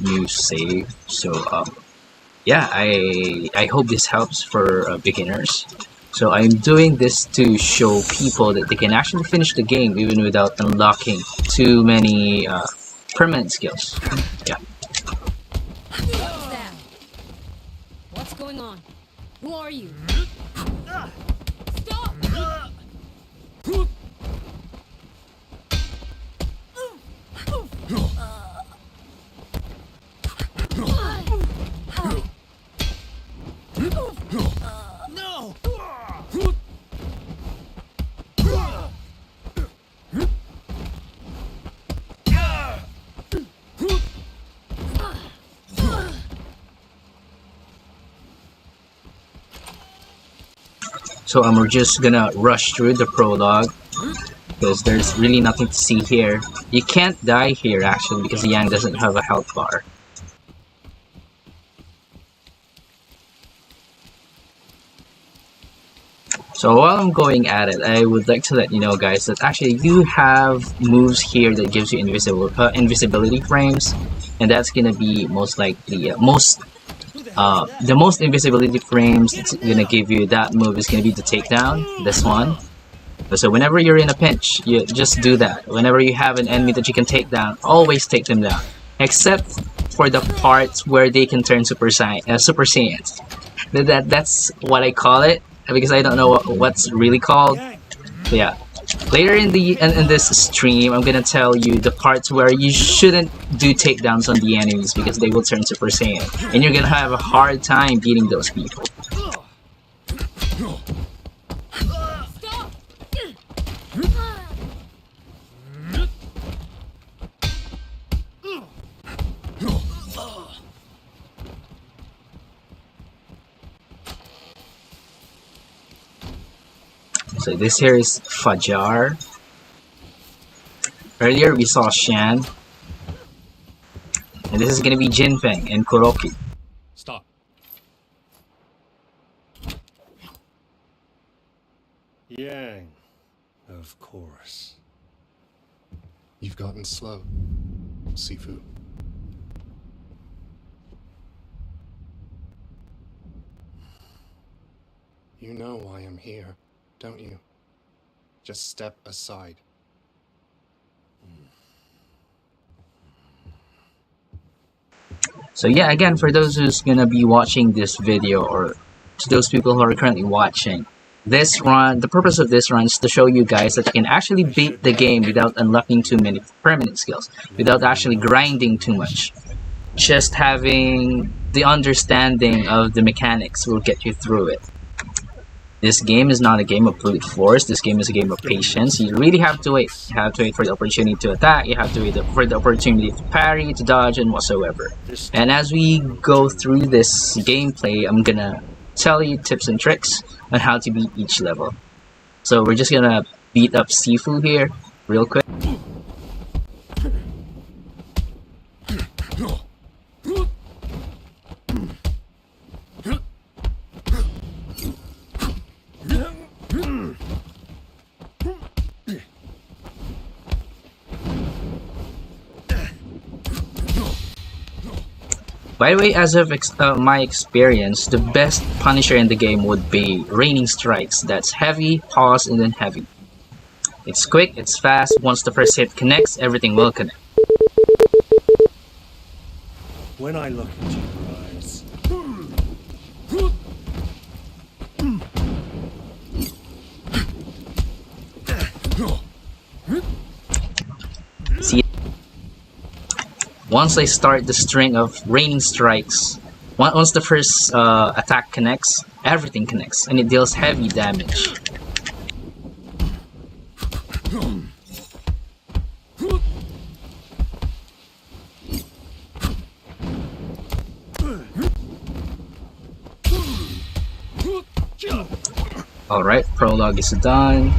new save. So yeah, I hope this helps for beginners. So I'm doing this to show people that they can actually finish the game even without unlocking too many permanent skills. Yeah. What's that? What's going on? Who are you? Stop! No! So we're just gonna rush through the prologue because there's really nothing to see here. You can't die here actually because Yang doesn't have a health bar. So while I'm going at it, I would like to let you know, guys, that actually you have moves here that gives you invisibility frames, and that's gonna be most likely the most invisibility frames that's gonna give you that move is gonna be the takedown, this one. So whenever you're in a pinch, you just do that. Whenever you have an enemy that you can take down, always take them down, except for the parts where they can turn Super Saiyans. That's what I call it because I don't know what's really called. But yeah. Later in this stream, I'm gonna tell you the parts where you shouldn't do takedowns on the enemies because they will turn Super Saiyan, and you're gonna have a hard time beating those people. So this here is Fajar. Earlier we saw Shan. And this is gonna be Jinfeng and Kuroki. Stop. Yang, of course. You've gotten slow, Sifu. You know why I'm here, don't you? Just step aside. So yeah, again, for those who's gonna be watching this video, or to those people who are currently watching, this run, the purpose of this run is to show you guys that you can actually beat the game without unlocking too many permanent skills, without actually grinding too much. Just having the understanding of the mechanics will get you through it. This game is not a game of brute force. This game is a game of patience. You really have to wait. You have to wait for the opportunity to attack. You have to wait for the opportunity to parry, to dodge, and whatsoever. And as we go through this gameplay, I'm gonna tell you tips and tricks on how to beat each level. So we're just gonna beat up Sifu here, real quick. By the way, as of my experience, the best Punisher in the game would be Raining Strikes. That's heavy, pause, and then heavy. It's quick, it's fast. Once the first hit connects, everything will connect. When I look into your eyes, See, once I start the string of Raining Strikes, once the first attack connects, everything connects, and it deals heavy damage. Alright, prologue is done.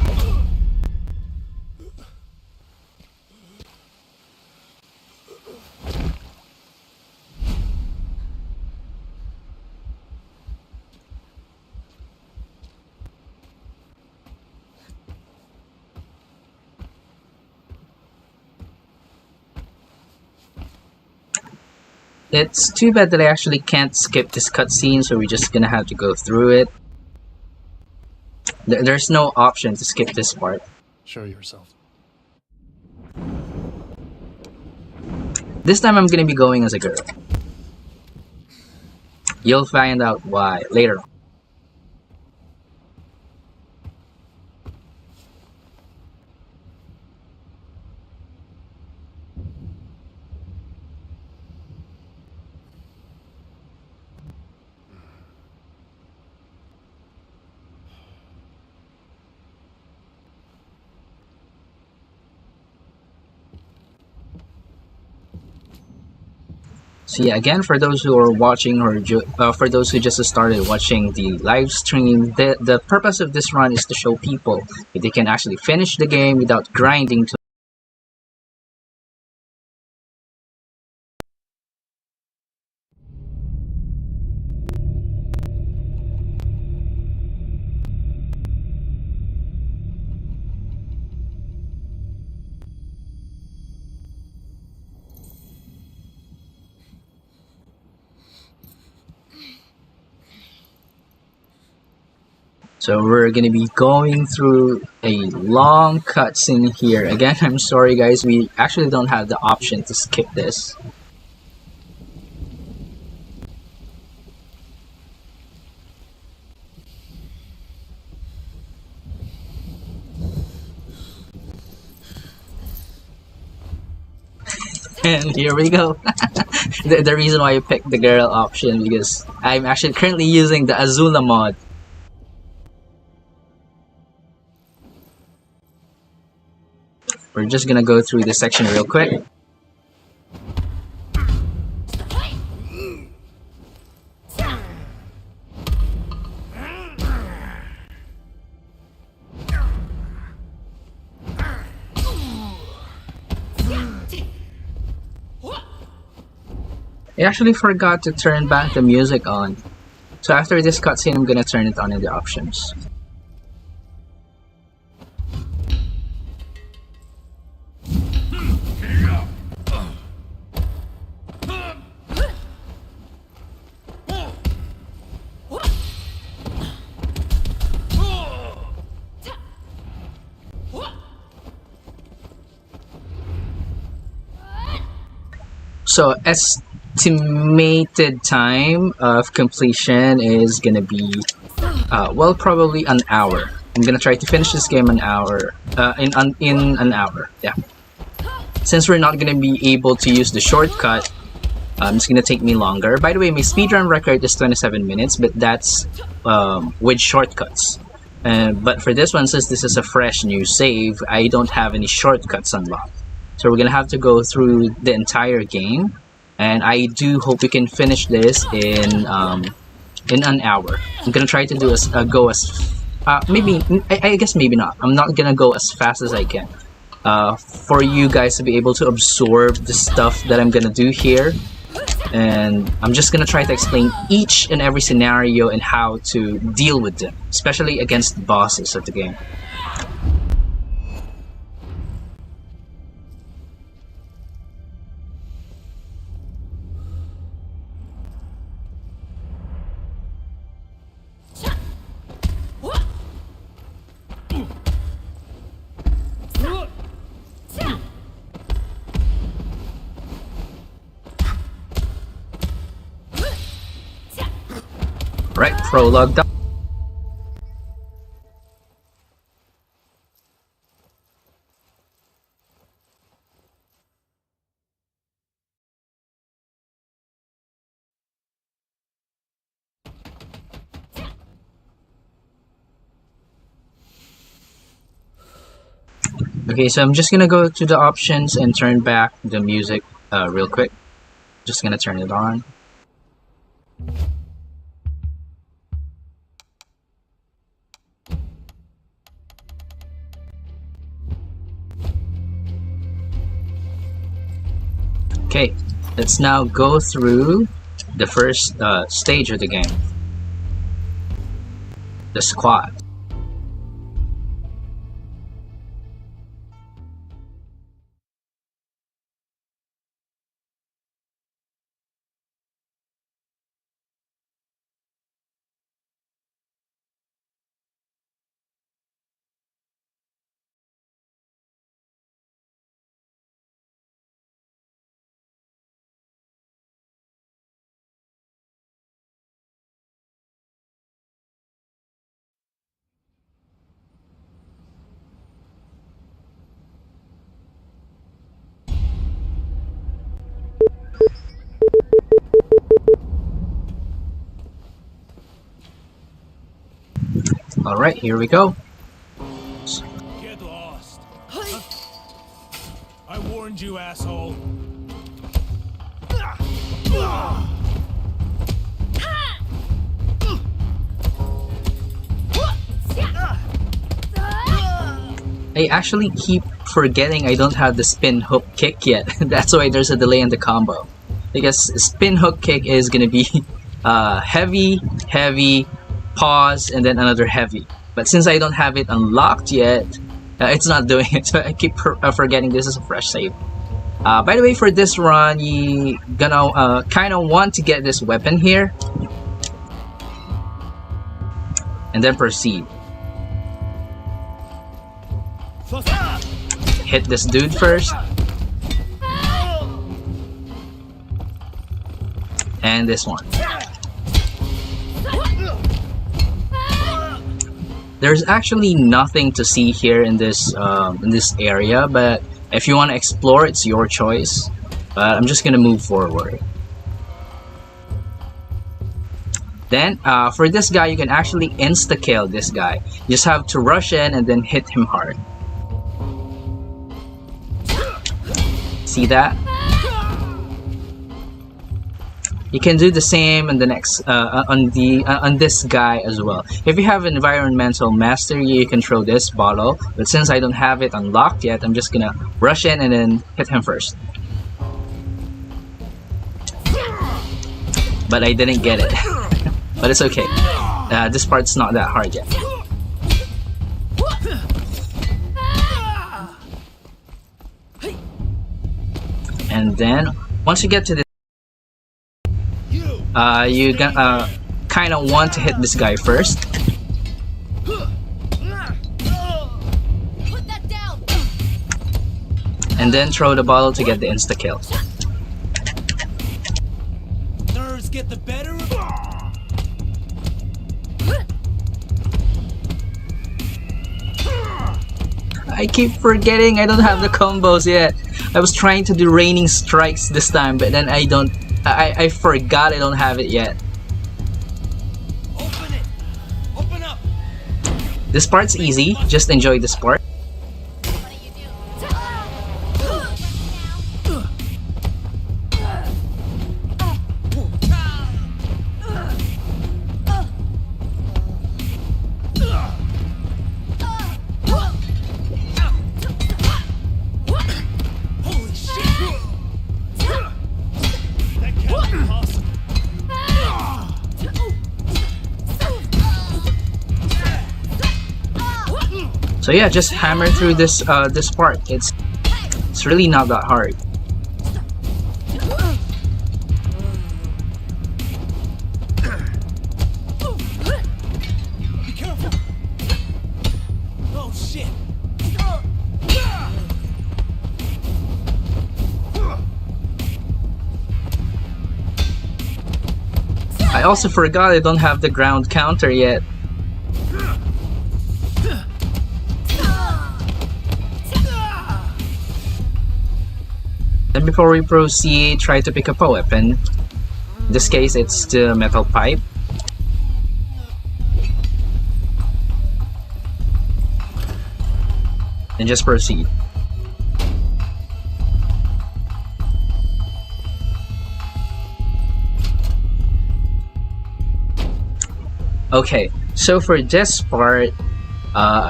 It's too bad that I actually can't skip this cutscene, so we're just gonna have to go through it. There's no option to skip this part. Show yourself. This time I'm gonna be going as a girl. You'll find out why later on. So yeah, again, for those who are watching or for those who just started watching the live stream, the purpose of this run is to show people if they can actually finish the game without grinding to. So we're gonna be going through a long cutscene here. Again, I'm sorry guys, we actually don't have the option to skip this. And here we go. The reason why I picked the girl option because I'm actually currently using the Azula mod. We're just gonna go through this section real quick. I actually forgot to turn back the music on. So after this cutscene, I'm gonna turn it on in the options. So estimated time of completion is gonna be well, probably an hour. I'm gonna try to finish this game an hour in an hour. Yeah. Since we're not gonna be able to use the shortcut, it's gonna take me longer. By the way, my speedrun record is 27 minutes, but that's with shortcuts. But for this one, since this is a fresh new save, I don't have any shortcuts unlocked. So we're gonna have to go through the entire game, and I do hope we can finish this in an hour. I'm gonna try to do maybe I guess maybe not. I'm not gonna go as fast as I can. For you guys to be able to absorb the stuff that I'm gonna do here, and I'm just gonna try to explain each and every scenario and how to deal with them, especially against the bosses of the game. Right, prologue done. Okay, so I'm just gonna go to the options and turn back the music real quick. Just gonna turn it on. Okay, let's now go through the first stage of the game. The squad. Alright, here we go. Get lost. I warned you, asshole. I actually keep forgetting I don't have the spin hook kick yet. That's why there's a delay in the combo. Because spin hook kick is gonna be heavy, heavy, pause, and then another heavy. But since I don't have it unlocked yet, it's not doing it. So I keep forgetting this is a fresh save. By the way, for this run, you gonna kind of want to get this weapon here, and then proceed. Hit this dude first, and this one. There's actually nothing to see here in this area, but if you want to explore, it's your choice. But I'm just gonna move forward. Then, for this guy, you can actually insta-kill this guy. You just have to rush in and then hit him hard. See that? You can do the same on the next on this guy as well. If you have environmental mastery, you can throw this bottle. But since I don't have it unlocked yet, I'm just gonna rush in and then hit him first. But I didn't get it. But it's okay. This part's not that hard yet. And then once you get to this, you kind of want to hit this guy first. And then throw the bottle to get the insta kill. Nerves get the better of I keep forgetting I don't have the combos yet. I was trying to do raining strikes this time, but then I forgot I don't have it yet. Open it. Open up. This part's easy, just enjoy this part. So yeah, just hammer through this this part. It's really not that hard. Be careful. Oh shit. I also forgot I don't have the ground counter yet. Then before we proceed, try to pick up a weapon. In this case, it's the metal pipe. Then just proceed. Okay, so for this part,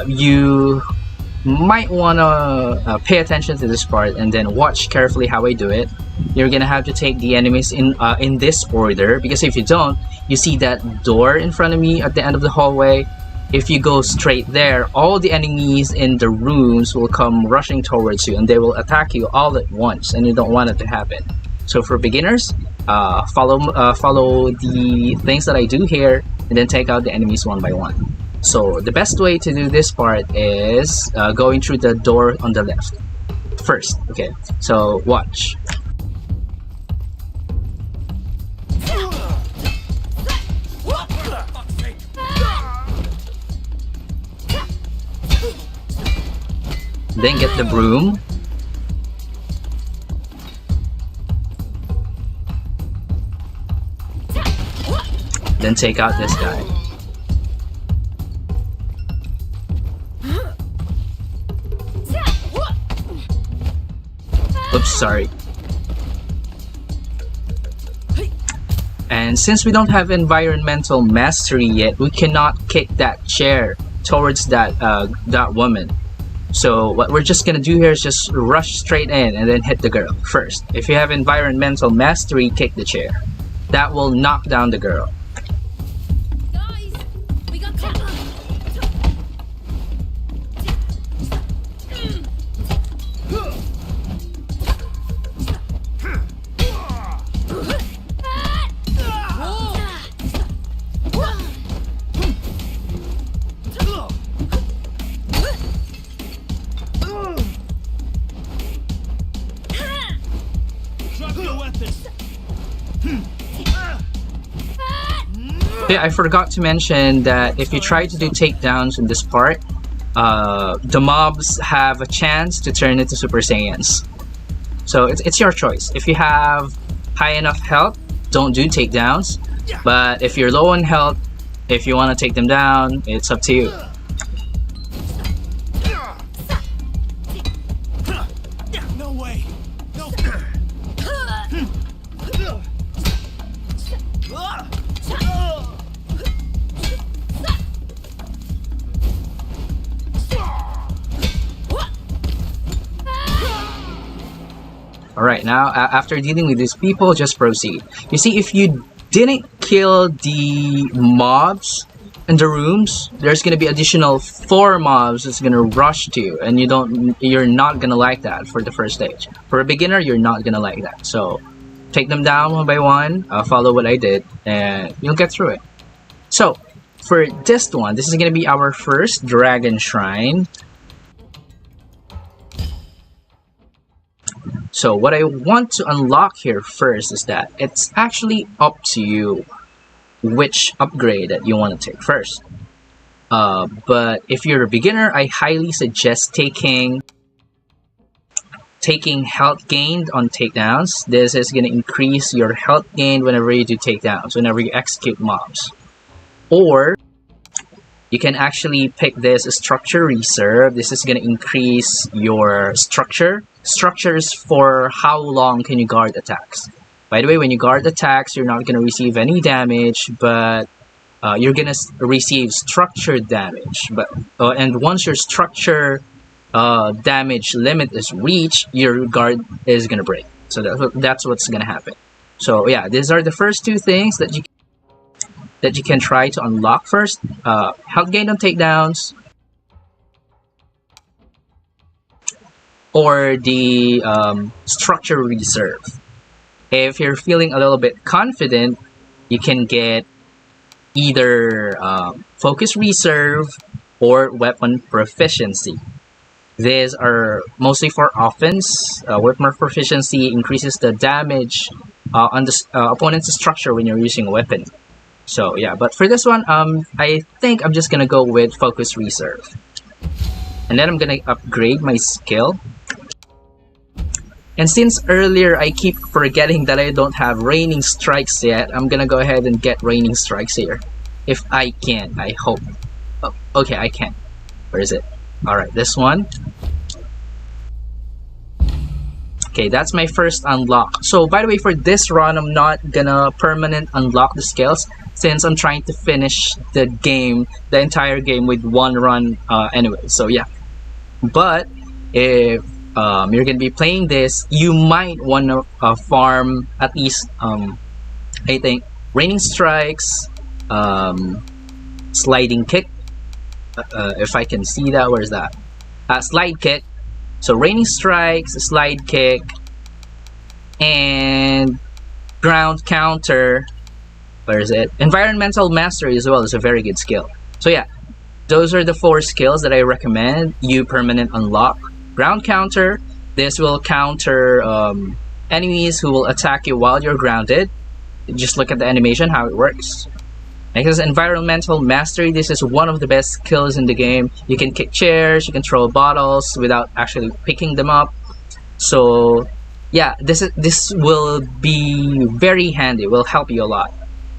you might want to pay attention to this part and then watch carefully how I do it. You're gonna have to take the enemies in this order, because if you don't, you see that door in front of me at the end of the hallway. If you go straight there, all the enemies in the rooms will come rushing towards you and they will attack you all at once, and you don't want it to happen. So for beginners, follow the things that I do here and then take out the enemies one by one. So the best way to do this part is going through the door on the left first. Okay, so watch. Then get the broom. Then take out this guy. Oops, sorry. And since we don't have environmental mastery yet, we cannot kick that chair towards that woman. So what we're just gonna do here is just rush straight in and then hit the girl first. If you have environmental mastery, kick the chair. That will knock down the girl. Guys, we got cover. Drop your weapons. Yeah, I forgot to mention that if you try to do takedowns in this part, the mobs have a chance to turn into Super Saiyans. So it's your choice. If you have high enough health, don't do takedowns. But if you're low on health, if you want to take them down, it's up to you. No way. No. Alright, now after dealing with these people, just proceed. You see, if you didn't kill the mobs in the rooms, there's gonna be additional 4 mobs that's gonna rush to you, and you're not gonna like that for the first stage. For a beginner, you're not gonna like that. So take them down one by one, follow what I did, and you'll get through it. So for this one, this is gonna be our first Dragon Shrine. So what I want to unlock here first is that it's actually up to you which upgrade that you want to take first. But if you're a beginner, I highly suggest taking health gained on takedowns. This is going to increase your health gain whenever you do takedowns, whenever you execute mobs. Or you can actually pick this structure reserve. This is going to increase your structure. Structures for how long can you guard attacks. By the way, when you guard attacks, you're not going to receive any damage, but you're going to receive structured damage. And once your structure damage limit is reached, your guard is going to break. So that's what's going to happen. So yeah, these are the first 2 things that you can try to unlock first. Health gain on takedowns, or the structure reserve. If you're feeling a little bit confident, you can get either focus reserve or weapon proficiency. These are mostly for offense. Weapon proficiency increases the damage on the opponent's structure when you're using a weapon. So yeah, but for this one, I think I'm just gonna go with focus reserve. And then I'm gonna upgrade my skill. And since earlier I keep forgetting that I don't have raining strikes yet, I'm gonna go ahead and get raining strikes here. If I can, I hope. Oh, okay, I can. Where is it? Alright, this one. Okay, that's my first unlock. So by the way, for this run, I'm not gonna permanent unlock the skills since I'm trying to finish the game, the entire game with 1 run anyway. So yeah. But if you're gonna be playing this, you might want to farm at least I think raining strikes, sliding kick, if I can see that. Where's that? Slide kick. So raining strikes, slide kick, and ground counter. Where is it? Environmental mastery as well is a very good skill. So yeah, those are the 4 skills that I recommend you permanent unlock. Ground counter. This will counter enemies who will attack you while you're grounded. Just look at the animation, how it works. Because environmental mastery, this is one of the best skills in the game. You can kick chairs, you can throw bottles without actually picking them up. So yeah, this will be very handy, will help you a lot.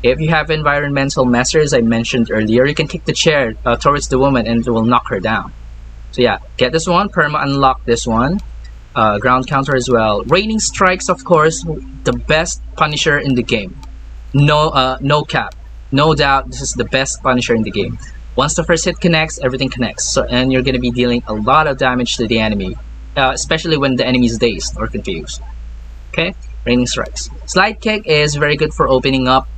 If you have environmental mastery, as I mentioned earlier, you can kick the chair towards the woman and it will knock her down. So yeah, get this one, perma unlock this one. ground counter as well. Raining strikes, of course, the best Punisher in the game. No cap, no doubt. This is the best Punisher in the game. Once the first hit connects, everything connects. So, and you're gonna be dealing a lot of damage to the enemy, especially when the enemy is dazed or confused. Okay, raining strikes. Slide kick is very good for opening up,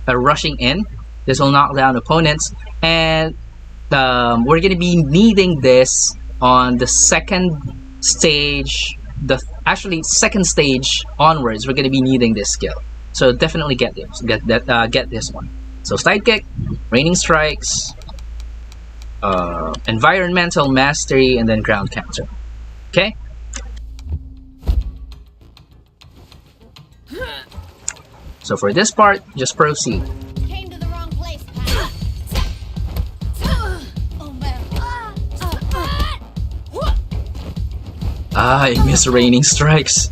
rushing in. This will knock down opponents, and we're gonna be needing this on the second stage. Actually second stage onwards, we're gonna be needing this skill. So definitely get this. Get this one. So slide kick, raining strikes, environmental mastery, and then ground counter. Okay. So for this part, just proceed. Came to the wrong place, pal. Oh man. I miss raining strikes.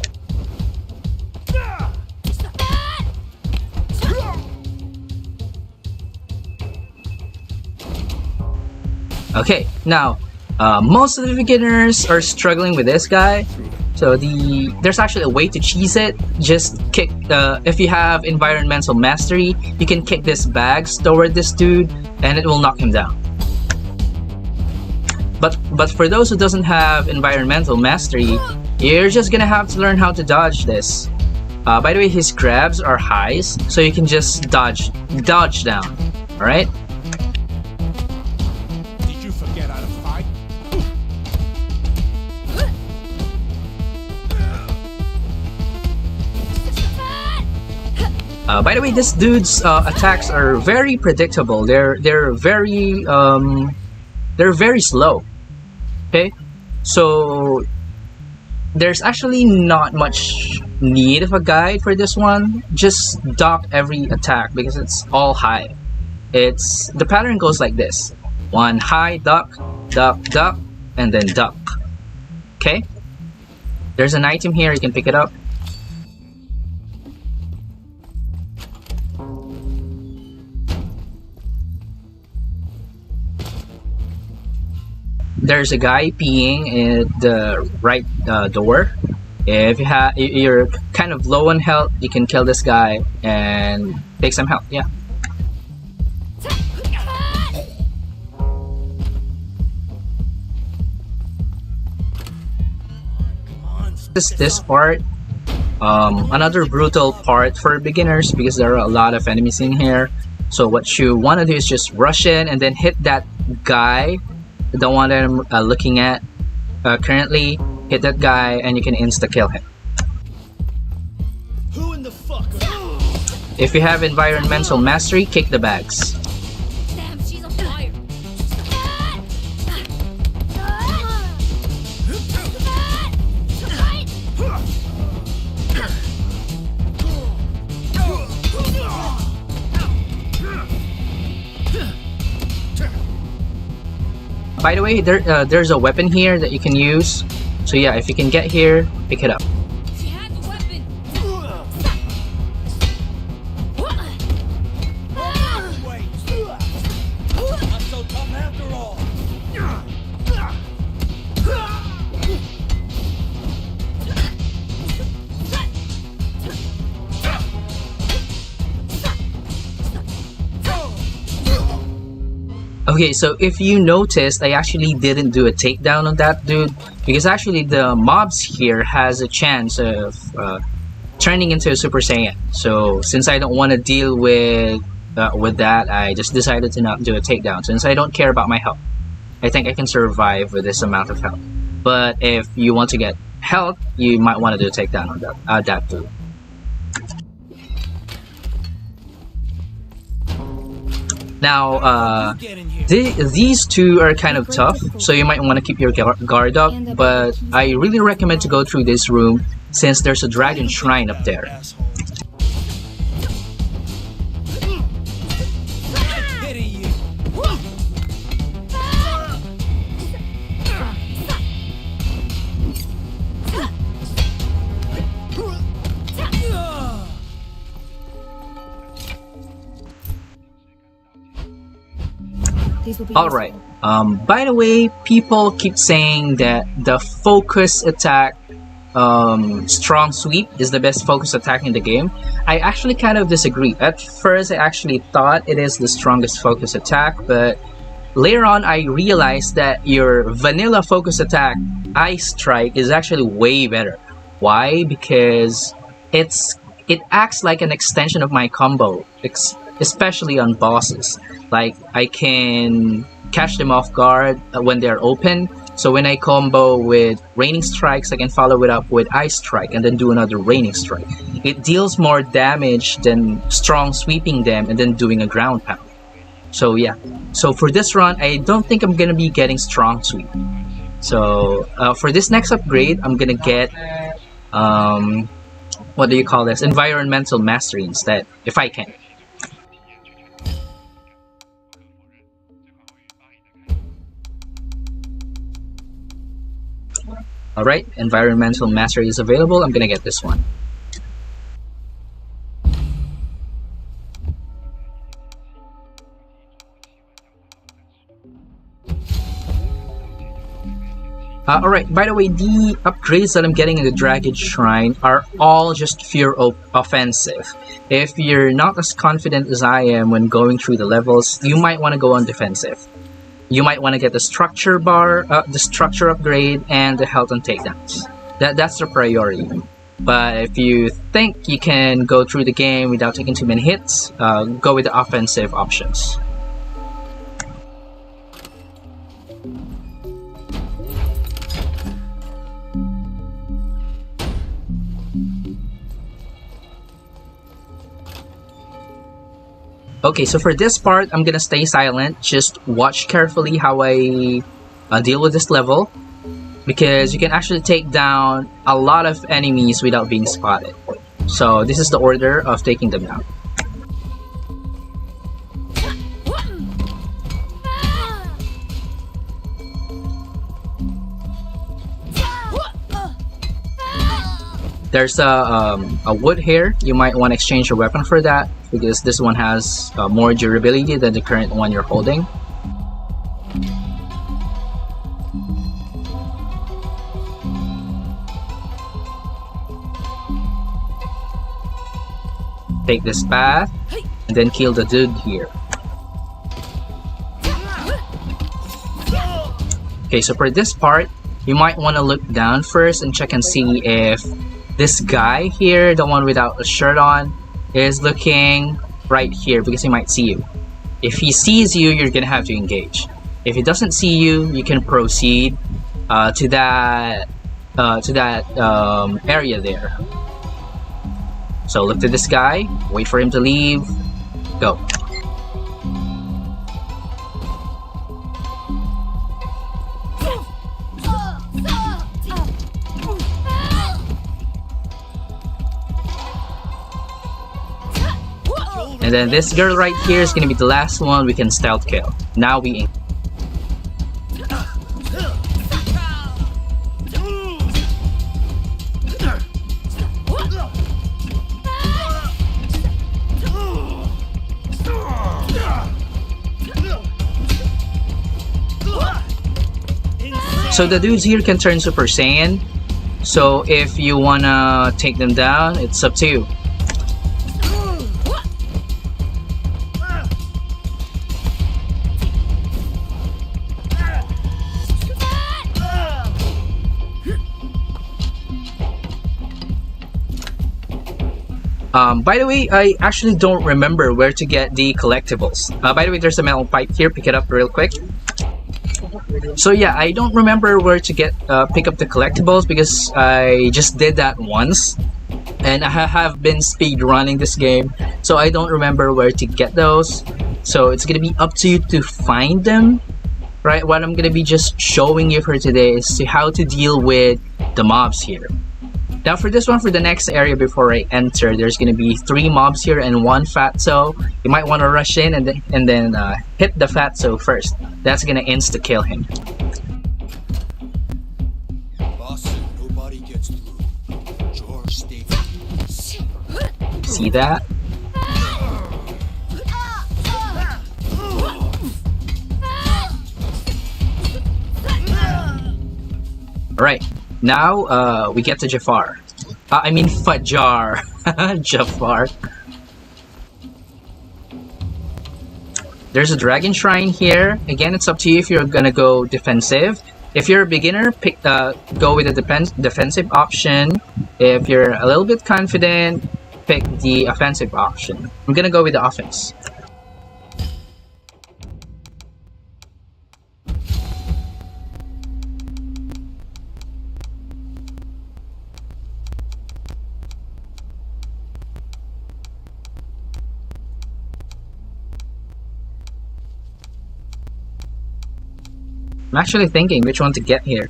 Okay, now most of the beginners are struggling with this guy. So there's actually a way to cheese it. Just kick. If you have environmental mastery, you can kick this bags toward this dude, and it will knock him down. But for those who doesn't have environmental mastery, you're just gonna have to learn how to dodge this. By the way, his grabs are highs, so you can just dodge down. All right. Did you forget how to fight? By the way, this dude's attacks are very predictable. They're very slow. Okay, so there's actually not much need of a guide for this one. Just duck every attack because it's all high. The pattern goes like this: one high, duck, duck, duck, and then duck. Okay, there's an item here, you can pick it up. There's a guy peeing at the right door. If you're kind of low on health, you can kill this guy and take some health. Yeah. This part, another brutal part for beginners because there are a lot of enemies in here. So what you want to do is just rush in and then hit that guy, the one that I'm looking at currently. Hit that guy and you can insta-kill him. Who in the fuck? If you have environmental mastery, kick the bags. Damn, she's on fire. By the way, there's a weapon here that you can use. So yeah, if you can get here, pick it up. She has a weapon. Wait. Not so tough after all. Okay, so if you noticed, I actually didn't do a takedown on that dude because actually the mobs here has a chance of turning into a Super Saiyan. So since I don't want to deal with that, I just decided to not do a takedown. Since I don't care about my health, I think I can survive with this amount of health. But if you want to get health, you might want to do a takedown on that dude. Now, these two are kind of tough, so you might want to keep your guard up, but I really recommend to go through this room since there's a dragon shrine up there. These will be Alright, by the way, people keep saying that the focus attack strong sweep is the best focus attack in the game. I actually kind of disagree. At first I actually thought it is the strongest focus attack, but later on I realized that your vanilla focus attack, Ice Strike, is actually way better. Why? Because it acts like an extension of my combo, especially on bosses. Like, I can catch them off guard when they're open. So when I combo with Raining Strikes, I can follow it up with Ice Strike and then do another Raining Strike. It deals more damage than strong sweeping them and then doing a ground pound. So yeah. So for this run, I don't think I'm gonna be getting strong sweep. So for this next upgrade, I'm gonna get what do you call this? Environmental Mastery instead, if I can. Alright, Environmental Mastery is available. I'm gonna get this one. Alright, by the way, the upgrades that I'm getting in the Dragon Shrine are all just pure offensive. If you're not as confident as I am when going through the levels, you might want to go on defensive. You might want to get the structure bar, the structure upgrade, and the health and takedowns. That's the priority. But if you think you can go through the game without taking too many hits, go with the offensive options. Okay, so for this part, I'm gonna stay silent. Just watch carefully how I deal with this level, because you can actually take down a lot of enemies without being spotted. So this is the order of taking them down. There's a wood here. You might want to exchange your weapon for that, because this one has more durability than the current one you're holding. Take this path, and then kill the dude here. Okay, so for this part, you might want to look down first and check and see if this guy here, the one without a shirt on, is looking right here, because he might see you. If he sees you, you're gonna have to engage. If he doesn't see you, you can proceed to that area there. So look to this guy, wait for him to leave, go. And then this girl right here is gonna be the last one we can stealth kill. Now we So the dudes here can turn Super Saiyan. So if you wanna take them down, it's up to you. By the way, I actually don't remember where to get the collectibles. By the way, there's a metal pipe here. Pick it up real quick. So yeah, I don't remember where to get pick up the collectibles, because I just did that once, and I have been speed running this game, so I don't remember where to get those. So it's gonna be up to you to find them, right? What I'm gonna be just showing you for today is how to deal with the mobs here. Now for this one, for the next area before I enter, there's gonna be 3 mobs here and 1 fatso. You might want to rush in and then hit the fatso first. That's gonna insta kill him. Boss said nobody gets through. George stayed. See that? Now we get to Jafar. I mean Fajar. Jafar. There's a dragon shrine here. Again, it's up to you if you're gonna go defensive. If you're a beginner, go with the defensive option. If you're a little bit confident, pick the offensive option. I'm gonna go with the offense. I'm actually thinking which one to get here.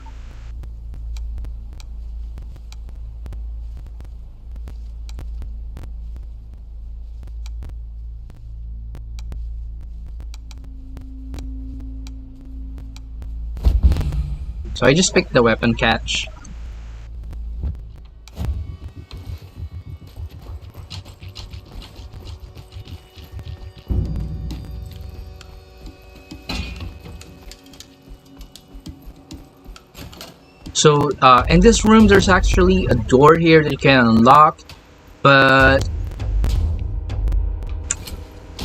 So I just picked the weapon catch. So in this room, there's actually a door here that you can unlock, but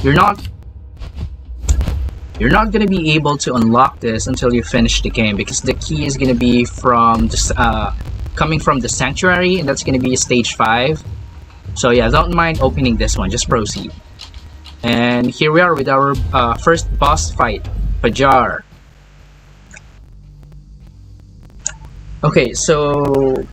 you're not gonna be able to unlock this until you finish the game, because the key is gonna be from this, coming from the sanctuary, and that's gonna be stage 5. So yeah, don't mind opening this one, just proceed. And here we are with our first boss fight, Fajar. Okay, so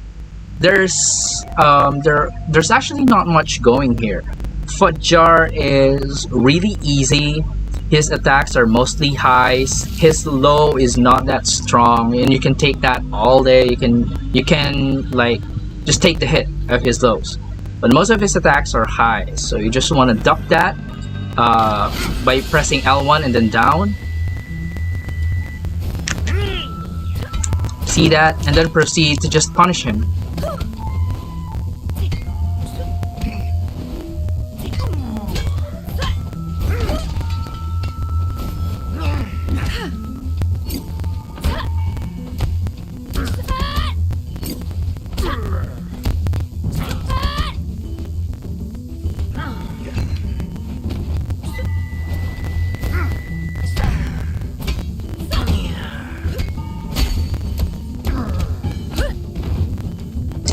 there's actually not much going here. Fajar is really easy. His attacks are mostly highs. His low is not that strong, and you can take that all day. You can like just take the hit of his lows. But most of his attacks are highs, so you just want to duck that by pressing L1 and then down. See that, and then proceed to just punish him.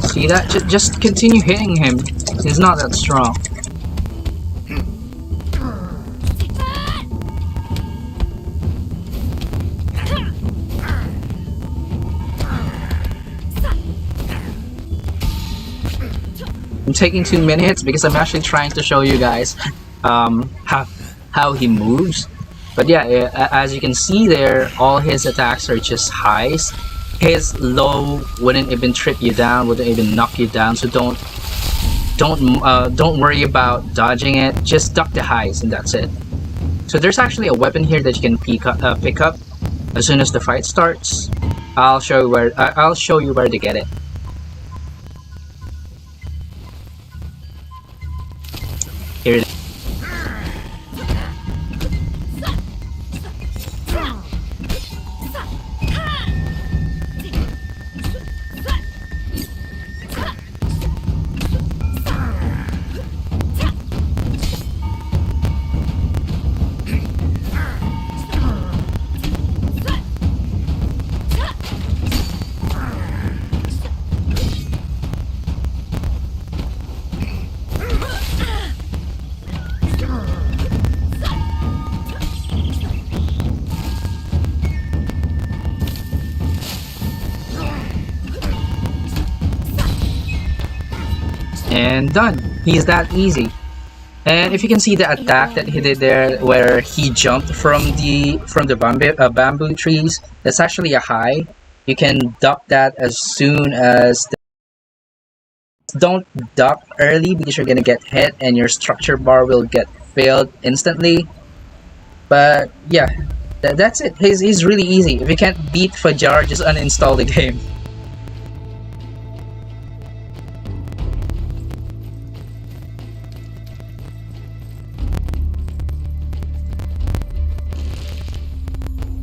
See that? Just continue hitting him. He's not that strong. I'm taking 2 minutes because I'm actually trying to show you guys how he moves. But yeah, as you can see there, all his attacks are just highs. His low wouldn't even trip you down, wouldn't even knock you down. So don't worry about dodging it. Just duck the highs, and that's it. So there's actually a weapon here that you can pick up as soon as the fight starts. I'll show you where to get it. Here it is. And done. He's that easy. And if you can see the attack that he did there, where he jumped from the bamboo trees, that's actually a high. You can duck that as soon as don't duck early, because you're gonna get hit and your structure bar will get filled instantly. But yeah, that's it. He's really easy. If you can't beat Fajar, just uninstall the game.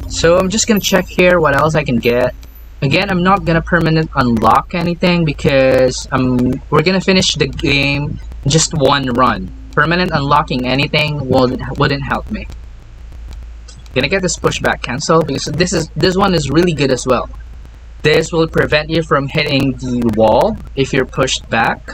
So I'm just gonna check here what else I can get. Again, I'm not gonna permanent unlock anything because we're gonna finish the game just one run. Permanent unlocking anything wouldn't help me. Gonna get this pushback cancel because this one is really good as well. This will prevent you from hitting the wall if you're pushed back.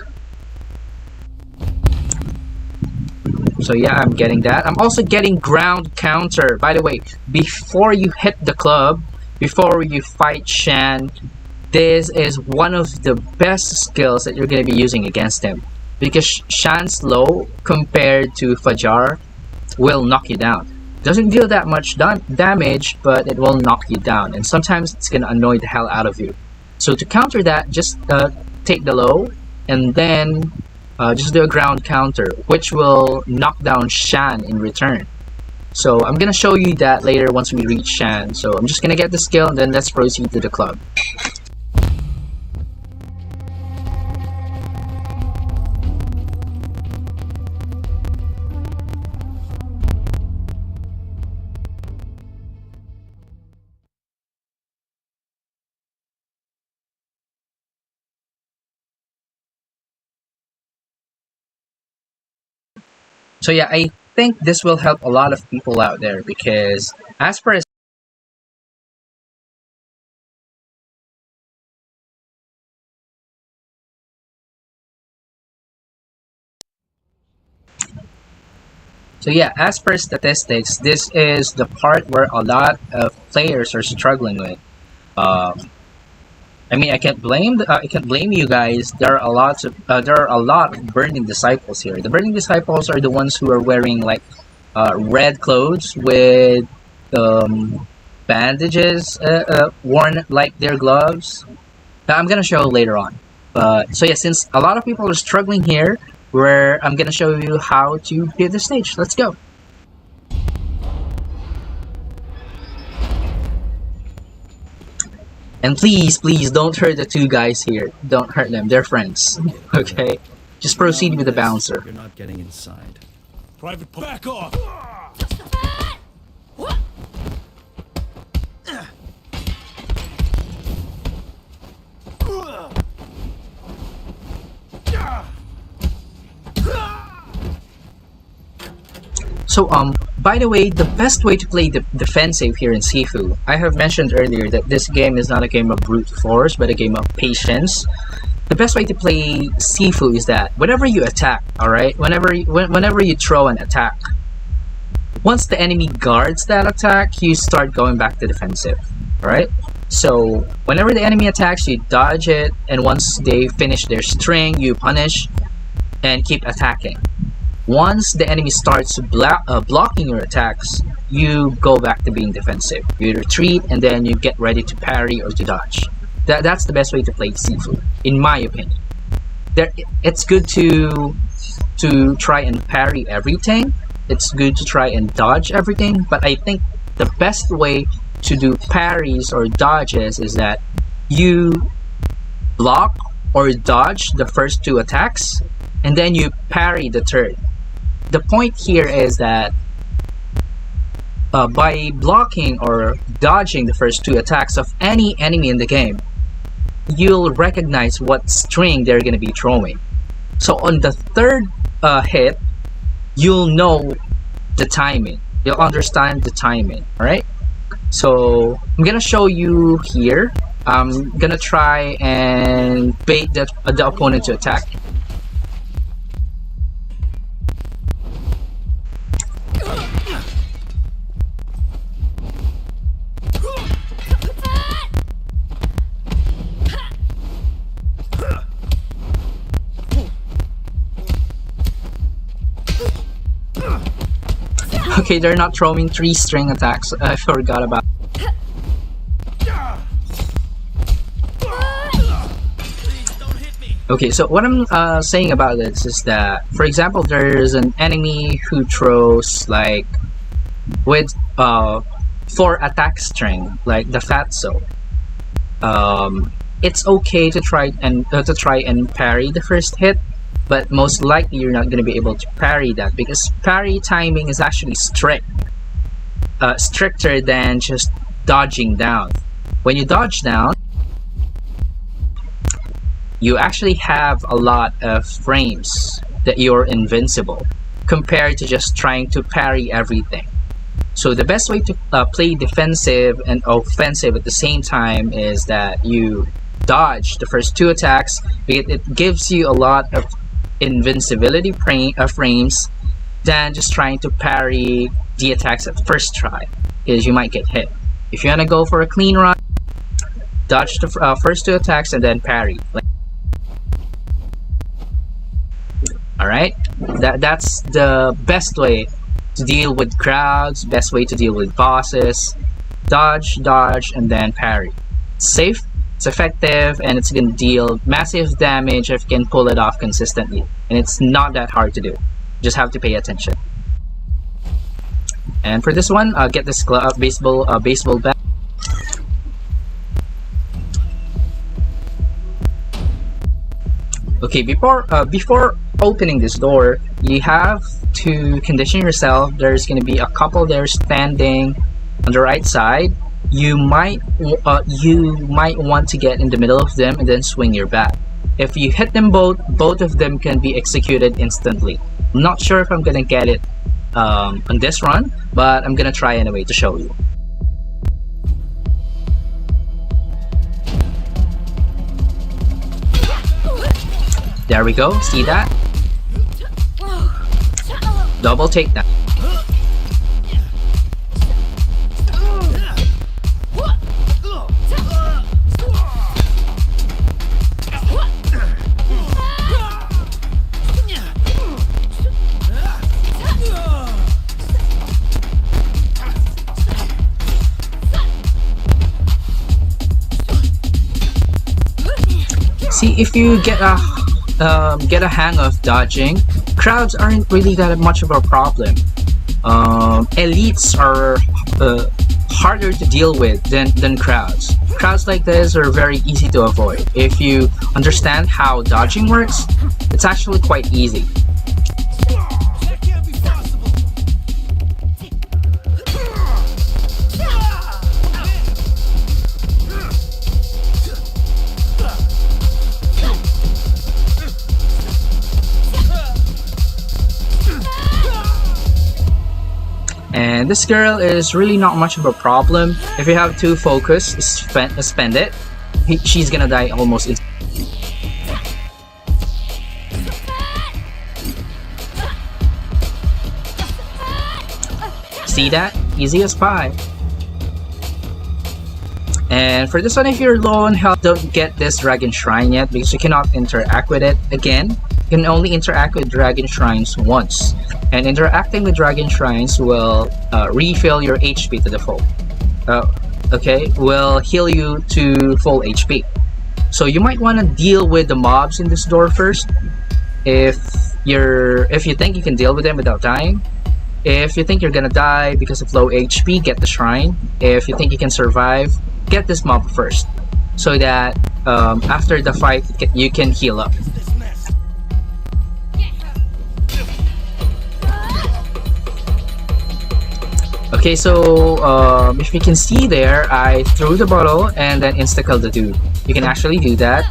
So yeah, I'm getting that. I'm also getting ground counter. By the way, before you hit the club, before you fight Shan, this is one of the best skills that you're going to be using against him. Because Shan's low compared to Fajar will knock you down. Doesn't deal that much damage, but it will knock you down. And sometimes it's going to annoy the hell out of you. So to counter that, just take the low and then just do a ground counter, which will knock down Shan in return. So I'm gonna show you that later once we reach Shan. So I'm just gonna get the skill and then let's proceed to the club. So yeah, I think this will help a lot of people out there because as per as per statistics, this is the part where a lot of players are struggling with. I mean, I can't blame you guys. There are a lot of burning disciples here. The burning disciples are the ones who are wearing like red clothes with bandages worn like their gloves. I'm gonna show later on. So yeah, since a lot of people are struggling here, I'm gonna show you how to hit the stage. Let's go. And please don't hurt the two guys here. Don't hurt them. They're friends. Okay? Just proceed with the bouncer. You're not getting inside. Private, back off! So, by the way, the best way to play the defensive here in Sifu, I have mentioned earlier that this game is not a game of brute force, but a game of patience. The best way to play Sifu is that whenever you attack, alright, whenever you throw an attack, once the enemy guards that attack, you start going back to defensive, alright? So, whenever the enemy attacks, you dodge it, and once they finish their string, you punish and keep attacking. Once the enemy starts blocking your attacks, you go back to being defensive. You retreat and then you get ready to parry or to dodge. That's the best way to play Sifu, in my opinion. It's good to try and parry everything. It's good to try and dodge everything. But I think the best way to do parries or dodges is that you block or dodge the first two attacks and then you parry the third. The point here is that by blocking or dodging the first two attacks of any enemy in the game, you'll recognize what string they're going to be throwing. So on the third hit, you'll know the timing. You'll understand the timing, alright? So I'm going to show you here. I'm going to try and bait the opponent to attack. Okay, they're not throwing 3-string attacks. I forgot about. Okay, so what I'm saying about this is that, for example, there's an enemy who throws like with 4 attack string, like the Fatso. It's okay to try and parry the first hit, but most likely you're not going to be able to parry that because parry timing is actually stricter than just dodging down. When you dodge down, you actually have a lot of frames that you're invincible compared to just trying to parry everything. So the best way to play defensive and offensive at the same time is that you dodge the first 2 attacks, because it gives you a lot of invincibility frames than just trying to parry the attacks at first try, because you might get hit. If you want to go for a clean run, dodge the first 2 attacks and then parry. Alright, that's the best way to deal with crowds, best way to deal with bosses. Dodge, and then parry. It's safe, it's effective, and it's gonna deal massive damage if you can pull it off consistently. And it's not that hard to do. Just have to pay attention. And for this one, get this baseball bat. Okay, before opening this door, you have to condition yourself. There's gonna be a couple there standing on the right side. You might want to get in the middle of them and then swing your bat. If you hit them both of them can be executed instantly. I'm not sure if I'm gonna get it on this run, but I'm gonna try anyway to show you. There we go, see that? Double takedown. See, if you get a hang of dodging, crowds aren't really that much of a problem. Elites are harder to deal with than crowds. Crowds like this are very easy to avoid. If you understand how dodging works, it's actually quite easy. And this girl is really not much of a problem. If you have to focus, spend it. She's gonna die almost instantly. See that? Easy as pie. And for this one, if you're low on health, don't get this Dragon Shrine yet because you cannot interact with it again. You can only interact with Dragon Shrines once. And interacting with Dragon Shrines will refill your HP to the full. Will heal you to full HP. So you might want to deal with the mobs in this door first. If you think you can deal with them without dying. If you think you're gonna die because of low HP, get the shrine. If you think you can survive, get this mob first, so that after the fight you can heal up. Okay, so if you can see there, I threw the bottle and then insta-killed the dude. You can actually do that.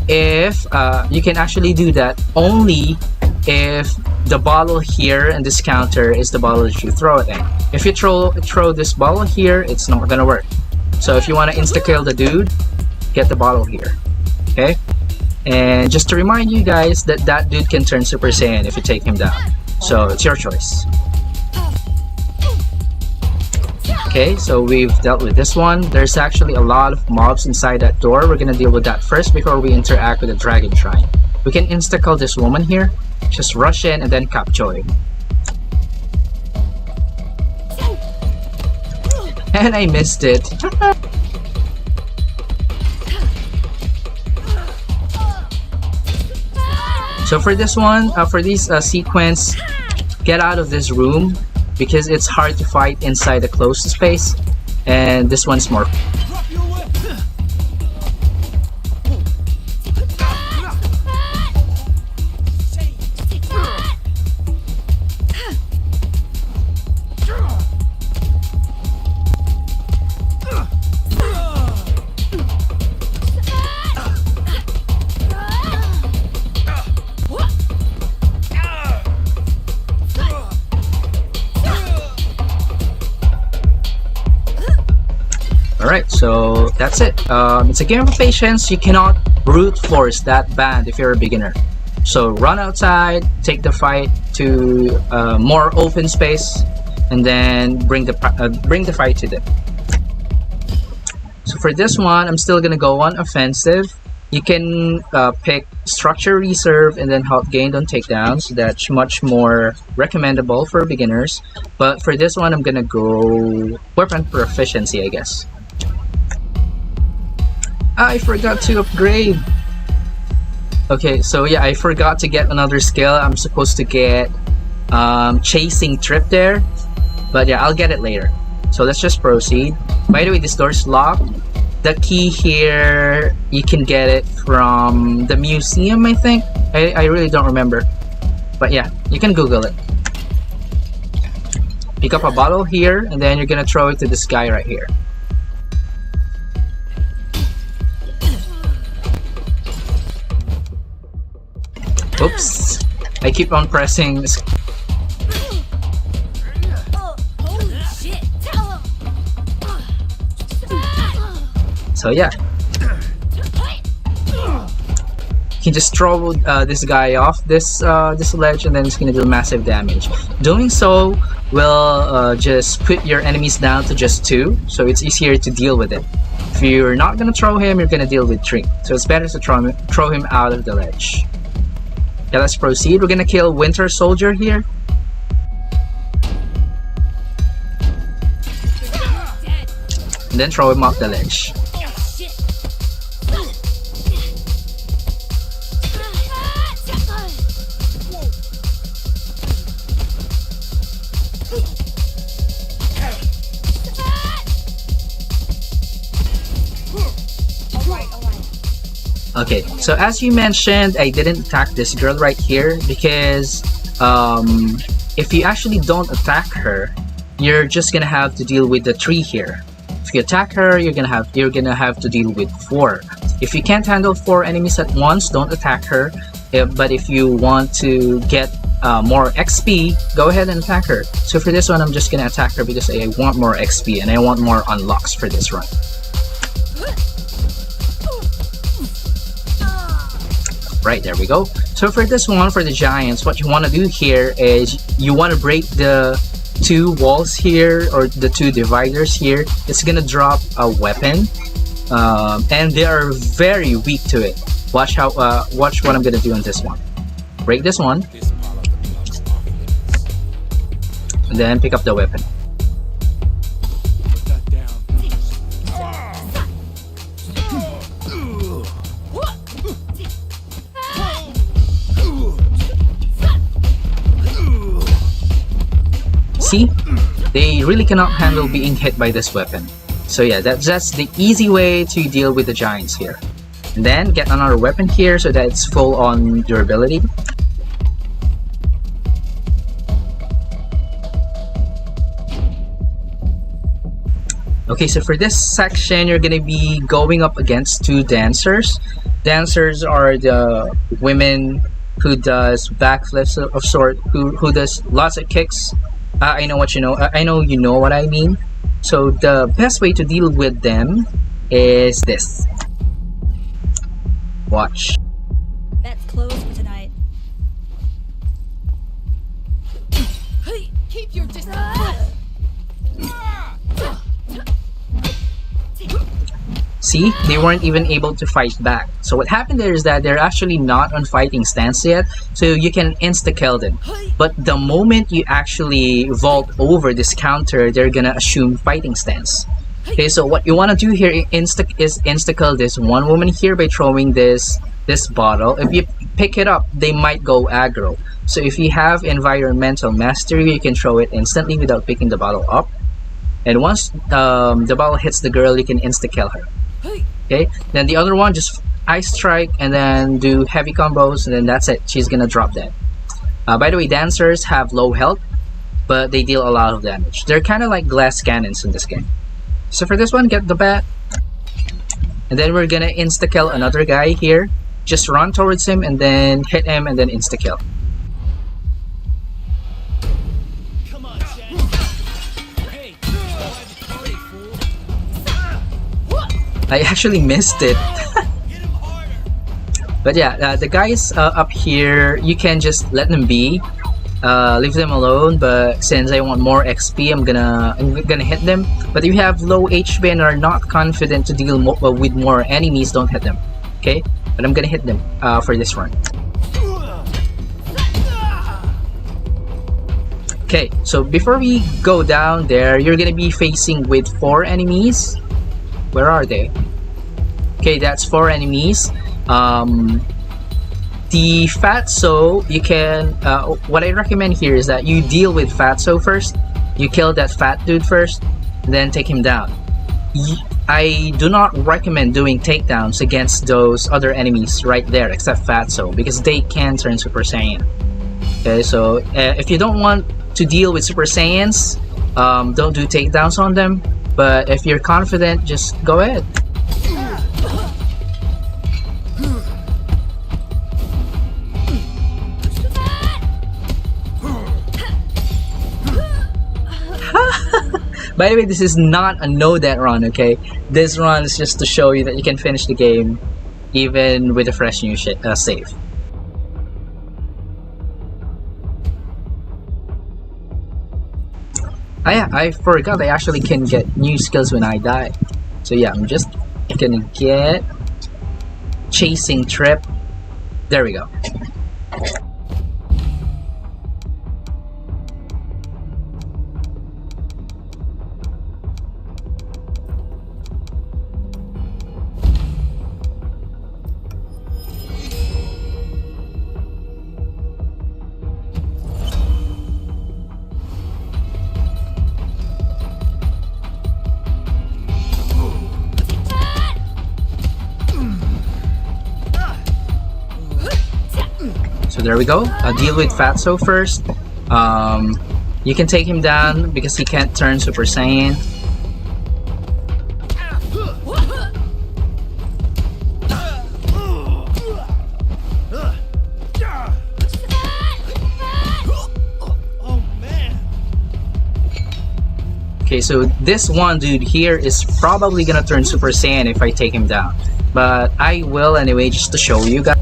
You can actually do that only if the bottle here and this counter is the bottle that you throw it in. If you throw this bottle here, it's not gonna work. So if you want to insta-kill the dude, get the bottle here. Okay? And just to remind you guys that that dude can turn Super Saiyan if you take him down. So it's your choice. Okay, so we've dealt with this one. There's actually a lot of mobs inside that door. We're gonna deal with that first before we interact with the Dragon Shrine. We can insta-kill this woman here. Just rush in and then capture. And I missed it. So for this one, for this sequence, get out of this room because it's hard to fight inside a closed space, and this one's more. Alright, so that's it. It's a game of patience. You cannot brute force that band if you're a beginner. So run outside, take the fight to more open space, and then bring the fight to them. So for this one, I'm still gonna go on offensive. You can pick structure reserve and then help gained on takedowns. That's much more recommendable for beginners. But for this one, I'm gonna go weapon proficiency, I guess. I forgot to upgrade. Okay, so yeah, I forgot to get another skill. I'm supposed to get chasing trip there, but yeah, I'll get it later. So let's just proceed. By the way, this door's locked. The key here, you can get it from the museum, I think. I really don't remember. But yeah, you can Google it. Pick up a bottle here, and then you're gonna throw it to this guy right here. Oops. I keep on pressing. Holy shit! So yeah, you can just throw this guy off this ledge, and then it's gonna do massive damage. Doing so will just put your enemies down to just 2, so it's easier to deal with it. If you're not gonna throw him, you're gonna deal with 3. So it's better to throw him out of the ledge. Yeah, let's proceed. We're gonna kill Winter Soldier here. And then throw him off the ledge. Okay, so as you mentioned, I didn't attack this girl right here because if you actually don't attack her, you're just gonna have to deal with the 3 here. If you attack her, you're gonna have to deal with 4. If you can't handle 4 enemies at once, don't attack her. But if you want to get more XP, go ahead and attack her. So for this one, I'm just gonna attack her because I want more XP and I want more unlocks for this run. Right, there we go. So for this one, for the giants, what you want to do here is you want to break the 2 walls here, or the 2 dividers here. It's gonna drop a weapon, and they are very weak to it. Watch what I'm gonna do on this one. Break this one, and then pick up the weapon. See? They really cannot handle being hit by this weapon. So yeah, that's the easy way to deal with the giants here. And then get another weapon here so that it's full on durability. Okay, so for this section, you're gonna be going up against 2 dancers. Dancers are the women who does backflips of sort, who does lots of kicks. I know what you know. I know you know what I mean. So the best way to deal with them is this. Watch. That's closed for tonight. Keep your distance. See, they weren't even able to fight back. So what happened there is that they're actually not on fighting stance yet, so you can insta-kill them. But the moment you actually vault over this counter, they're gonna assume fighting stance. Okay, so what you want to do here is insta-kill this one woman here by throwing this bottle. If you pick it up, they might go aggro. So if you have environmental mastery, you can throw it instantly without picking the bottle up. And once the bottle hits the girl, you can insta-kill her. Okay, then the other one, just ice strike and then do heavy combos, and then that's it. She's gonna drop dead. By the way, dancers have low health, but they deal a lot of damage. They're kind of like glass cannons in this game. So for this one, get the bat, and then we're gonna insta-kill another guy here. Just run towards him and then hit him and then insta-kill. I actually missed it. But yeah, the guys up here, you can just let them be. Leave them alone, but since I want more XP, I'm gonna hit them. But if you have low HP and are not confident to deal with more enemies, don't hit them. Okay, but I'm gonna hit them for this run. Okay, so before we go down there, you're gonna be facing with 4 enemies. Where are they? Okay, that's 4 enemies. The Fatso, you can, what I recommend here is that you deal with Fatso first. You kill that fat dude first, then take him down. I do not recommend doing takedowns against those other enemies right there, except Fatso, because they can turn Super Saiyan. Okay, so if you don't want to deal with Super Saiyans, don't do takedowns on them. But if you're confident, just go ahead. By the way, this is not a no-death run, okay? This run is just to show you that you can finish the game even with a fresh new save. Ah yeah, I forgot I actually can get new skills when I die. So yeah, I'm just gonna get Chasing Trip. There we go. So there we go. Deal with Fatso first. You can take him down because he can't turn Super Saiyan. Okay, so this one dude here is probably gonna turn Super Saiyan if I take him down. But I will anyway, just to show you guys.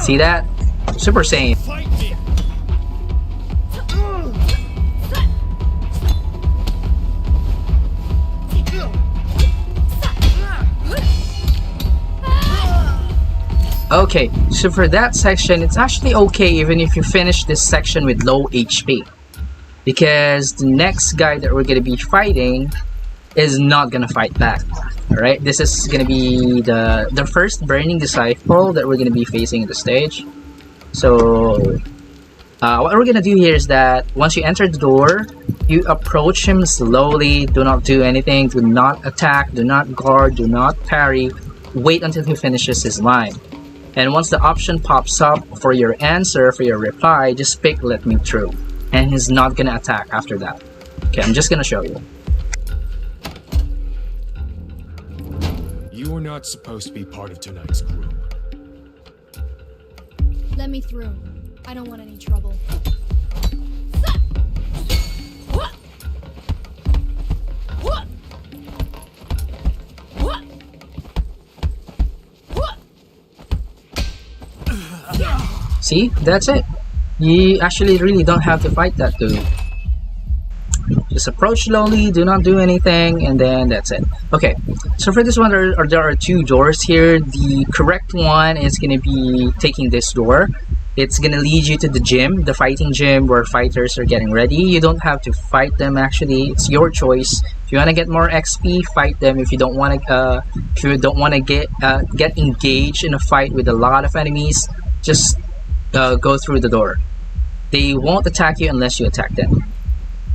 See that? Super Saiyan. Okay, so for that section, it's actually okay even if you finish this section with low HP. Because the next guy that we're gonna be fighting is not gonna fight back. Alright, this is gonna be the first Burning Disciple that we're gonna be facing in the stage. So what we're gonna do here is that once you enter the door, you approach him slowly. Do not do anything, do not attack, do not guard, do not parry. Wait until he finishes his line. And once the option pops up for your answer, for your reply, just pick Let Me Through. And he's not gonna attack after that. Okay, I'm just gonna show you. You were not supposed to be part of tonight's crew. Let me through. I don't want any trouble. See? That's it. You actually really don't have to fight that dude. Just approach slowly, do not do anything, and then that's it. Okay, so for this one, there are 2 doors here. The correct one is going to be taking this door. It's going to lead you to the gym, the fighting gym, where fighters are getting ready. You don't have to fight them, actually. It's your choice. If you want to get more XP, fight them. If you don't want to, get engaged in a fight with a lot of enemies, just go through the door. They won't attack you unless you attack them.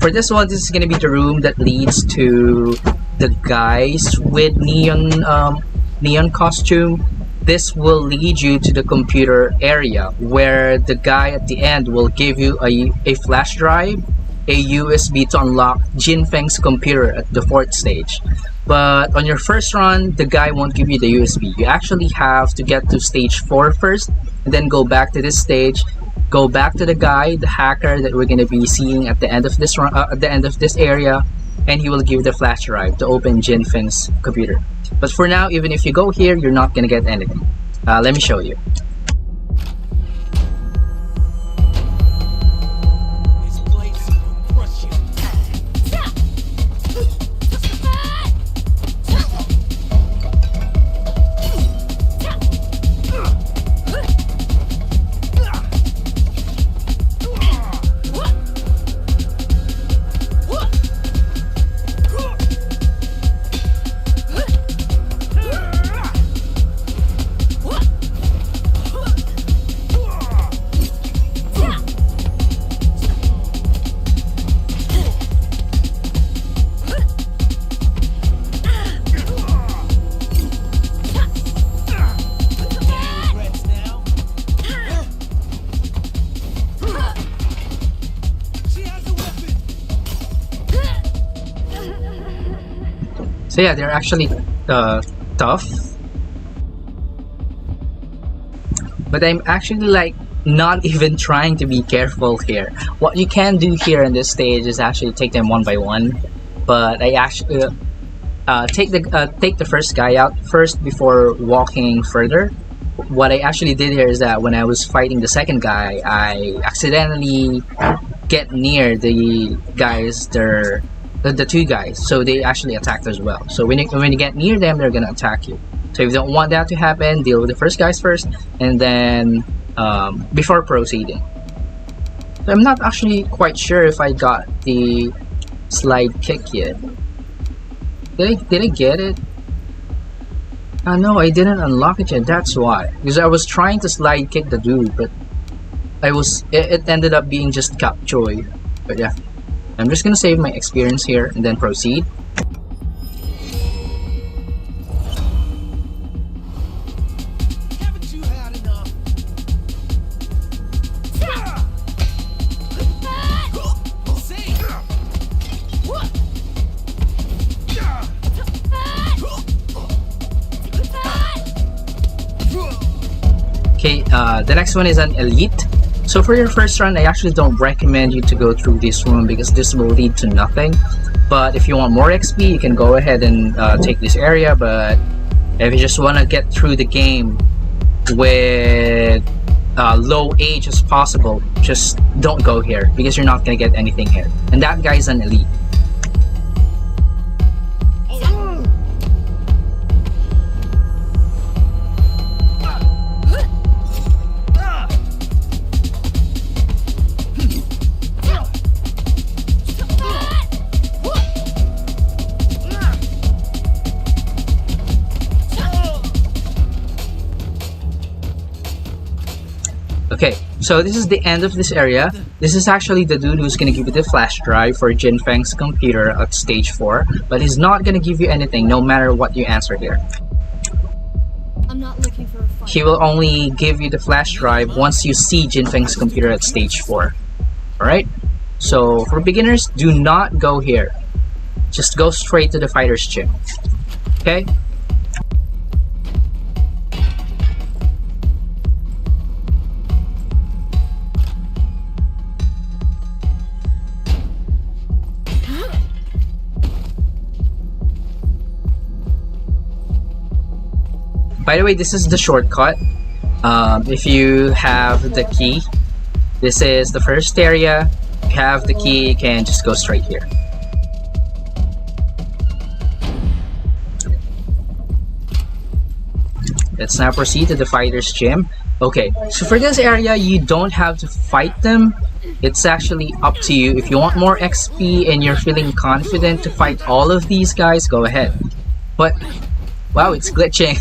For this one, this is going to be the room that leads to the guys with neon costume. This will lead you to the computer area where the guy at the end will give you a flash drive a USB to unlock Jin Feng's computer at the 4th stage. But on your first run, the guy won't give you the USB. You actually have to get to stage 4 first, and then go back to this stage, go back to the guy, the hacker that we're gonna be seeing at the end of this run, at the end of this area, and he will give the flash drive to open Jin Feng's computer. But for now, even if you go here, you're not gonna get anything. Let me show you. So yeah, they're actually tough. But I'm actually like not even trying to be careful here. What you can do here in this stage is actually take them one by one. But I actually take the first guy out first before walking further. What I actually did here is that when I was fighting the second guy, I accidentally get near the guys. The two guys, so they actually attacked as well. So when you get near them, they're gonna attack you. So if you don't want that to happen, deal with the first guys first, and then before proceeding. So I'm not actually quite sure if I got the slide kick yet. Did I get it? No, I didn't unlock it yet. That's why, because I was trying to slide kick the dude, but it ended up being just Kap Choi. But yeah. I'm just gonna save my experience here and then proceed. Haven't you had enough? Okay, the next one is an elite. So for your first run, I actually don't recommend you to go through this room because this will lead to nothing. But if you want more XP, you can go ahead and take this area. But if you just want to get through the game with low age as possible, just don't go here because you're not going to get anything here. And that guy's an elite. Okay, so this is the end of this area. This is actually the dude who's gonna give you the flash drive for Jin Feng's computer at stage 4, but he's not gonna give you anything no matter what you answer here. I'm not looking for a fight. He will only give you the flash drive once you see Jin Feng's computer at stage 4. Alright? So for beginners, do not go here. Just go straight to the fighter's gym. Okay? By the way, this is the shortcut. If you have the key, this is the first area. If you have the key, you can just go straight here. Let's now proceed to the fighter's gym. Okay, so for this area, you don't have to fight them. It's actually up to you. If you want more XP and you're feeling confident to fight all of these guys, go ahead. But wow, it's glitching.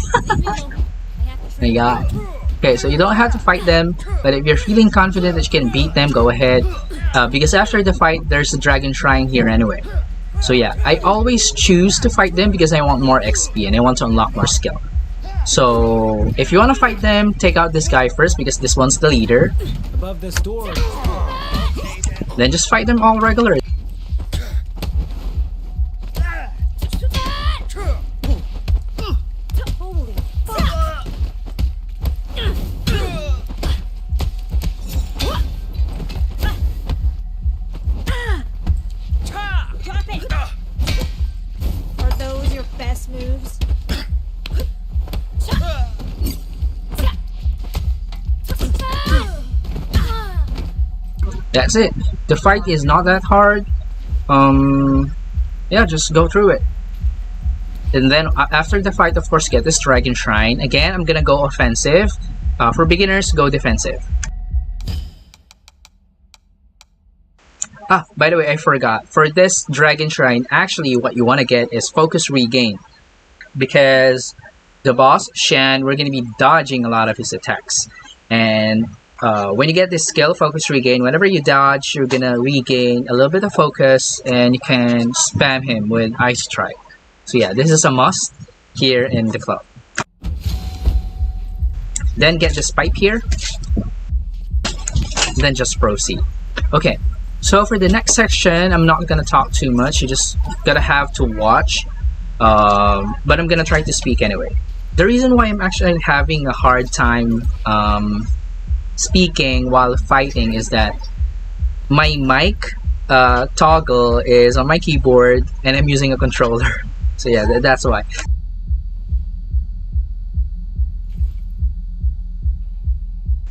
My god. Okay, so you don't have to fight them, but if you're feeling confident that you can beat them, go ahead. Because after the fight, there's a dragon shrine here anyway. So yeah, I always choose to fight them because I want more XP and I want to unlock more skill. So if you want to fight them, take out this guy first because this one's the leader. Above this door. Then just fight them all regular. Holy fuck! Drop it! Are those your best moves? That's it. The fight is not that hard. Yeah, just go through it. And then after the fight, of course, get this dragon shrine. Again, I'm gonna go offensive. For beginners, go defensive. Ah, by the way, I forgot. For this dragon shrine, actually what you want to get is focus regain. Because the boss, Shan, we're gonna be dodging a lot of his attacks. And when you get this skill, focus regain, whenever you dodge, you're gonna regain a little bit of focus and you can spam him with Ice Strike. So yeah, this is a must here in the club. Then get this pipe here. Then just proceed. Okay, so for the next section, I'm not gonna talk too much. You just gotta have to watch. But I'm gonna try to speak anyway. The reason why I'm actually having a hard time speaking while fighting is that my mic toggle is on my keyboard and I'm using a controller. So yeah, that's why.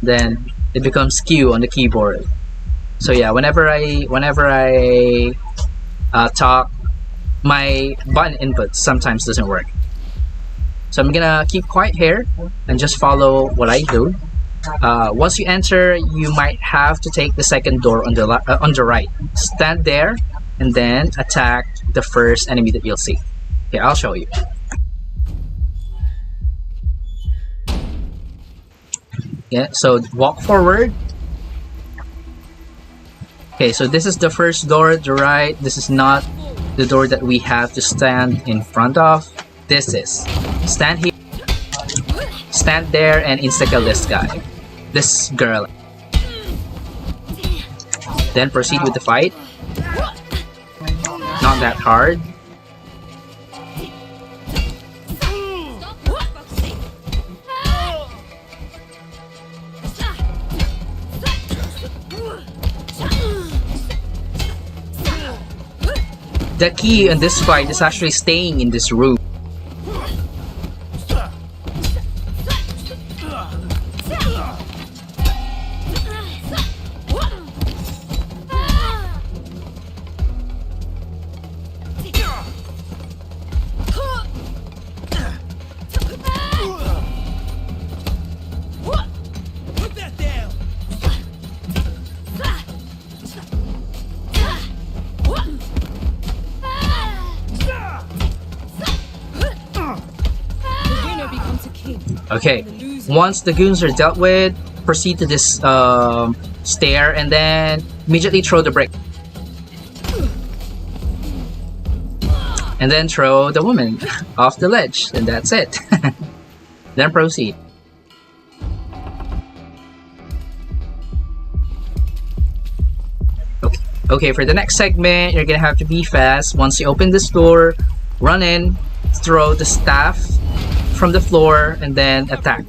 Then it becomes skew on the keyboard. So yeah, whenever I talk, my button input sometimes doesn't work. So I'm gonna keep quiet here and just follow what I do. Once you enter, you might have to take the second door on the right. Stand there and then attack the first enemy that you'll see. Okay, I'll show you. Yeah, so walk forward. Okay, so this is the first door, the right. This is not the door that we have to stand in front of. This is. Stand here. Stand there and insta-kill this guy. This girl. Then proceed with the fight. Not that hard. The key in this fight is actually staying in this room. Okay, once the goons are dealt with, proceed to this stair and then immediately throw the brick. And then throw the woman off the ledge, and that's it. Then proceed. Okay, for the next segment, you're gonna have to be fast. Once you open this door, run in, throw the staff from the floor, and then attack.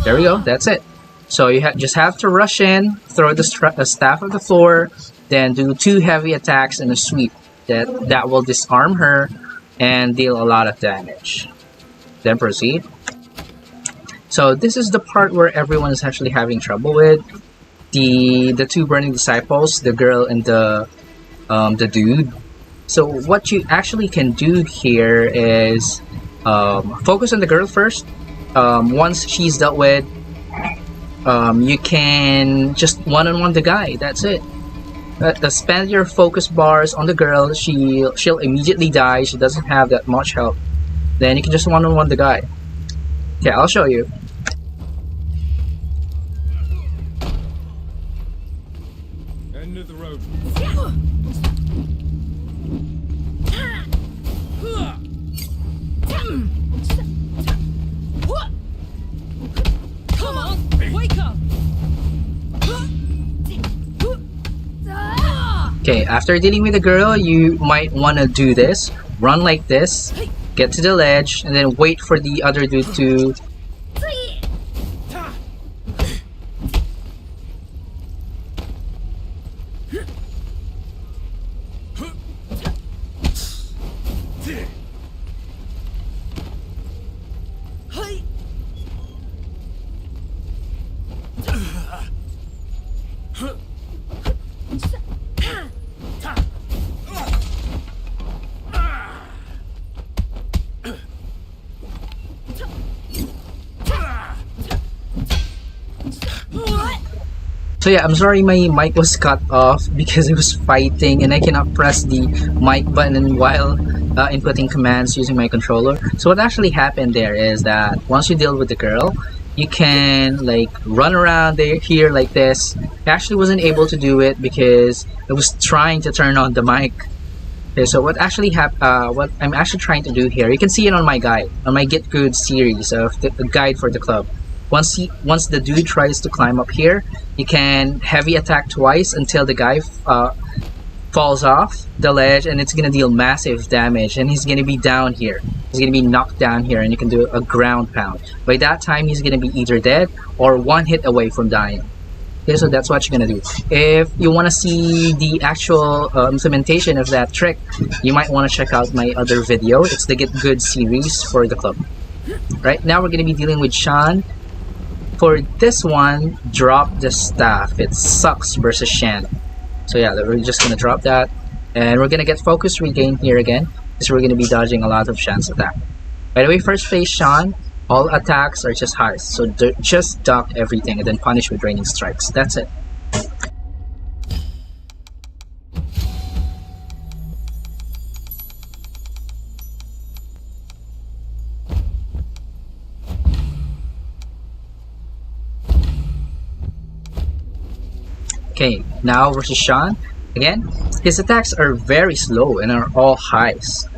There we go, that's it. So you just have to rush in, throw the staff of the floor, then do 2 heavy attacks and a sweep. That will disarm her and deal a lot of damage. Then proceed. So this is the part where everyone is actually having trouble with. The 2 burning disciples, the girl and the dude. So what you actually can do here is focus on the girl first. Once she's dealt with, you can just one-on-one the guy. That's it. Spend your focus bars on the girl. She'll immediately die. She doesn't have that much health. Then you can just one-on-one the guy. Okay, I'll show you. End of the road. Come on, wake up! Okay, after dealing with the girl, you might want to do this. Run like this, get to the ledge, and then wait for the other dude to... So yeah, I'm sorry my mic was cut off because it was fighting and I cannot press the mic button while inputting commands using my controller. So what actually happened there is that once you deal with the girl, you can like run around there here like this. I actually wasn't able to do it because I was trying to turn on the mic. Okay, so what I'm actually trying to do here, you can see it on my guide, on my Get Good series of the guide for the club. Once the dude tries to climb up here, you can heavy attack twice until the guy falls off the ledge, and it's gonna deal massive damage, and he's gonna be down here. He's gonna be knocked down here, and you can do a ground pound. By that time, he's gonna be either dead or one hit away from dying. Okay, so that's what you're gonna do. If you want to see the actual implementation of that trick, you might want to check out my other video. It's the Get Good series for the club. Right now, we're gonna be dealing with Sean. For this one, drop the staff. It sucks versus Shan. So yeah, we're just gonna drop that, and we're gonna get focus regain here again, because we're gonna be dodging a lot of Shan's attack. By the way, first phase Sean, all attacks are just highs, so just duck everything and then punish with raining strikes. That's it. Okay, now versus Sean. Again, his attacks are very slow and are all highs.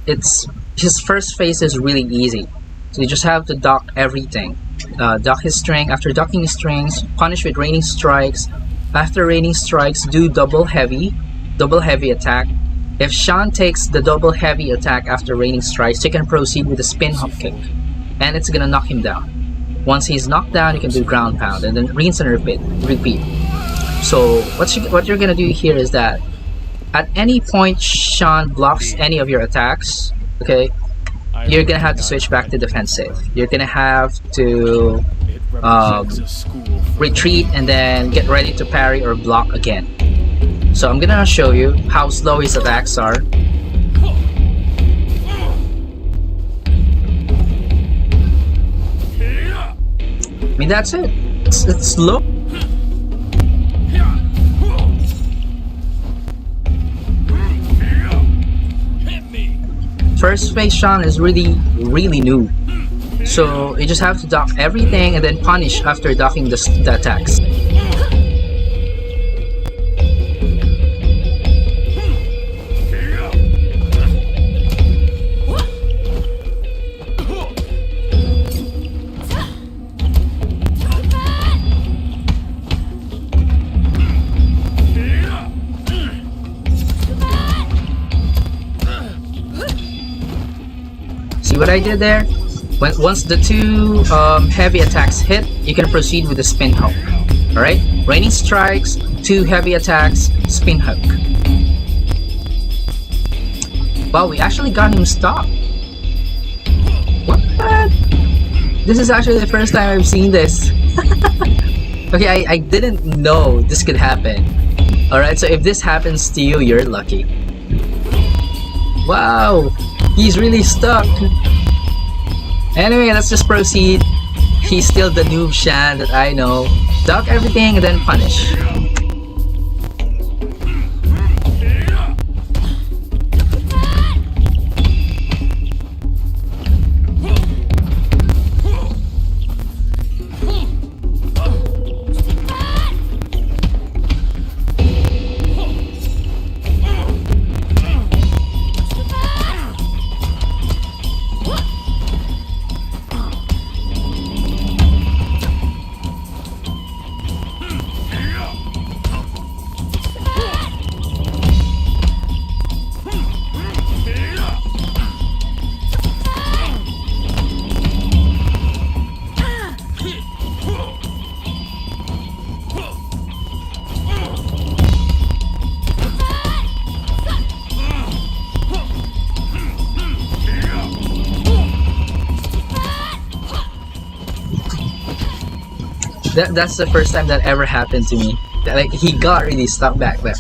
His first phase is really easy. So you just have to duck everything. Duck his string. After ducking his strings, punish with raining strikes. After raining strikes, do double heavy attack. If Sean takes the double heavy attack after raining strikes, you can proceed with a spin hop kick, and it's gonna knock him down. Once he's knocked down, you can do ground pound, and then rinse and repeat. So what you're gonna do here is that at any point Sean blocks any of your attacks, okay, you're gonna have to switch back to defensive. You're gonna have to retreat and then get ready to parry or block again. So I'm gonna show you how slow his attacks are. I mean, that's it. It's slow. First phase Sean is really new, so you just have to duck everything and then punish after ducking the attacks. See what I did there? Once the two heavy attacks hit, you can proceed with the spin hook. Alright? Raining strikes, two heavy attacks, spin hook. Wow, we actually got him stopped. What? This is actually the first time I've seen this. Okay, I didn't know this could happen. Alright, so if this happens to you, you're lucky. Wow! He's really stuck. Anyway, let's just proceed. He's still the noob Shan that I know. Duck everything and then punish. That's the first time that ever happened to me. Like, he got really stuck back there.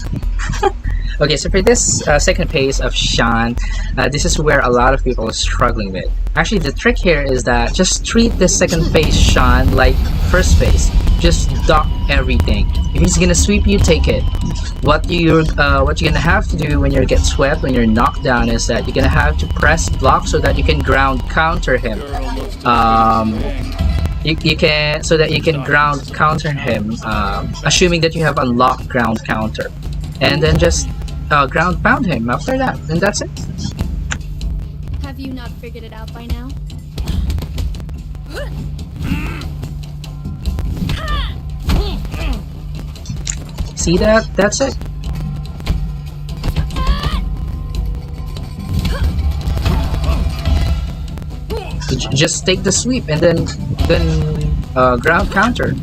Okay, so for this second phase of Shan, this is where a lot of people are struggling with. Actually, the trick here is that just treat this second phase Shan like first phase. Just dock everything. If he's gonna sweep you, take it. What you're gonna have to do when you get swept, when you're knocked down, is that you're gonna have to press block so that you can ground counter him. You can, so that you can ground counter him, assuming that you have unlocked ground counter, and then just ground pound him after that, and that's it. Have you not figured it out by now? See that? That's it. Just take the sweep and then ground counter.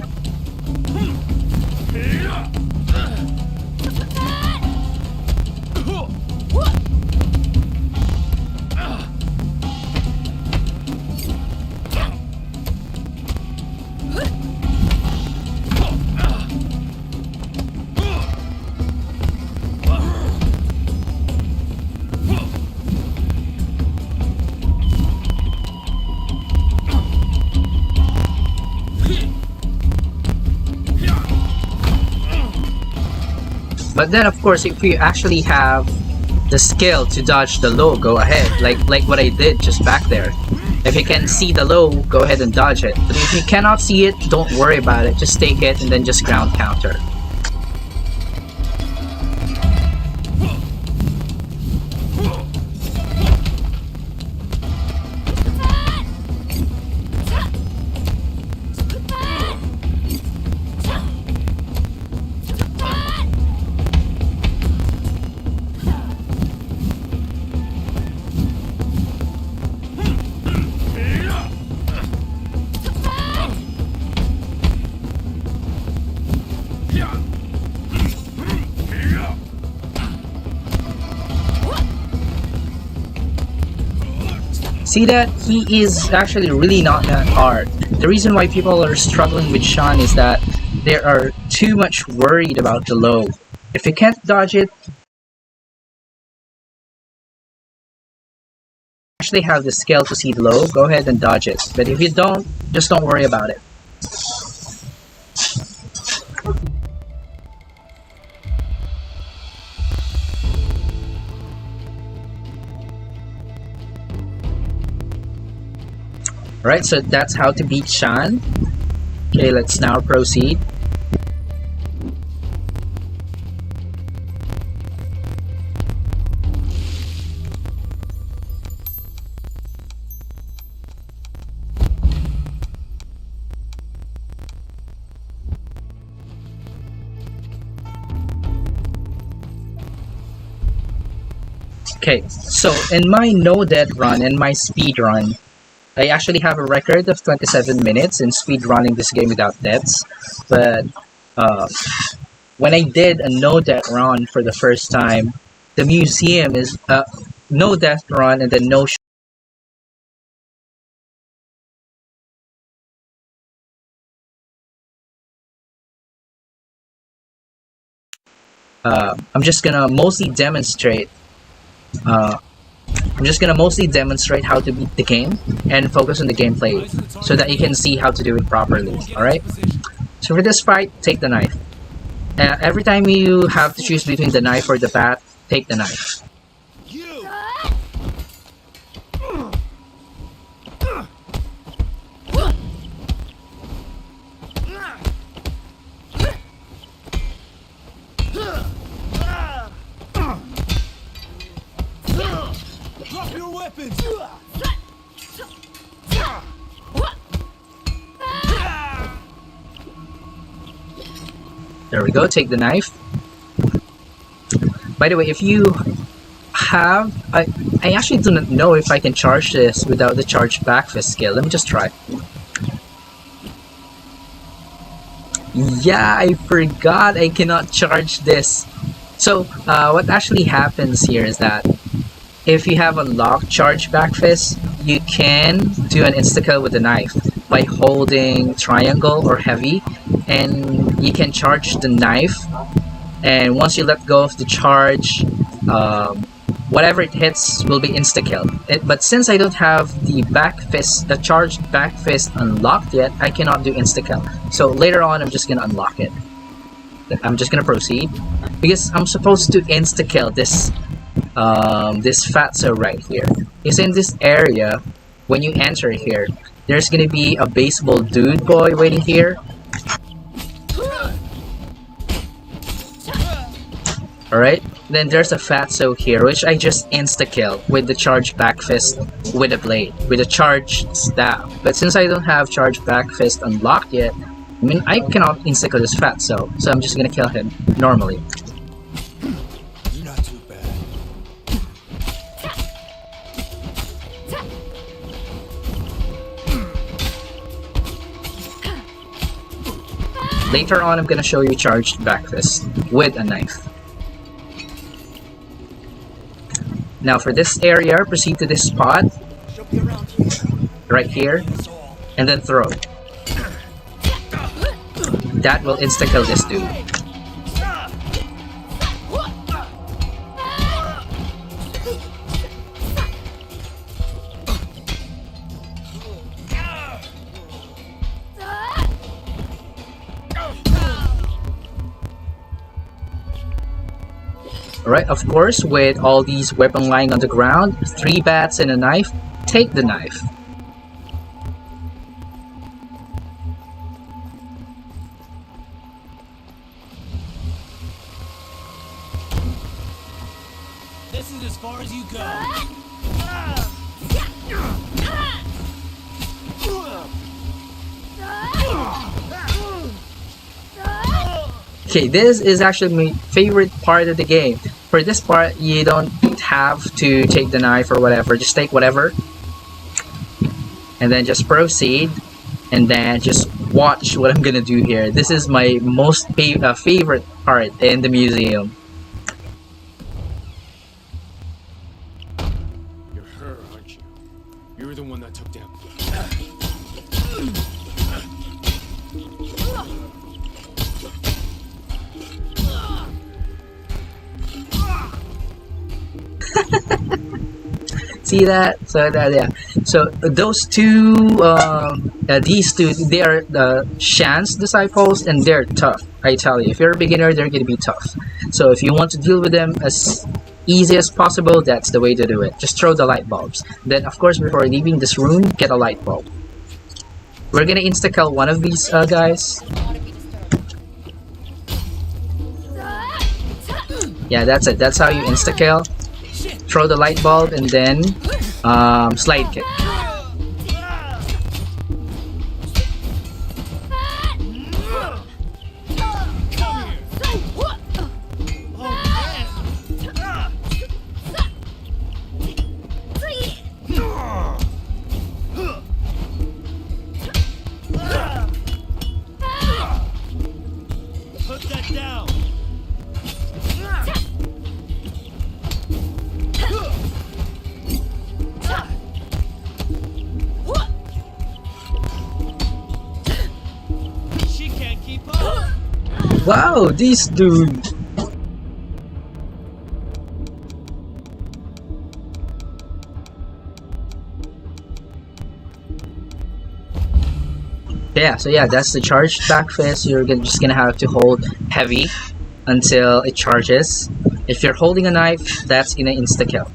But then, of course, if you actually have the skill to dodge the low, go ahead, like what I did just back there. If you can see the low, go ahead and dodge it. But if you cannot see it, don't worry about it. Just take it and then just ground counter. See that? He is actually really not that hard. The reason why people are struggling with Shan is that they are too much worried about the low. If you can't dodge it, actually have the skill to see the low, go ahead and dodge it. But if you don't, just don't worry about it. Alright, so that's how to beat Shan. Okay, let's now proceed. Okay, so in my no-death run and my speed run, I actually have a record of 27 minutes in speed running this game without deaths. But when I did a no-death run for the first time, the museum is no-death run and then no. I'm just gonna mostly demonstrate. I'm just gonna mostly demonstrate how to beat the game and focus on the gameplay so that you can see how to do it properly. Alright? So for this fight, take the knife. Every time you have to choose between the knife or the bat, take the knife. Drop your weapons! There we go, take the knife. By the way, if you have... I actually do not know if I can charge this without the charge back fist skill. Let me just try. Yeah, I forgot I cannot charge this. So, what actually happens here is that if you have unlocked charge back fist, you can do an insta-kill with the knife. by holding triangle or heavy, and you can charge the knife, and once you let go of the charge, whatever it hits will be insta-kill. But since I don't have the charged back fist unlocked yet, I cannot do insta-kill. So later on, I'm just gonna unlock it. I'm just gonna proceed because I'm supposed to insta-kill this fatso right here. Because in this area, when you enter here, there's gonna be a baseball dude boy waiting here. Alright, then there's a fatso here, which I just insta-kill with the charged back fist with a blade, with a charged stab. But since I don't have charged back fist unlocked yet, I mean, I cannot insta-kill this fatso, so I'm just gonna kill him normally. Not too bad. Later on, I'm gonna show you charged back fist with a knife. Now for this area, proceed to this spot, right here, and then throw. That will insta-kill this dude. Alright, of course, with all these weapons lying on the ground, 3 bats and a knife, take the knife. This is as far as you go. Okay, this is actually my favorite part of the game. For this part, you don't have to take the knife or whatever, just take whatever. And then just proceed, and then just watch what I'm gonna do here. This is my most favorite part in the museum. You're her, aren't you? You're the one that took down. See that? So that, yeah. So those two, these two, they are the Shan's disciples, and they're tough. I tell you, if you're a beginner, they're gonna be tough. So if you want to deal with them as easy as possible, that's the way to do it. Just throw the light bulbs. Then, of course, before leaving this room, get a light bulb. We're gonna insta-kill one of these guys. Yeah, that's it. That's how you insta-kill. Throw the light bulb and then slide kick. Put that down. She can't keep up. Wow, these dudes. Yeah, so yeah, that's the charged back fist. You're just gonna have to hold heavy until it charges. If you're holding a knife, that's gonna insta-kill.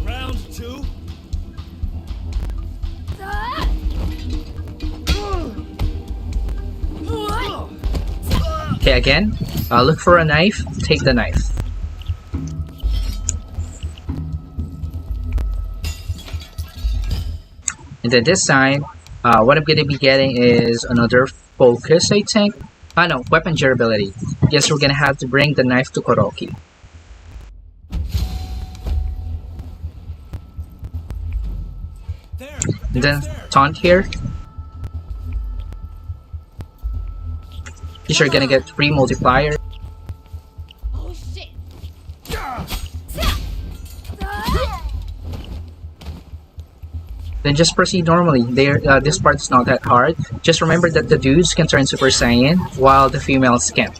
Round 2. Okay, again, look for a knife, take the knife. And then this time, what I'm gonna be getting is another focus, I think. No, weapon durability. Yes, we're gonna have to bring the knife to Koroki. There. And then taunt here. You're gonna get 3 multiplier. Oh shit. then just proceed normally. This part is not that hard. Just remember that the dudes can turn Super Saiyan while the females can't.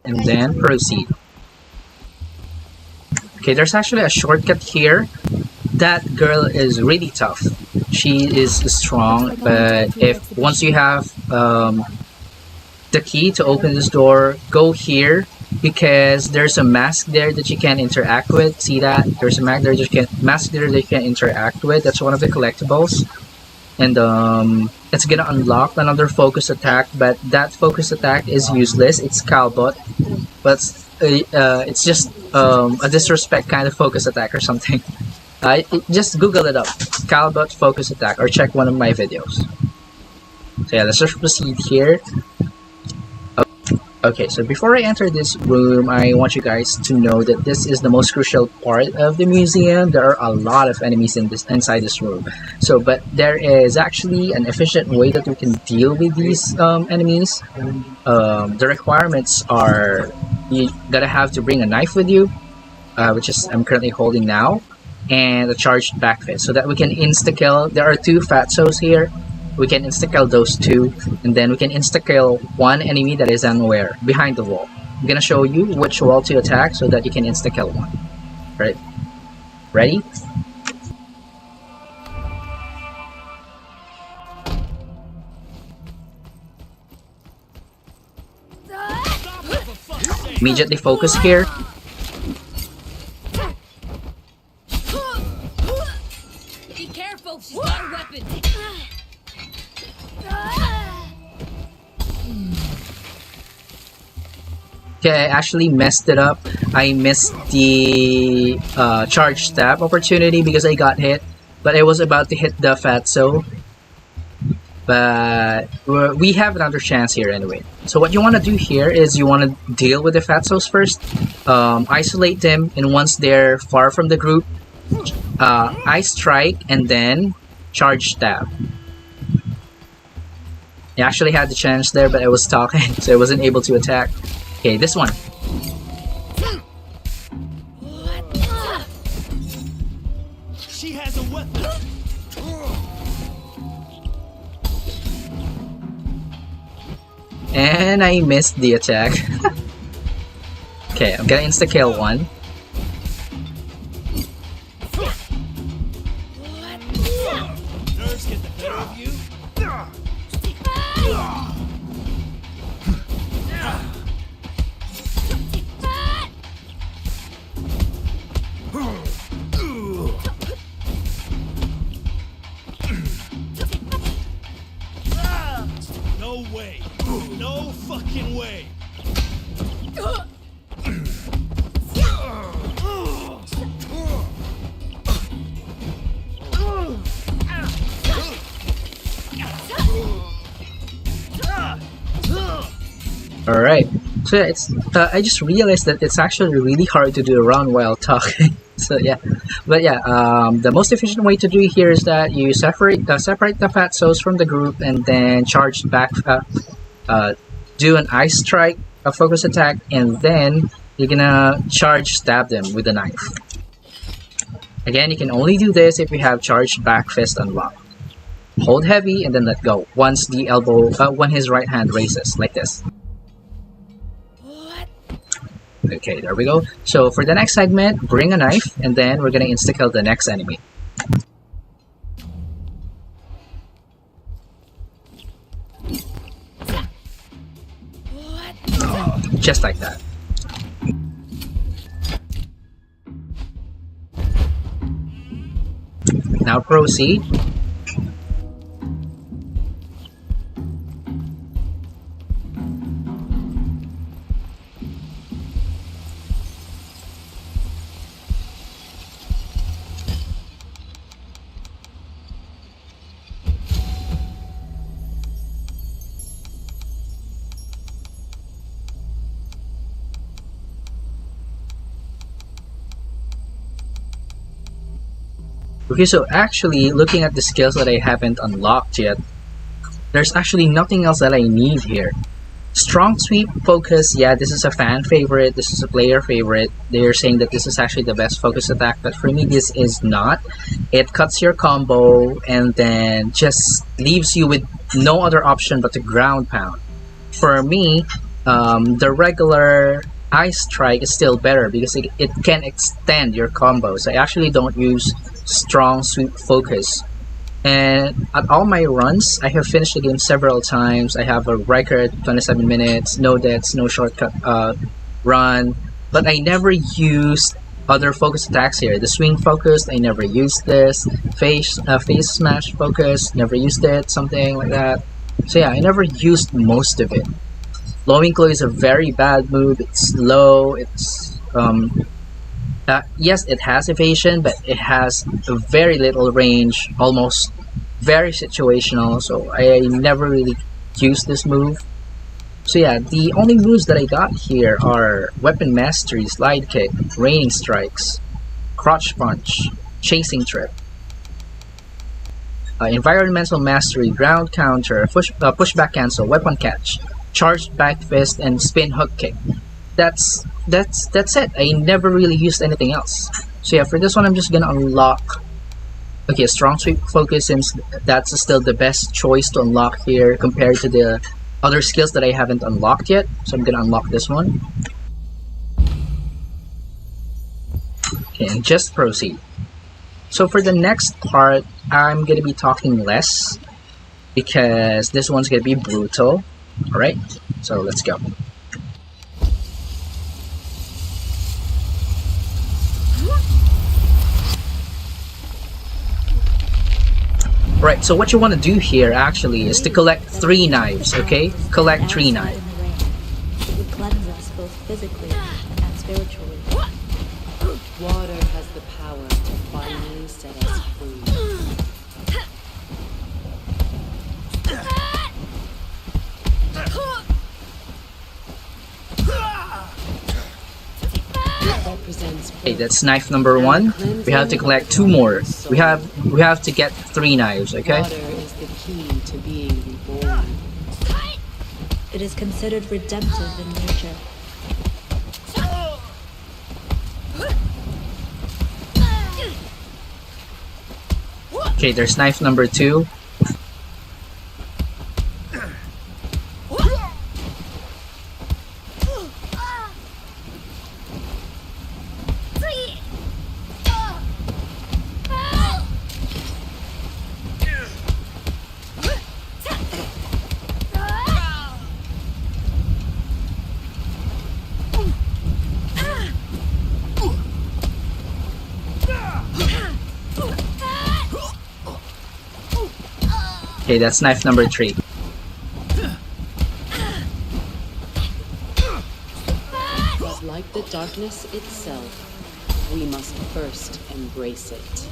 And then proceed. Okay, there's actually a shortcut here. That girl is really tough. She is strong, but if once you have the key to open this door, go here because there's a mask there that you can interact with. See that? There's a mask there that you can interact with. That's one of the collectibles. And it's gonna unlock another focus attack, but that focus attack is useless. It's Calbot, but it's just a disrespect kind of focus attack or something. Just Google it up, Calbot focus attack, or check one of my videos. So yeah, let's just proceed here. Okay, so before I enter this room, I want you guys to know that this is the most crucial part of the museum. There are a lot of enemies inside this room. So, but there is actually an efficient way that we can deal with these enemies. The requirements are you gotta have to bring a knife with you, which is I'm currently holding now, and a charged back fist, so that we can insta-kill. There are 2 Fatsos here. We can insta-kill those 2, and then we can insta-kill one enemy that is unaware behind the wall. I'm gonna show you which wall to attack so that you can insta-kill one. Right? Ready? Immediately focus here. Be careful, she's got a weapon. Okay, I actually messed it up. I missed the charge stab opportunity because I got hit, but I was about to hit the Fatso. But we have another chance here anyway. So what you want to do here is you want to deal with the Fatsos first, isolate them, and once they're far from the group, Ice Strike and then charge stab. I actually had the chance there, but I was talking, so I wasn't able to attack. Okay, this one. She has a weapon. And I missed the attack. Okay, I'm gonna insta-kill one. Nerves get the better of you. No way. No fucking way. Alright, so it's I just realized that it's actually really hard to do a round while talking. So yeah, but yeah, the most efficient way to do here is that you separate the Fatsos from the group and then charge back, do an Ice Strike, a focus attack, and then you're gonna charge stab them with a knife. Again, you can only do this if you have charged back fist unlocked. Hold heavy and then let go once the elbow, when his right hand raises, like this. Okay, there we go. So for the next segment, bring a knife, and then we're gonna insta-kill the next enemy. Just like that. Now proceed. Okay, so actually, looking at the skills that I haven't unlocked yet, there's actually nothing else that I need here. Strong sweep focus, yeah, this is a fan favorite, this is a player favorite. They're saying that this is actually the best focus attack, but for me this is not. It cuts your combo and then just leaves you with no other option but to ground pound. For me, the regular Ice Strike is still better because it can extend your combos. I actually don't use strong sweep focus. And at all my runs, I have finished the game several times. I have a record 27 minutes, no deaths, no shortcut run. But I never used other focus attacks here. The swing focus, I never used this. Face smash focus, never used it, something like that. So yeah, I never used most of it. Blowing Claw is a very bad move. It's slow. It's yes, it has evasion, but it has a very little range, almost very situational, so I never really used this move. So yeah, the only moves that I got here are Weapon Mastery, Slide Kick, Raining Strikes, Crotch Punch, Chasing Trip, Environmental Mastery, Ground Counter, Pushback Cancel, Weapon Catch, Charged Back Fist, and Spin Hook Kick. That's it. I never really used anything else. So yeah, for this one I'm just gonna unlock, okay, strong sweep focus, since that's still the best choice to unlock here compared to the other skills that I haven't unlocked yet. So I'm gonna unlock this one. Okay, and just proceed. So for the next part, I'm gonna be talking less because this one's gonna be brutal. Alright, so let's go. Right, so what you want to do here actually is to collect 3 knives, okay? Collect 3 knives. It would cleanse us both physically and spiritually. Water has the power to finally set us free. Okay, that's knife number 1. We have to collect 2 more. We have to get 3 knives, okay? Water is the key to being reborn. It is considered redemptive in nature. Okay, there's knife number 2. Okay, that's knife number 3. But like the darkness itself, we must first embrace it,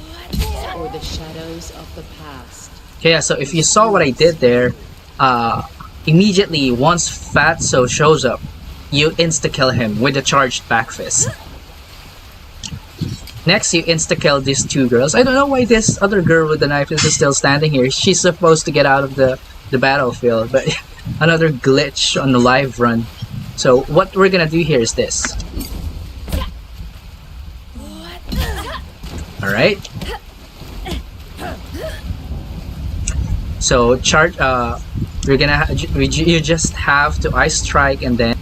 or the shadows of the past. Okay, yeah, so if you saw what I did there, immediately once Fatso shows up, you insta-kill him with a charged back fist. Next, you insta-kill these 2 girls. I don't know why this other girl with the knife is still standing here. She's supposed to get out of the battlefield, but another glitch on the live run. So what we're gonna do here is this. Alright. So you just have to Ice Strike and then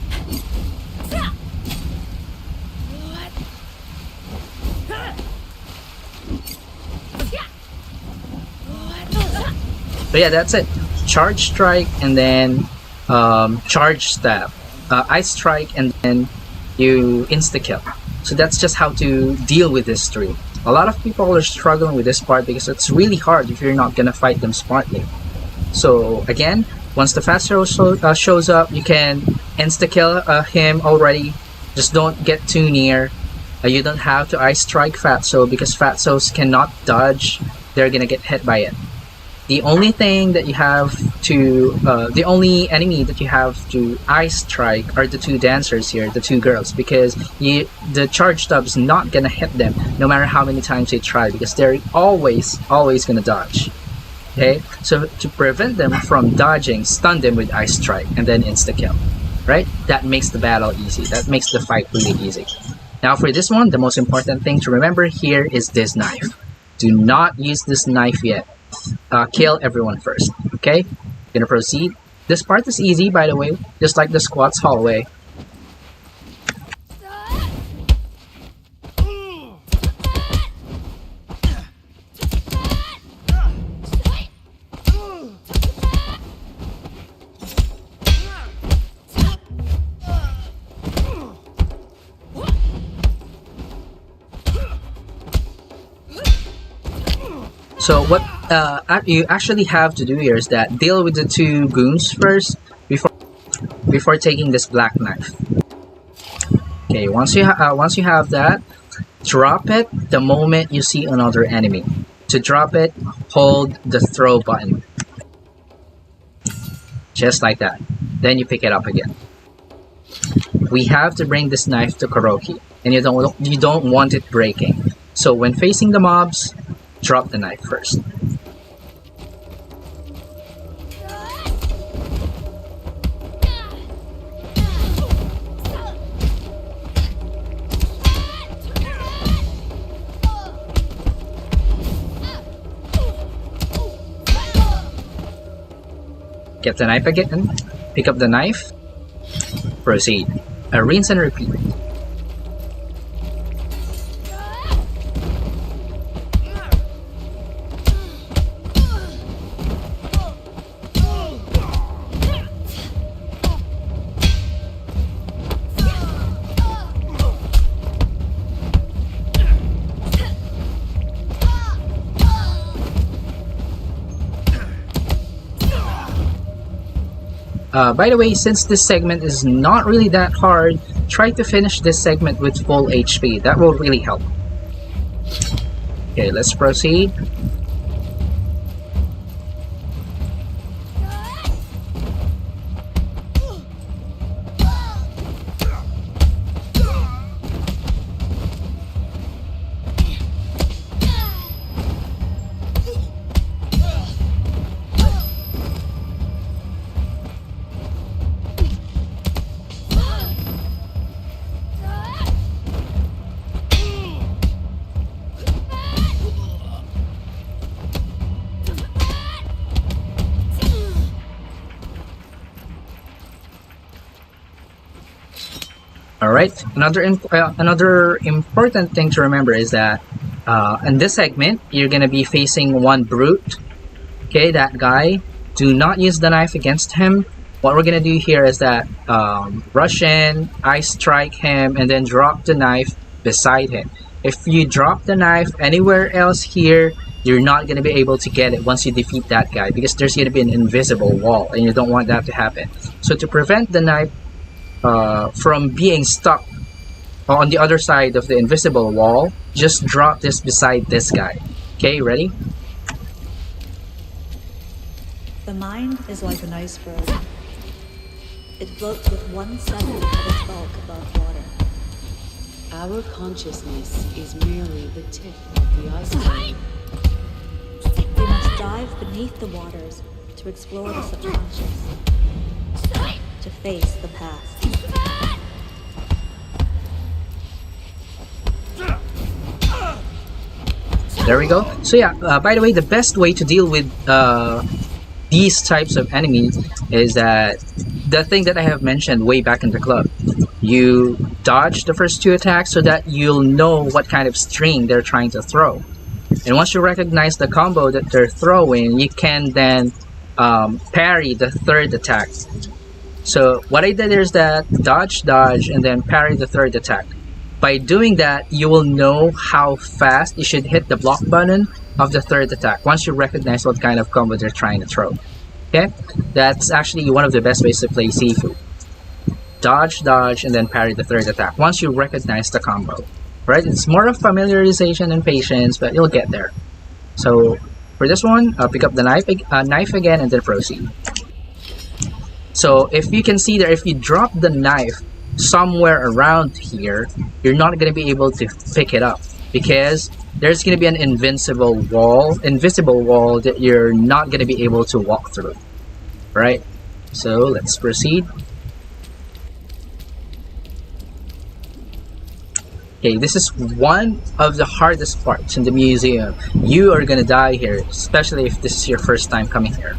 so yeah, that's it. Charge Strike and then Charge Stab. Ice Strike and then you insta-kill. So that's just how to deal with this 3. A lot of people are struggling with this part because it's really hard if you're not gonna fight them smartly. So again, once the Fatso shows up, you can insta-kill him already. Just don't get too near. You don't have to Ice Strike Fatso because Fatsos cannot dodge. They're gonna get hit by it. The only thing that you have to, the only enemy that you have to ice strike are the two dancers here, the two girls, because the charge stub's not gonna hit them no matter how many times they try, because they're always gonna dodge. Okay, so to prevent them from dodging, stun them with ice strike and then insta kill. Right? That makes the battle easy. That makes the fight really easy. Now for this one, the most important thing to remember here is this knife. Do not use this knife yet. Kill everyone first. Okay? Gonna proceed. This part is easy, by the way, just like the squats hallway. So what you actually have to do here is that deal with the two goons first before taking this black knife. Okay, once you have that, drop it the moment you see another enemy. To drop it, hold the throw button, just like that. Then you pick it up again. We have to bring this knife to Kuroki, and you don't want it breaking. So when facing the mobs, drop the knife first. Get the knife again, pick up the knife, proceed. Rinse and repeat. By the way, since this segment is not really that hard, try to finish this segment with full HP. That will really help. Okay, let's proceed. Alright, another important thing to remember is that in this segment, you're going to be facing one brute. Okay, that guy. Do not use the knife against him. What we're going to do here is that rush in, ice strike him, and then drop the knife beside him. If you drop the knife anywhere else here, you're not going to be able to get it once you defeat that guy, because there's going to be an invisible wall, and you don't want that to happen. So to prevent the knife from being stuck on the other side of the invisible wall, just drop this beside this guy. Okay, ready? The mind is like an iceberg. It floats with 1/7 of its bulk above water. Our consciousness is merely the tip of the iceberg. We must dive beneath the waters to explore the subconscious, to face the past. There we go. So yeah, by the way, the best way to deal with these types of enemies is that the thing that I have mentioned way back in the club. You dodge the first two attacks so that you'll know what kind of string they're trying to throw. And once you recognize the combo that they're throwing, you can then parry the third attack. So what I did is that dodge, and then parry the third attack. By doing that, you will know how fast you should hit the block button of the third attack once you recognize what kind of combo they're trying to throw. Okay? That's actually one of the best ways to play Sifu. Dodge, and then parry the third attack once you recognize the combo. Right? It's more of familiarization and patience, but you'll get there. So For this one, pick up the knife again and then proceed. So if you can see there, if you drop the knife somewhere around here, you're not going to be able to pick it up because there's going to be an invisible wall that you're not going to be able to walk through. Right? So let's proceed. Okay, this is one of the hardest parts in the museum. You are gonna die here, especially if this is your first time coming here.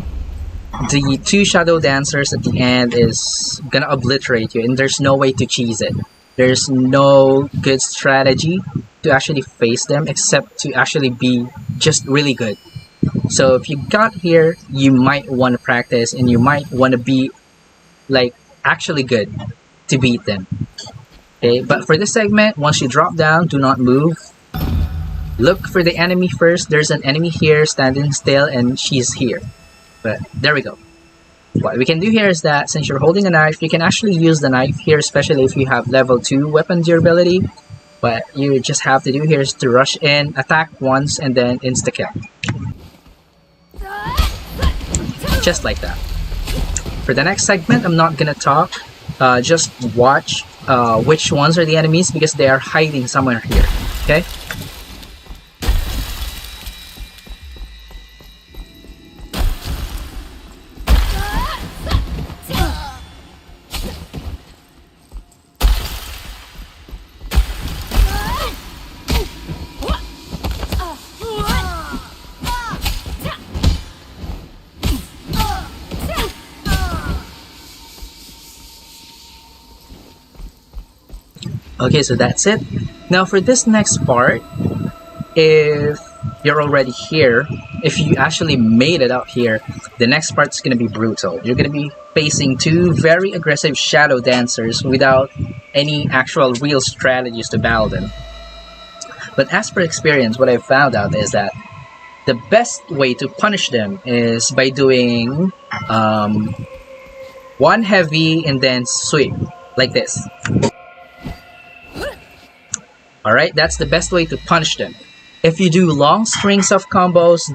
The two shadow dancers at the end is gonna obliterate you, and there's no way to cheese it. There's no good strategy to actually face them except to actually be just really good. So if you got here, you might want to practice and you might want to be like actually good to beat them. Okay, but for this segment, once you drop down, do not move. Look for the enemy first. There's an enemy here standing still and she's here. But there we go. What we can do here is that since you're holding a knife, you can actually use the knife here, especially if you have level 2 weapon durability. What you just have to do here is to rush in, attack once, and then insta-kill. Just like that. For the next segment, I'm not gonna talk. Just watch which ones are the enemies because they are hiding somewhere here. Okay? Okay, so that's it. Now for this next part, if you're already here, if you actually made it out here, the next part's gonna be brutal. You're gonna be facing two very aggressive shadow dancers without any actual real strategies to battle them. But as per experience, what I've found out is that the best way to punish them is by doing one heavy and then sweep, like this. Alright, that's the best way to punish them. If you do long strings of combos,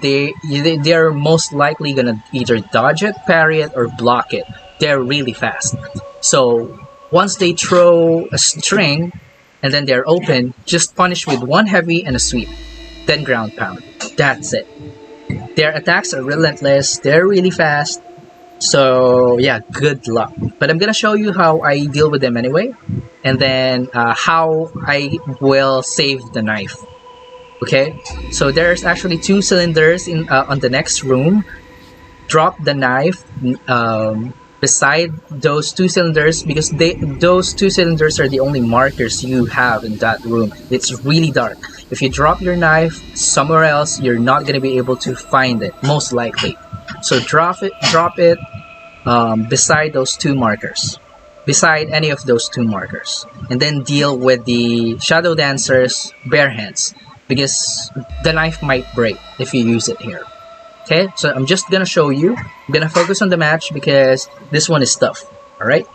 they're most likely gonna either dodge it, parry it, or block it. They're really fast. So once they throw a string and then they're open, just punish with one heavy and a sweep. Then ground pound. That's it. Their attacks are relentless, they're really fast. So yeah, good luck. But I'm gonna show you how I deal with them anyway. And then how I will save the knife. Okay, so there's actually two cylinders in on the next room. Drop the knife beside those two cylinders because those two cylinders are the only markers you have in that room. It's really dark. If you drop your knife somewhere else, you're not gonna be able to find it, most likely. So drop it beside those two markers. Beside any of those two markers, and then deal with the shadow dancers bare hands because the knife might break if you use it here. Okay, so I'm just gonna show you. I'm gonna focus on the match because this one is tough. All right.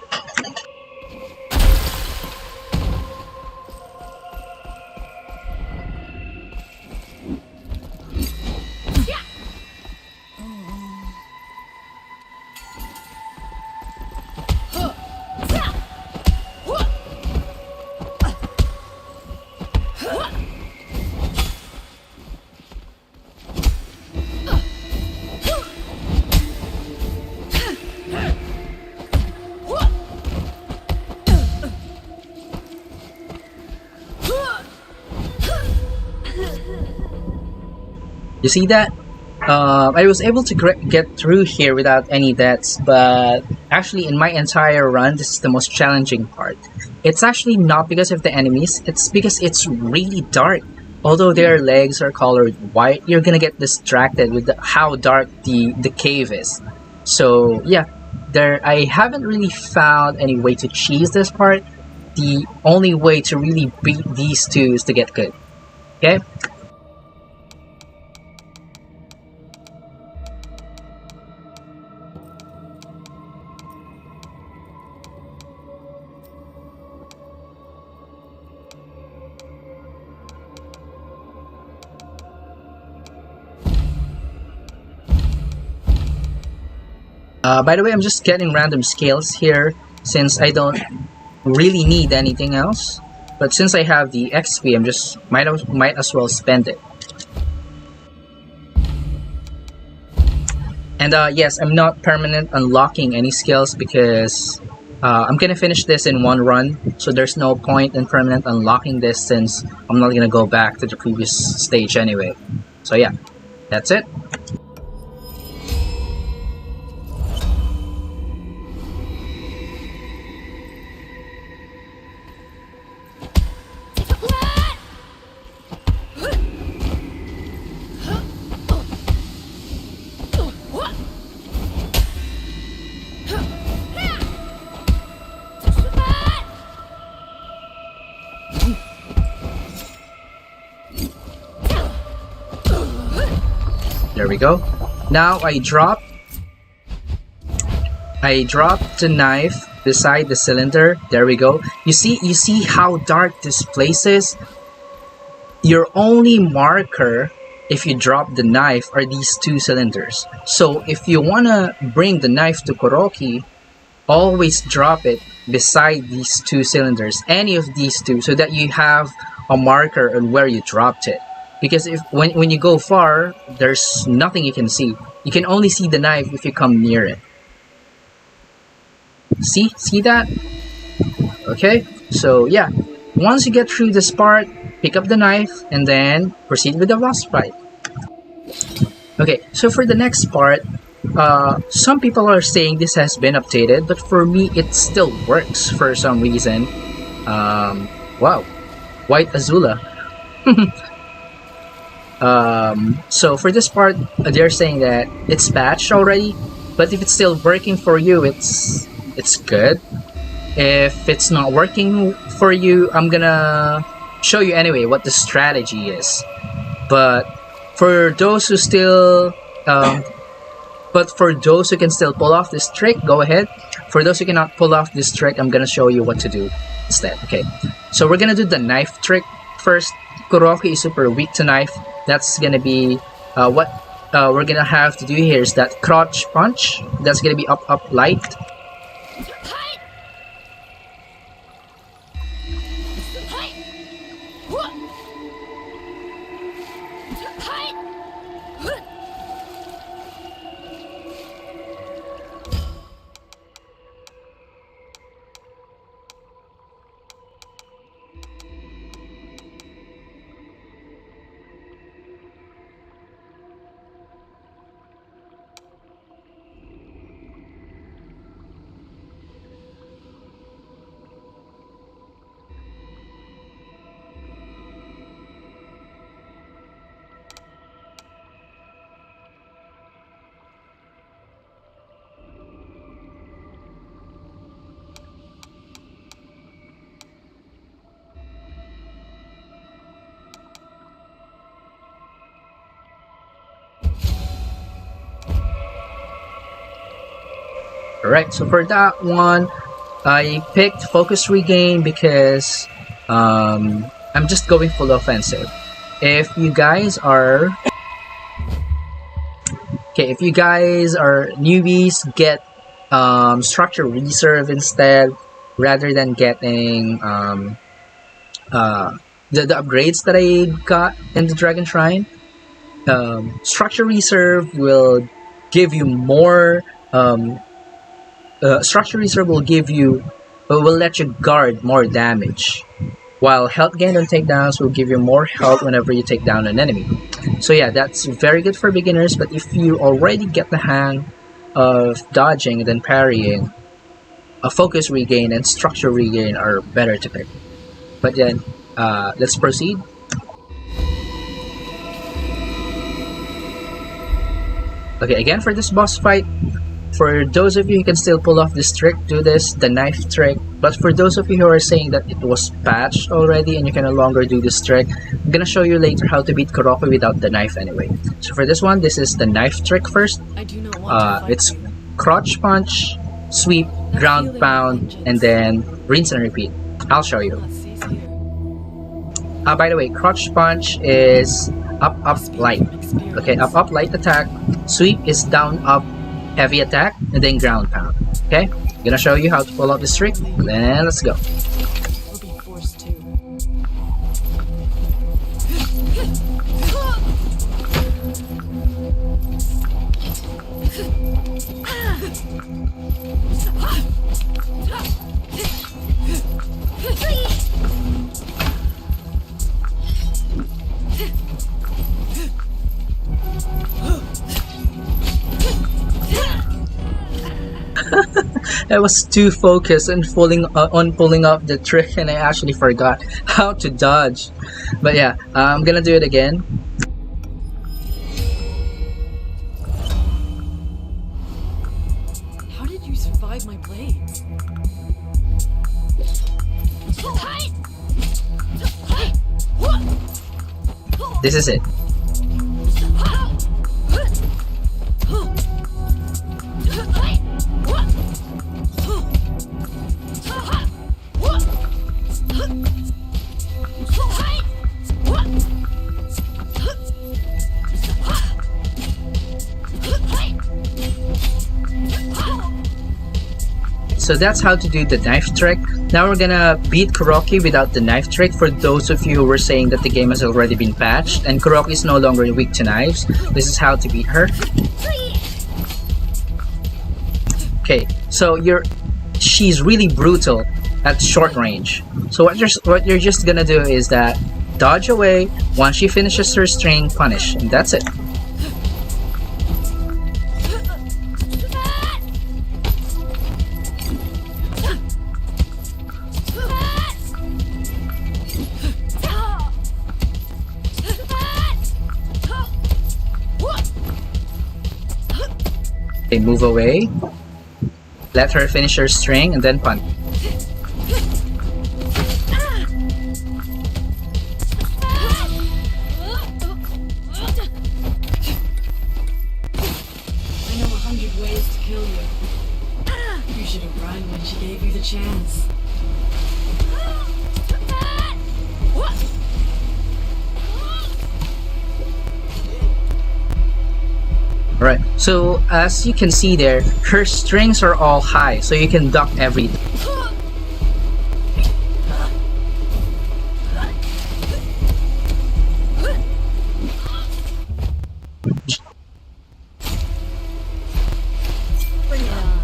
You see that? I was able to get through here without any deaths, but actually in my entire run, this is the most challenging part. It's actually not because of the enemies, it's because it's really dark. Although their legs are colored white, you're gonna get distracted with how dark the cave is. So yeah, I haven't really found any way to cheese this part. The only way to really beat these two is to get good. Okay? By the way, I'm just getting random scales here since I don't really need anything else. But since I have the XP, I'm just might as well spend it. And yes, I'm not permanent unlocking any skills because I'm gonna finish this in one run. So there's no point in permanent unlocking this since I'm not gonna go back to the previous stage anyway. So yeah, that's it. There we go. Now I drop the knife beside the cylinder. There we go. You see how dark this place is? Your only marker if you drop the knife are these two cylinders. So if you wanna bring the knife to Kuroki, always drop it beside these two cylinders, any of these two, so that you have a marker on where you dropped it. Because if when you go far, there's nothing you can see. You can only see the knife if you come near it. See that? Okay, so yeah, once you get through this part, pick up the knife and then proceed with the boss fight. Okay, so for the next part, some people are saying this has been updated, but for me it still works for some reason. Wow, White Azula. So for this part, they're saying that it's patched already, but if it's still working for you, it's good. If it's not working for you, I'm gonna show you anyway what the strategy is. But for those who still, for those who can still pull off this trick, go ahead. For those who cannot pull off this trick, I'm gonna show you what to do instead. Okay, so we're gonna do the knife trick first. Kuroki is super weak to knife. That's gonna be what we're gonna have to do here is that crotch punch. That's gonna be up light. Alright, so for that one, I picked Focus Regain because I'm just going full offensive. If you guys are newbies, get Structure Reserve instead, rather than getting the upgrades that I got in the Dragon Shrine. Structure Reserve will give you more. Structure Reserve will let you guard more damage, while Health Gain on takedowns will give you more health whenever you take down an enemy. So yeah, that's very good for beginners, but if you already get the hang of dodging and then parrying, a Focus Regain and Structure Regain are better to pick. But then, let's proceed. Okay, again for this boss fight, for those of you who can still pull off this trick, do the knife trick. But for those of you who are saying that it was patched already and you can no longer do this trick, I'm gonna show you later how to beat Kuroki without the knife anyway. So for this one, this is the knife trick first. I do not want to it's crotch punch, sweep, ground pound, and then rinse and repeat. I'll show you. By the way, crotch punch is up light. Okay, up light attack. Sweep is down up heavy attack, and then ground pound. Okay? I'm gonna show you how to pull out this trick, then let's go. We'll be forced to. I was too focused on pulling up the trick, and I actually forgot how to dodge. But yeah, I'm gonna do it again. How did you survive my blades? This is it. So that's how to do the knife trick. Now we're gonna beat Kuroki without the knife trick, for those of you who were saying that the game has already been patched and Kuroki is no longer weak to knives. This is how to beat her. Okay, so she's really brutal at short range. So what you're just gonna do is that dodge away, once she finishes her string, punish, and that's it. Okay, move away, let her finish her string, and then punish. I know 100 ways to kill you. You should have run when she gave you the chance. Alright, so as you can see there, her strings are all high, so you can duck everything. Bring it on.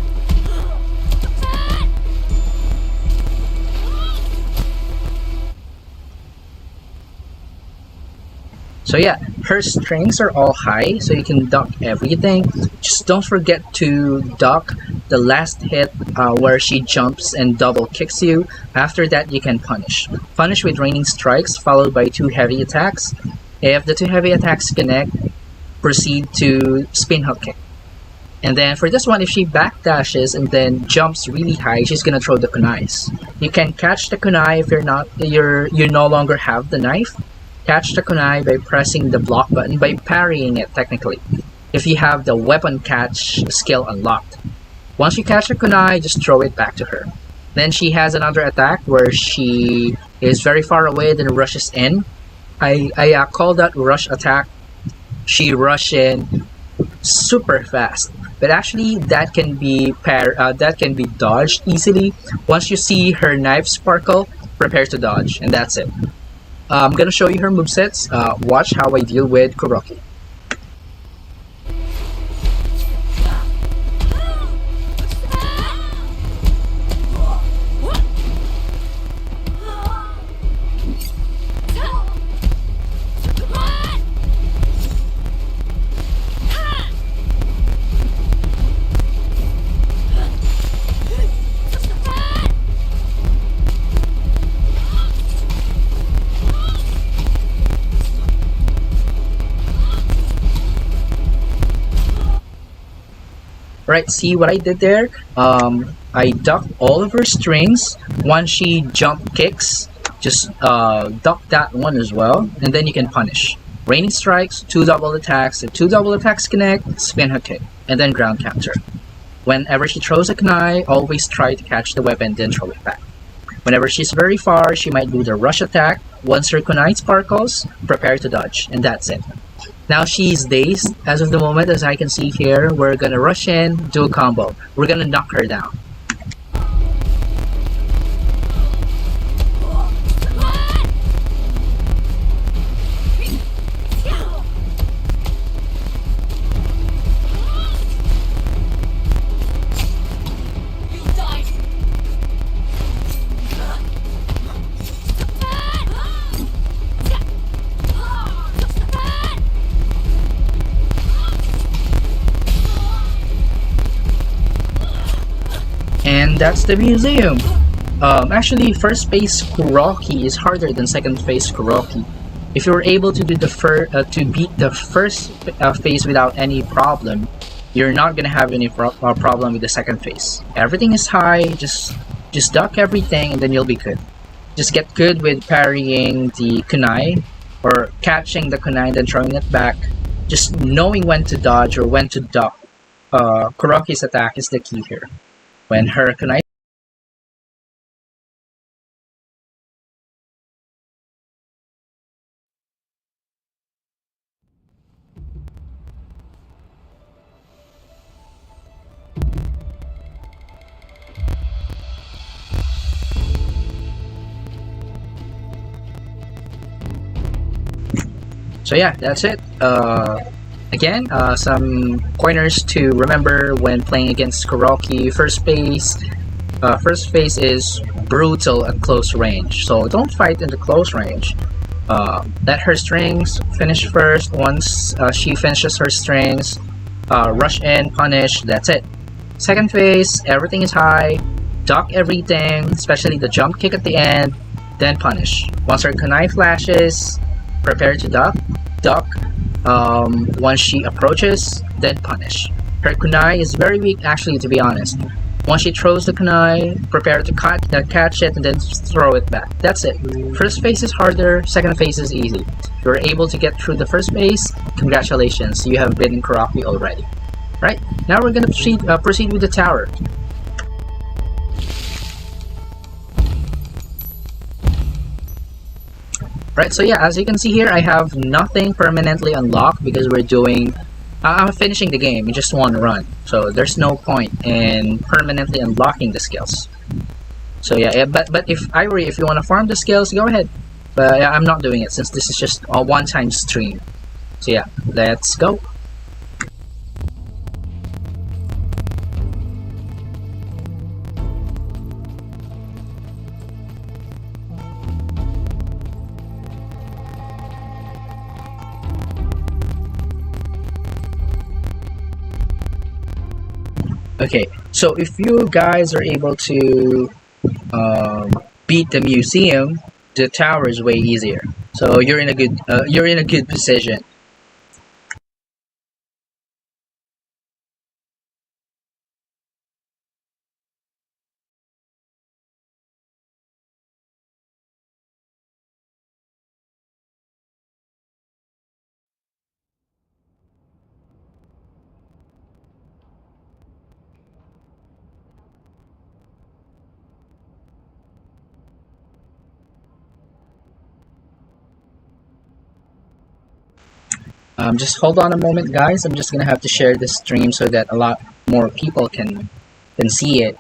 So yeah, her strings are all high, so you can duck everything. Just don't forget to duck the last hit where she jumps and double kicks you. After that, you can punish. Punish with raining strikes followed by 2 heavy attacks. If the 2 heavy attacks connect, proceed to spin hook kick. And then for this one, if she backdashes and then jumps really high, she's gonna throw the kunais. You can catch the kunai if you no longer have the knife. Catch the kunai by pressing the block button, by parrying it technically, if you have the weapon catch skill unlocked. Once you catch the kunai, just throw it back to her. Then she has another attack where she is very far away, then rushes in. I call that rush attack. She rushes in super fast, but actually that can be dodged easily. Once you see her knife sparkle, prepare to dodge, and that's it. I'm gonna show you her movesets. Watch how I deal with Kuroki. Right, see what I did there? I ducked all of her strings. Once she jump kicks, just duck that one as well, and then you can punish. Raining strikes, 2 double attacks. If 2 double attacks connect, spin hook kick, and then ground counter. Whenever she throws a kunai, always try to catch the weapon, then throw it back. Whenever she's very far, she might do the rush attack. Once her kunai sparkles, prepare to dodge, and that's it. Now she's dazed as of the moment, as I can see here. We're gonna rush in, do a combo. We're gonna knock her down. And that's the museum. Actually, first phase Kuroki is harder than second phase Kuroki. If you're able to do to beat the first phase without any problem, you're not gonna have any problem with the second phase. Everything is high. Just duck everything, and then you'll be good. Just get good with parrying the kunai, or catching the kunai and then throwing it back. Just knowing when to dodge or when to duck. Kuroki's attack is the key here. When her kunai. So yeah, that's it. Again, some pointers to remember when playing against Kuroki. First phase is brutal at close range, so don't fight in the close range. Let her strings finish first. Once she finishes her strings, rush in, punish, that's it. Second phase, everything is high, duck everything, especially the jump kick at the end, then punish. Once her kunai flashes, prepare to duck. Once she approaches, then punish. Her kunai is very weak, actually, to be honest. Once she throws the kunai, prepare to catch it and then throw it back. That's it. First phase is harder, second phase is easy. If you're able to get through the first phase, congratulations, you have been in Kuroki already. Right, now we're gonna proceed with the tower. Right, so yeah, as you can see here, I have nothing permanently unlocked because I'm finishing the game in just one run. So there's no point in permanently unlocking the skills. So yeah, but if you want to farm the skills, go ahead. But yeah, I'm not doing it since this is just a one-time stream. So yeah, let's go. Okay, so if you guys are able to beat the museum, the tower is way easier. So you're in a good position. Just hold on a moment, guys. I'm just gonna have to share this stream so that a lot more people can see it.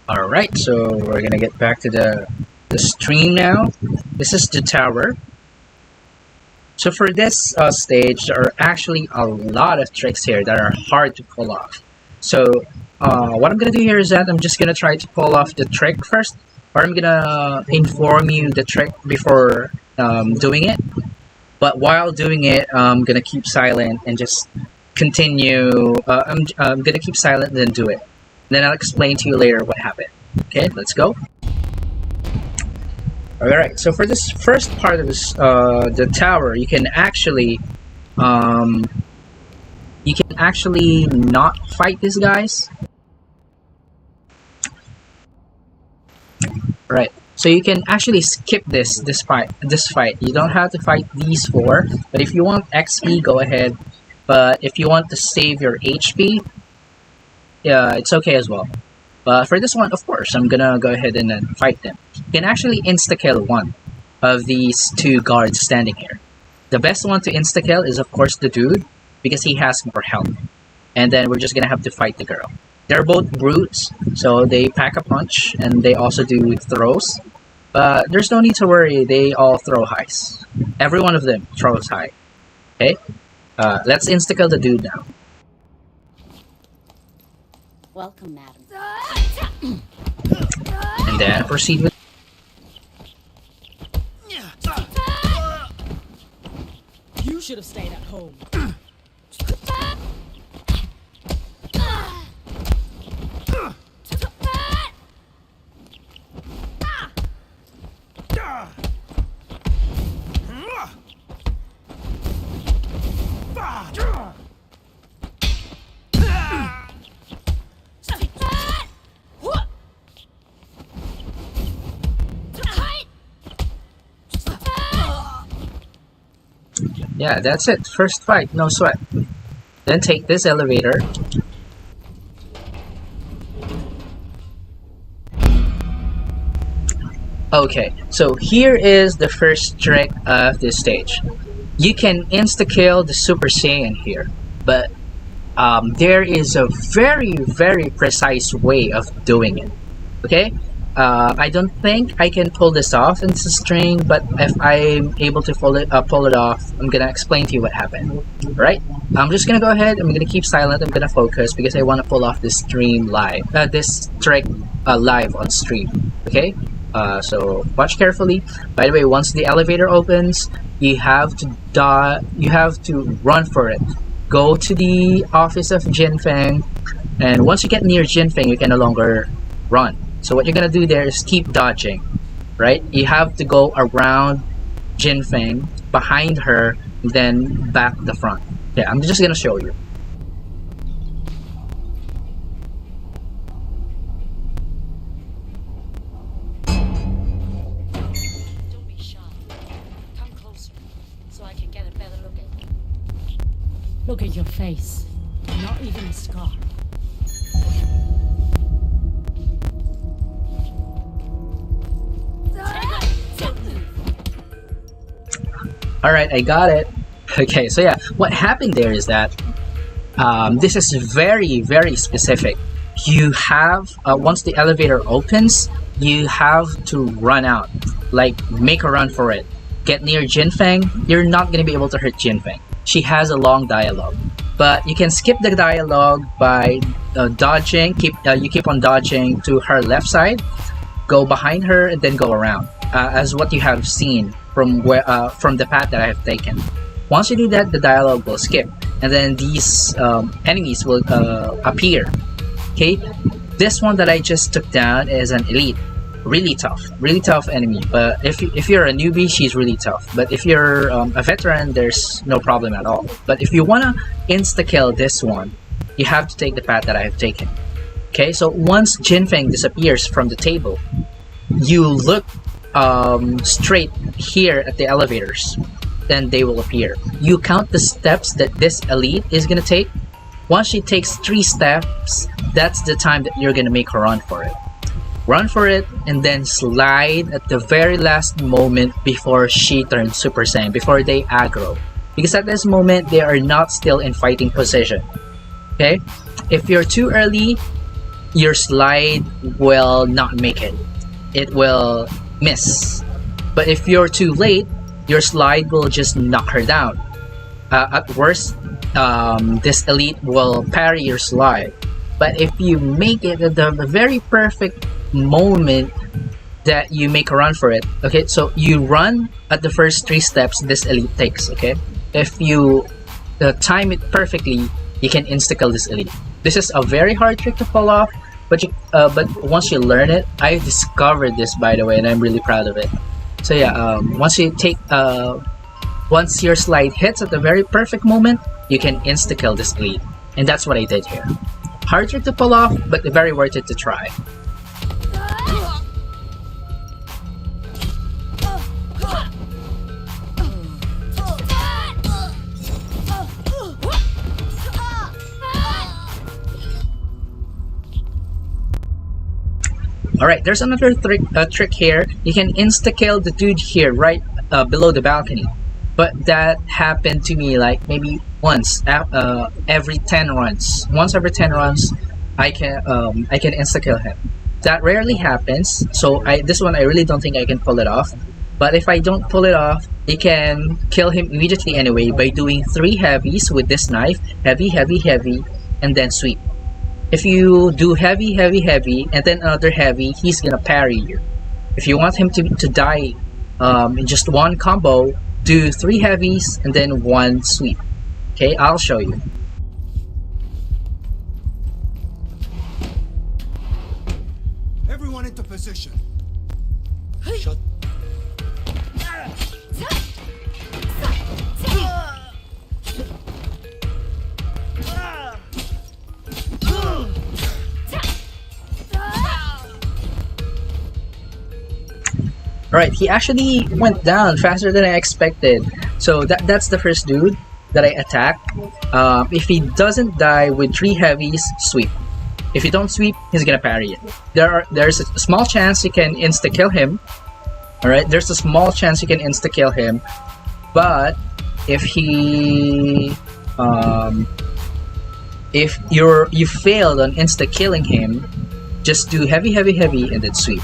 Alright, so we're gonna get back to the stream now. This is the tower. So for this stage, there are actually a lot of tricks here that are hard to pull off. So what I'm gonna do here is that I'm just gonna try to pull off the trick first, or I'm gonna inform you the trick before doing it. But while doing it, I'm gonna keep silent and just continue. I'm gonna keep silent and then do it. Then I'll explain to you later what happened. Okay, let's go. Alright, so for this first part of this, the tower, you can actually not fight these guys. Right, so you can actually skip this fight. You don't have to fight these four, but if you want XP, go ahead. But if you want to save your HP, it's okay as well. But for this one, of course, I'm gonna go ahead and then fight them. You can actually insta-kill one of these two guards standing here. The best one to insta-kill is, of course, the dude, because he has more health. And then we're just gonna have to fight the girl. They're both brutes, so they pack a punch, and they also do throws. But there's no need to worry, they all throw highs. Every one of them throws high. Okay? Let's insta-kill the dude now. Welcome, madam. And then proceed with... You should have stayed at home. Yeah, that's it. First fight, no sweat. Then take this elevator. Okay, so here is the first trick of this stage. You can insta-kill the Super Saiyan here, but there is a very precise way of doing it. Okay? I don't think I can pull this off in this stream, but if I'm able to pull it off, I'm gonna explain to you what happened. Right? I'm just gonna go ahead. I'm gonna keep silent. I'm gonna focus because I want to pull off this stream live. This trick live on stream. Okay? So watch carefully. By the way, once the elevator opens, you have to run for it. Go to the office of Jinfeng, and once you get near Jinfeng, you can no longer run. So what you're gonna do there is keep dodging, right? You have to go around Jinfeng, behind her, then back the front. Yeah, I'm just gonna show you. Don't be shy. Come closer, so I can get a better look at you. Look at your face. Not even a scar. Alright, I got it. Okay, so yeah, what happened there is that this is very specific. You have, once the elevator opens, you have to run out. Like, make a run for it. Get near Jinfeng, you're not going to be able to hurt Jinfeng. She has a long dialogue. But you can skip the dialogue by dodging, you keep on dodging to her left side, go behind her, and then go around. As what you have seen from the path that I have taken. Once you do that, the dialogue will skip, and then these enemies will appear. Okay, this one that I just took down is an elite, really tough enemy. But if you're a newbie, she's really tough. But if you're a veteran, there's no problem at all. But if you wanna insta kill this one, you have to take the path that I have taken. Okay, so once Jinfeng disappears from the table, you look straight here at the elevators, then they will appear. You count the steps that this elite is gonna take. Once she takes 3 steps, that's the time that you're gonna make her run for it. Run for it, and then slide at the very last moment before she turns Super Saiyan, before they aggro. Because at this moment, they are not still in fighting position. Okay? If you're too early, your slide will not make it. It will miss. But if you're too late, your slide will just knock her down. At worst, this elite will parry your slide. But if you make it at the very perfect moment that you make a run for it, okay, so you run at the first 3 steps this elite takes, okay? If you time it perfectly, you can insta-kill this elite. This is a very hard trick to pull off, but once you learn it, I discovered this, by the way, and I'm really proud of it. So yeah, once your slide hits at the very perfect moment, you can insta-kill this elite. And that's what I did here. Hard trick to pull off, but very worth it to try. Alright, there's another trick here. You can insta-kill the dude here, right below the balcony. But that happened to me like maybe once every 10 runs. Once every 10 runs, I can insta-kill him. That rarely happens, so this one I really don't think I can pull it off. But if I don't pull it off, you can kill him immediately anyway by doing 3 heavies with this knife. Heavy, heavy, heavy, and then sweep. If you do heavy, heavy, heavy, and then another heavy, he's gonna parry you. If you want him to die in just one combo, do 3 heavies and then 1 sweep. Okay, I'll show you. Everyone into position. Shut. Alright, he actually went down faster than I expected. So that's the first dude that I attack. If he doesn't die with 3 heavies, sweep. If you don't sweep, he's gonna parry it. There's a small chance you can insta-kill him. Alright, there's a small chance you can insta-kill him. But if he if you failed on insta-killing him, just do heavy, heavy, heavy, and then sweep.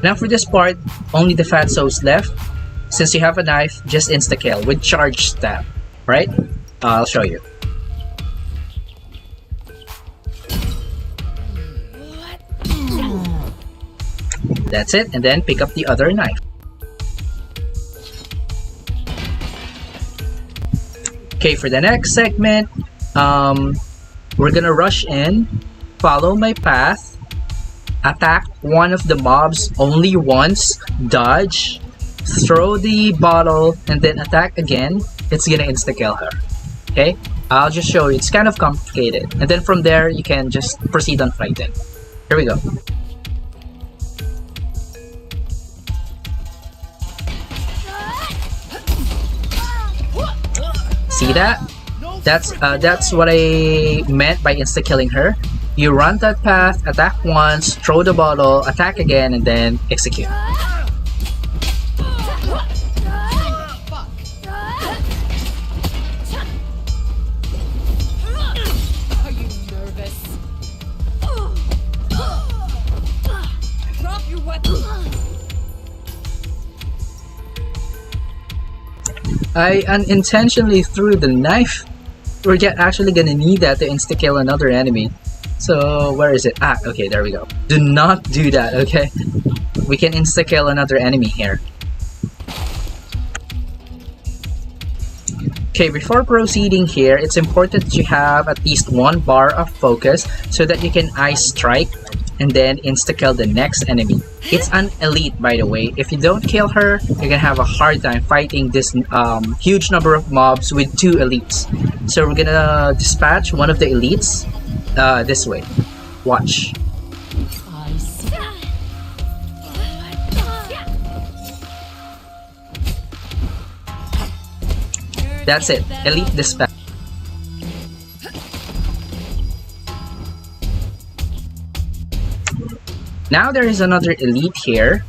Now for this part, only the fatso's left. Since you have a knife, just insta-kill with charge stab, right? I'll show you. That's it, and then pick up the other knife. Okay, for the next segment, we're gonna rush in, follow my path, attack one of the mobs only once, dodge, throw the bottle, and then attack again. It's gonna insta-kill her. Okay? I'll just show you. It's kind of complicated. And then from there, you can just proceed on fighting. Here we go. See that? That's what I meant by insta-killing her. You run that path, attack once, throw the bottle, attack again, and then execute. Are you nervous? Drop your weapon. I unintentionally threw the knife. We're actually gonna need that to insta-kill another enemy. So, where is it? Ah, okay, there we go. Do not do that, okay? We can insta-kill another enemy here. Okay, before proceeding here, it's important that you have at least 1 bar of focus so that you can ice strike and then insta-kill the next enemy. It's an elite, by the way. If you don't kill her, you're gonna have a hard time fighting this huge number of mobs with 2 elites. So we're gonna dispatch one of the elites this way. Watch. I see. That's it. Elite dispatch. Now there is another elite here.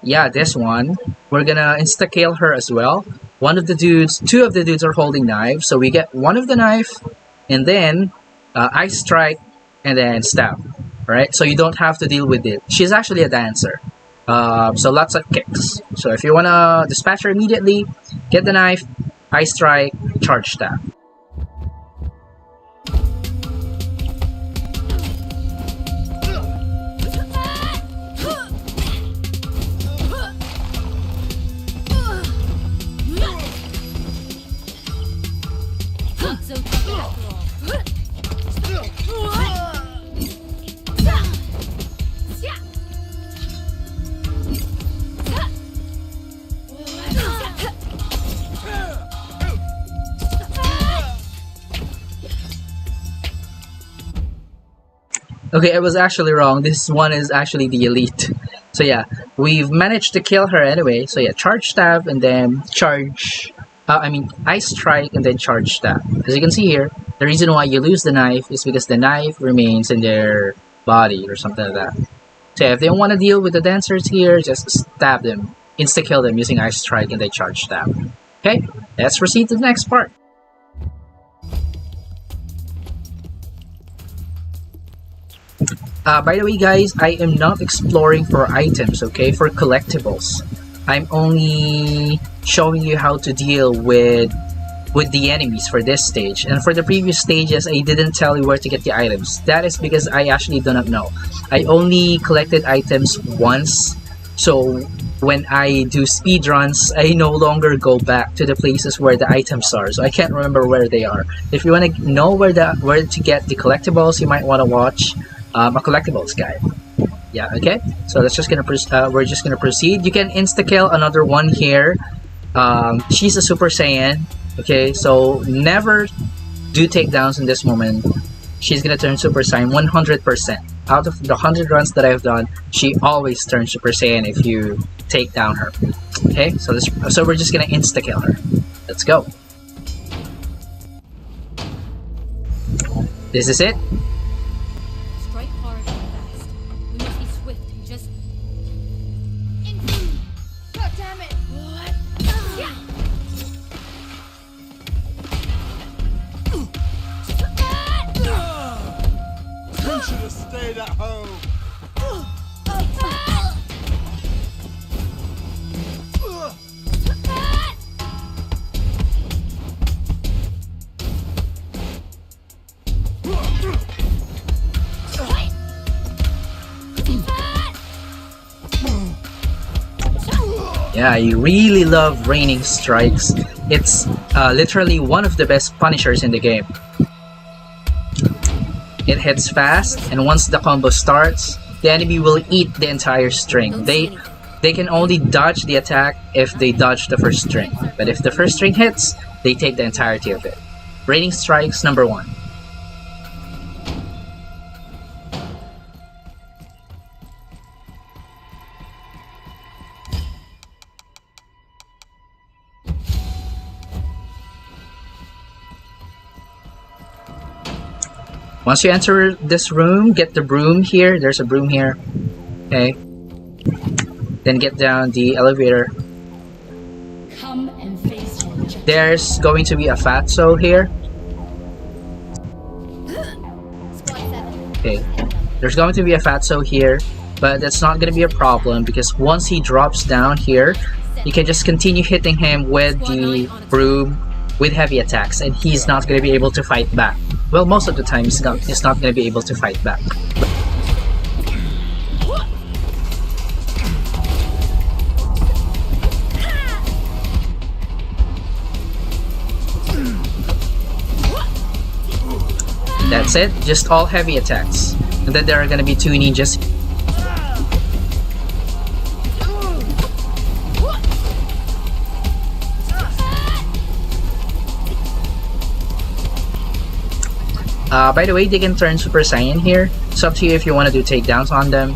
Yeah, this one. We're gonna insta-kill her as well. Two of the dudes are holding knives, so we get one of the knife, and then ice strike, and then stab. Right? So you don't have to deal with it. She's actually a dancer. So lots of kicks. So if you wanna dispatch her immediately, get the knife, ice strike, charge stab. Okay, I was actually wrong. This one is actually the elite. So yeah, we've managed to kill her anyway. So yeah, charge stab and then ice strike and then charge stab. As you can see here, the reason why you lose the knife is because the knife remains in their body or something like that. So yeah, if they don't want to deal with the dancers here, just stab them, insta-kill them using ice strike and then charge stab. Okay, let's proceed to the next part. By the way guys, I am not exploring for items, okay, for collectibles. I'm only showing you how to deal with the enemies for this stage. And for the previous stages, I didn't tell you where to get the items. That is because I actually do not know. I only collected items once, so when I do speedruns, I no longer go back to the places where the items are, so I can't remember where they are. If you want to know where to get the collectibles, you might want to watch a collectibles guide. Yeah, okay. So we're just gonna proceed. You can insta-kill another one here. She's a Super Saiyan. Okay, so never do takedowns in this moment. She's gonna turn Super Saiyan 100%. Out of the 100 runs that I've done, she always turns Super Saiyan if you take down her. Okay, so we're just gonna insta-kill her. Let's go. This is it. Strike hard and fast. We must be swift and just. God damn it! What? Yeah. You should have stayed at home. Yeah, I really love raining strikes. It's literally one of the best punishers in the game. It hits fast, and once the combo starts, the enemy will eat the entire string. They can only dodge the attack if they dodge the first string, but if the first string hits, they take the entirety of it. Raining strikes number 1. Once you enter this room, get the broom here. There's a broom here. Okay. Then get down the elevator. Come and face your objective. There's going to be a fatso here. Squad 7. Okay. There's going to be a fatso here, but that's not going to be a problem because once he drops down here, you can just continue hitting him with the broom with heavy attacks, and he's not going to be able to fight back. Well, most of the time he's not going to be able to fight back. That's it, just all heavy attacks. And then there are going to be 2 ninjas. By the way, they can turn Super Saiyan here. It's up to you if you want to do takedowns on them.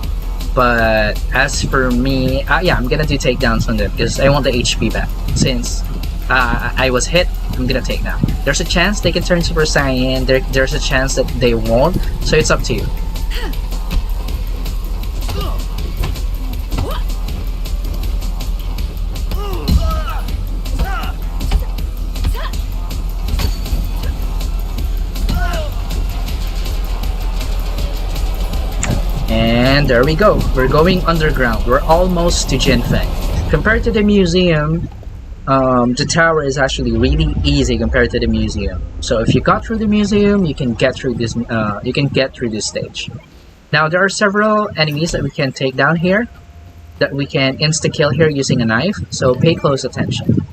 But as for me, yeah, I'm gonna do takedowns on them because I want the HP back. Since I was hit, I'm gonna take now. There's a chance they can turn Super Saiyan. There's a chance that they won't. So it's up to you. And there we go. We're going underground. We're almost to Jinfeng. Compared to the museum, the tower is actually really easy compared to the museum. So if you got through the museum, you can get through this. You can get through this stage. Now there are several enemies that we can take down here, that we can insta-kill here using a knife. So pay close attention.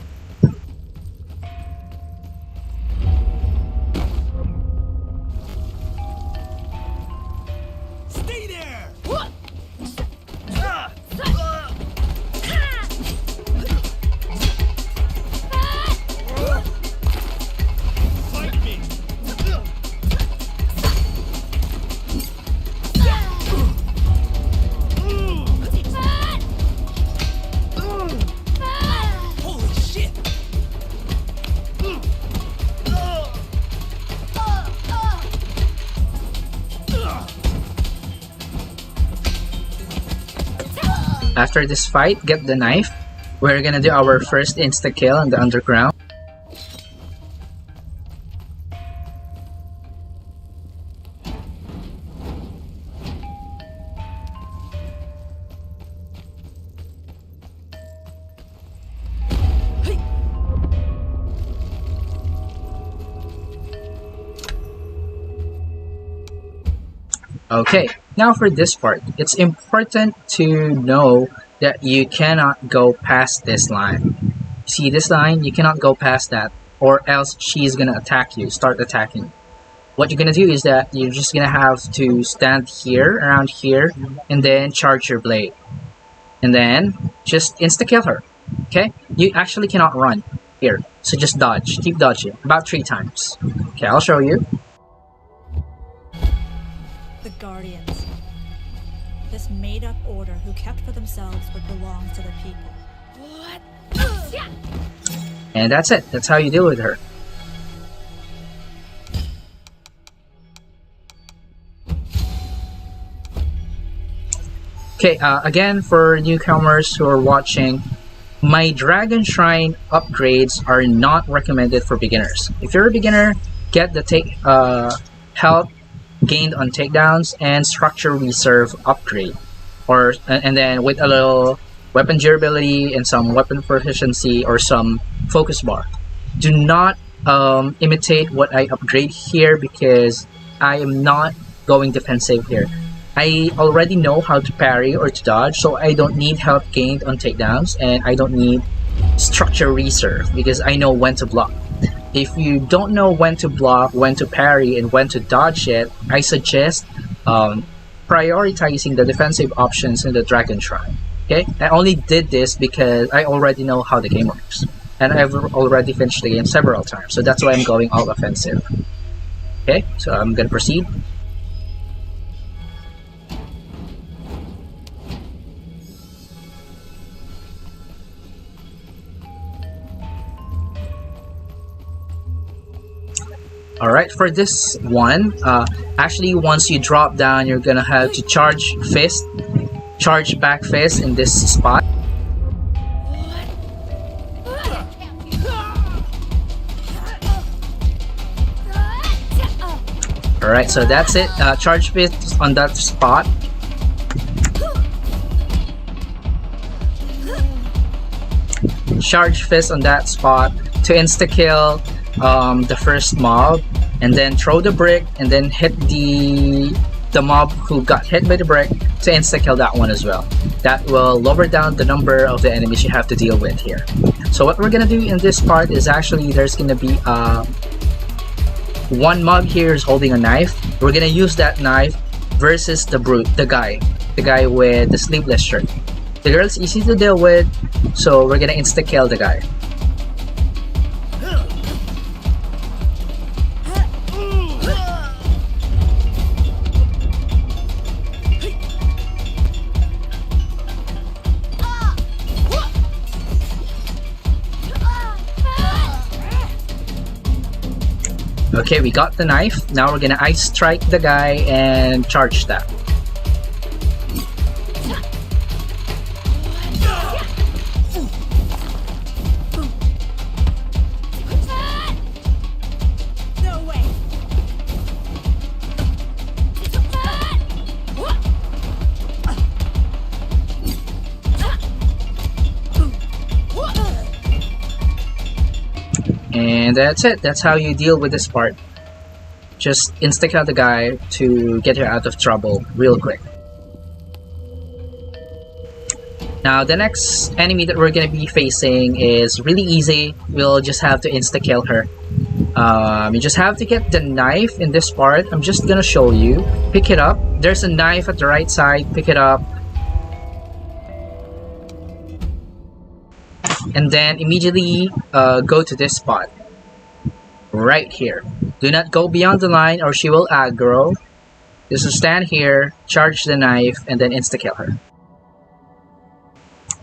Stay there! Fight me! Holy shit! After this fight, get the knife. We're gonna do our first insta-kill in the underground. Okay, now for this part, it's important to know that you cannot go past this line. See this line? You cannot go past that, or else she's gonna attack you, start attacking. What you're gonna do is that you're just gonna have to stand here, around here, and then charge your blade. And then just insta-kill her, okay? You actually cannot run here, so just dodge, keep dodging, about 3 times. Okay, I'll show you. The Guardians. This made-up order who kept for themselves what belongs to the people. What? And that's it. That's how you deal with her. Okay, again, for newcomers who are watching, my Dragon Shrine upgrades are not recommended for beginners. If you're a beginner, get the health gained on takedowns and structure reserve upgrade, and then with a little weapon durability and some weapon proficiency or some focus bar. Do not imitate what I upgrade here, because I am not going defensive here. I already know how to parry or to dodge, so I don't need health gained on takedowns, and I don't need structure reserve because I know when to block. If you don't know when to block, when to parry, and when to dodge it, I suggest prioritizing the defensive options in the Dragon Shrine. Okay, I only did this because I already know how the game works, and I've already finished the game several times, so that's why I'm going all offensive. Okay, so I'm gonna proceed. Alright, for this one, actually once you drop down, you're gonna have to charge back fist in this spot. Alright, so that's it. Charge fist on that spot. Charge fist on that spot to insta-kill the first mob, and then throw the brick, and then hit the mob who got hit by the brick to insta-kill that one as well. That will lower down the number of the enemies you have to deal with here. So what we're gonna do in this part is actually there's gonna be one mob here is holding a knife. We're gonna use that knife versus the brute, the guy with the sleeveless shirt. The girl's easy to deal with, so we're gonna insta-kill the guy. Okay, we got the knife. Now we're gonna ice strike the guy and charge that. No way. that's it. That's how you deal with this part. Just insta-kill the guy to get her out of trouble real quick. Now the next enemy that we're going to be facing is really easy. We'll just have to insta-kill her. You just have to get the knife in this part. I'm just going to show you. Pick it up. There's a knife at the right side. Pick it up. And then immediately go to this spot. Right here. Do not go beyond the line or she will aggro. Just stand here, charge the knife, and then insta-kill her.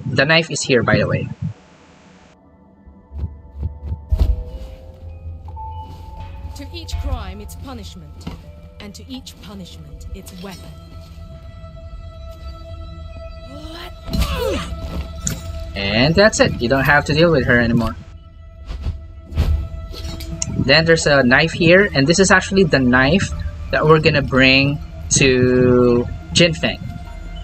The knife is here, by the way. To each crime, its punishment, and to each punishment, its weapon. And that's it. You don't have to deal with her anymore. Then there's a knife here, and this is actually the knife that we're gonna bring to Jinfeng.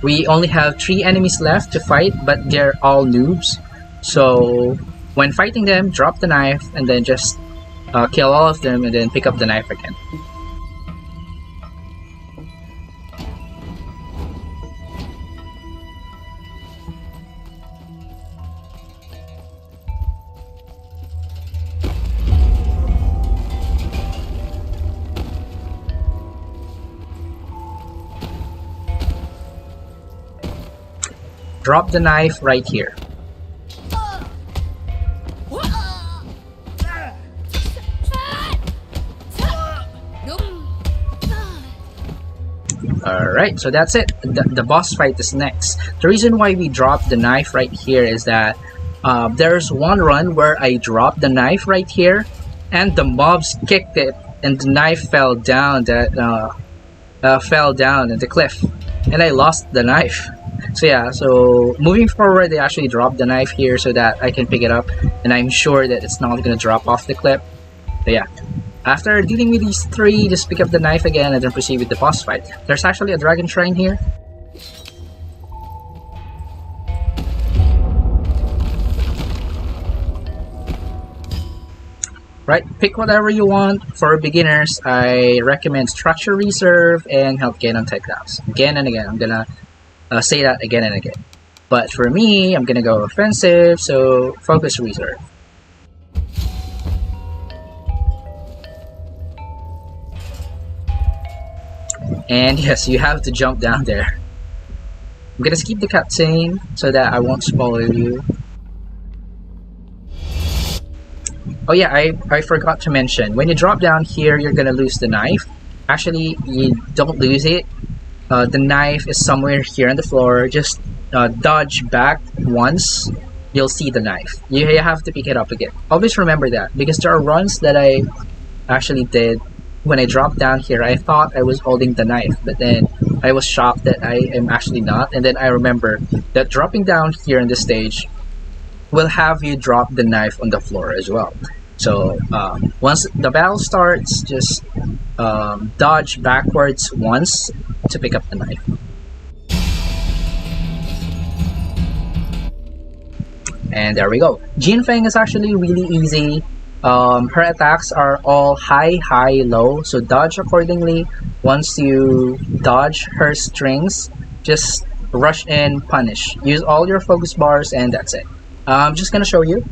We only have 3 enemies left to fight, but they're all noobs. So when fighting them, drop the knife and then just kill all of them and then pick up the knife again. Drop the knife right here. Alright, so that's it. The boss fight is next. The reason why we dropped the knife right here is that there's one run where I dropped the knife right here and the mobs kicked it and the knife fell down the cliff and I lost the knife. So yeah, so moving forward, they actually dropped the knife here so that I can pick it up, and I'm sure that it's not gonna drop off the cliff. But yeah, after dealing with these 3, just pick up the knife again and then proceed with the boss fight. There's actually a dragon shrine here. Right, pick whatever you want. For beginners, I recommend Structure Reserve and Help Gain Untitled Chapter. Again and again, I'm gonna say that again and again. But for me, I'm gonna go offensive, so Focus Reserve. And yes, you have to jump down there. I'm gonna skip the cutscene so that I won't spoil you. Oh yeah, I forgot to mention, when you drop down here, you're gonna lose the knife. Actually, you don't lose it. The knife is somewhere here on the floor. Just dodge back once, you'll see the knife. You have to pick it up again. Always remember that, because there are runs that I actually did. When I dropped down here, I thought I was holding the knife, but then I was shocked that I am actually not. And then I remember that dropping down here on this stage will have you drop the knife on the floor as well. So once the battle starts, just dodge backwards once to pick up the knife. And there we go. Jinfeng is actually really easy. Her attacks are all high, high, low, so dodge accordingly. Once you dodge her strings, just rush in, punish. Use all your focus bars, and that's it. I'm just gonna show you.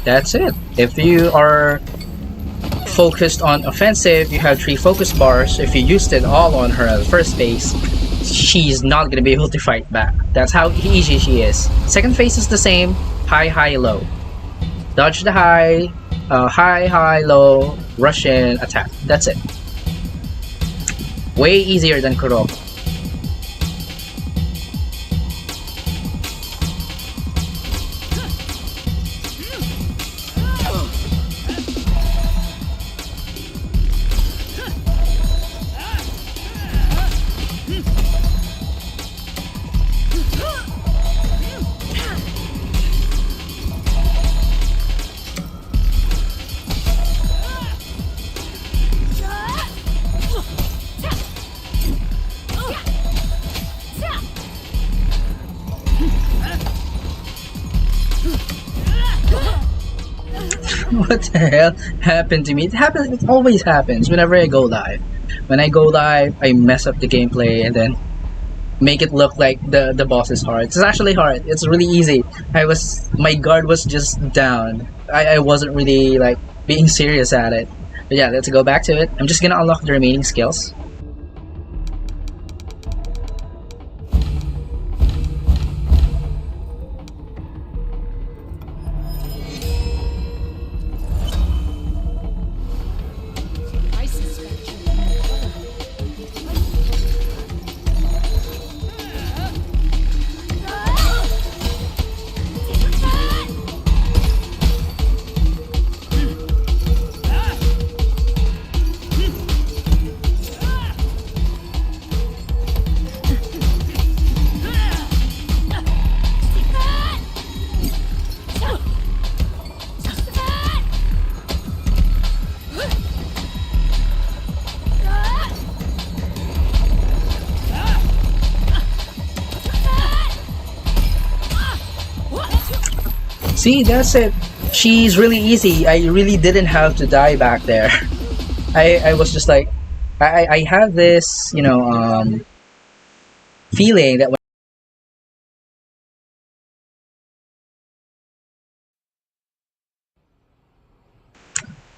That's it. If you are focused on offensive, you have 3 focus bars. If you used it all on her at the first phase, she's not going to be able to fight back. That's how easy she is. Second phase is the same. High, high, low. Dodge the high, high, high, low, rush in, attack. That's it. Way easier than Kuroko. What the hell happened to me? It always happens whenever I go live. When I go live, I mess up the gameplay and then make it look like the boss is hard. It's actually hard. It's really easy. My guard was just down. I wasn't really like being serious at it. But yeah, let's go back to it. I'm just gonna unlock the remaining skills. I suspect you. See, that's it. She's really easy. I really didn't have to die back there. I was just like, I have this, feeling that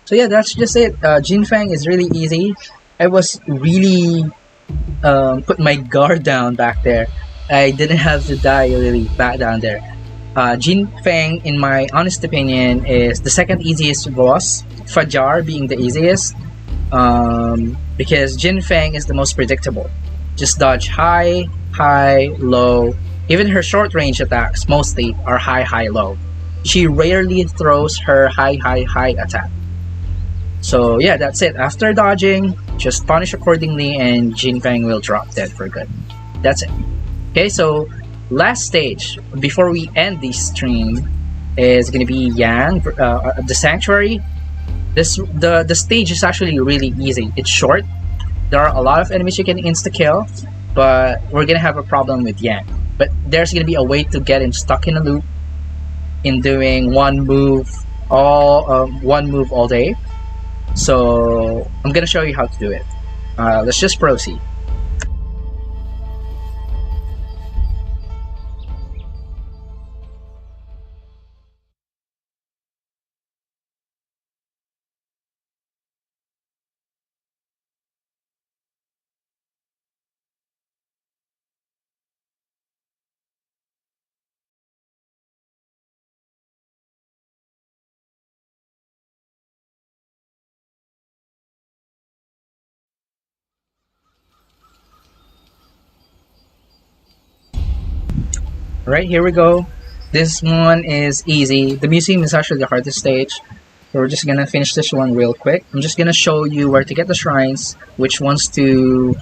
so yeah, that's just it. Jinfang is really easy. I was really put my guard down back there. I didn't have to die really back down there. Jinfang, in my honest opinion, is the second easiest boss. Fajar being the easiest, because Jinfang is the most predictable. Just dodge high, high, low. Even her short range attacks mostly are high, high, low. She rarely throws her high, high, high attack. So yeah, that's it. After dodging, just punish accordingly and Jinfang will drop dead for good. That's it. Okay, so last stage before we end this stream is gonna be Yang, the Sanctuary. The stage is actually really easy. It's short. There are a lot of enemies you can insta-kill, but we're gonna have a problem with Yang. But there's gonna be a way to get him stuck in a loop in doing one move all day. So I'm gonna show you how to do it. Let's just proceed. Alright, here we go. This one is easy. The museum is actually the hardest stage. So we're just gonna finish this one real quick. I'm just gonna show you where to get the shrines, which ones to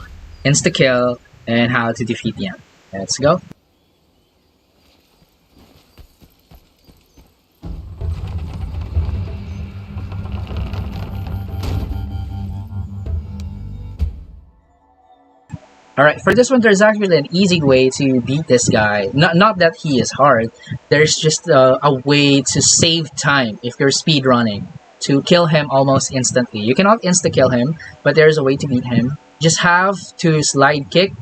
insta-kill, and how to defeat Yang. Let's go. Alright, for this one, there's actually an easy way to beat this guy. Not that he is hard. There's just a way to save time if you're speedrunning, to kill him almost instantly. You cannot insta-kill him, but there's a way to beat him. Just have to slide kick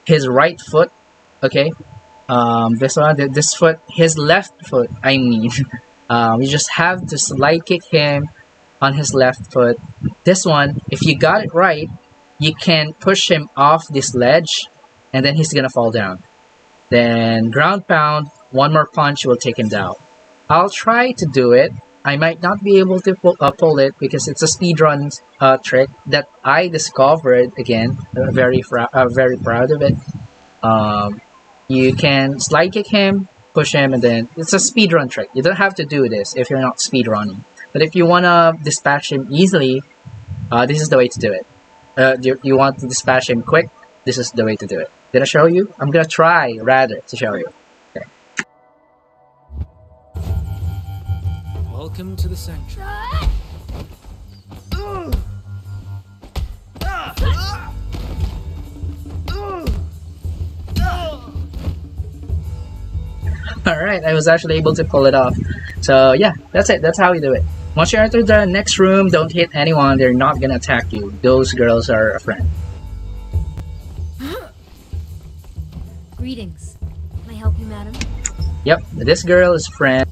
his right foot, okay? This foot, his left foot, I mean. You just have to slide kick him on his left foot. This one, if you got it right, you can push him off this ledge, and then he's gonna fall down. Then ground pound, one more punch will take him down. I'll try to do it. I might not be able to pull it because it's a speedrun trick that I discovered. Again, very proud of it. You can slide kick him, push him, and then it's a speedrun trick. You don't have to do this if you're not speedrunning. But if you wanna dispatch him easily, this is the way to do it. You want to dispatch him quick, this is the way to do it. Did I show you? I'm gonna try, rather, to show you. Okay. Welcome to the sanctuary. Alright, I was actually able to pull it off. So yeah, that's it. That's how you do it. Once you enter the next room, don't hit anyone. They're not gonna attack you. Those girls are a friend. Greetings. Can I help you, madam? Yep, this girl is friend.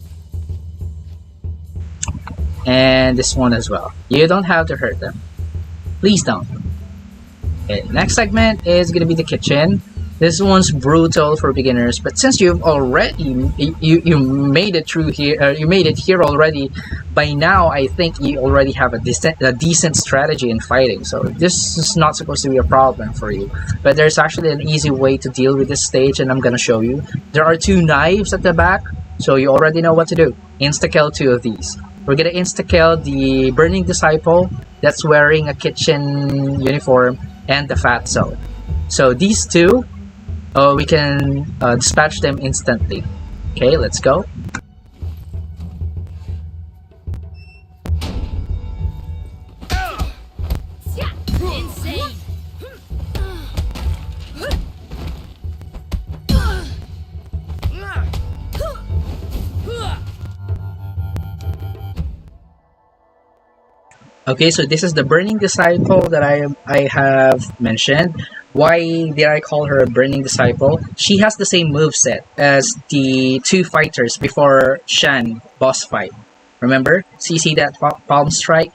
And this one as well. You don't have to hurt them. Please don't. Okay, next segment is gonna be the kitchen. This one's brutal for beginners, but since you've already you made it through here, you made it here already. By now, I think you already have a decent strategy in fighting. So this is not supposed to be a problem for you. But there's actually an easy way to deal with this stage, and I'm gonna show you. There are 2 knives at the back, so you already know what to do. Insta-kill 2 of these. We're gonna insta-kill the Burning Disciple that's wearing a kitchen uniform and the Fatso. So these 2. We can dispatch them instantly. Okay, let's go. Insane. Okay, so this is the Burning Disciple that I have mentioned. Why did I call her a Burning Disciple? She has the same moveset as the 2 fighters before Shan boss fight. Remember? See that palm strike?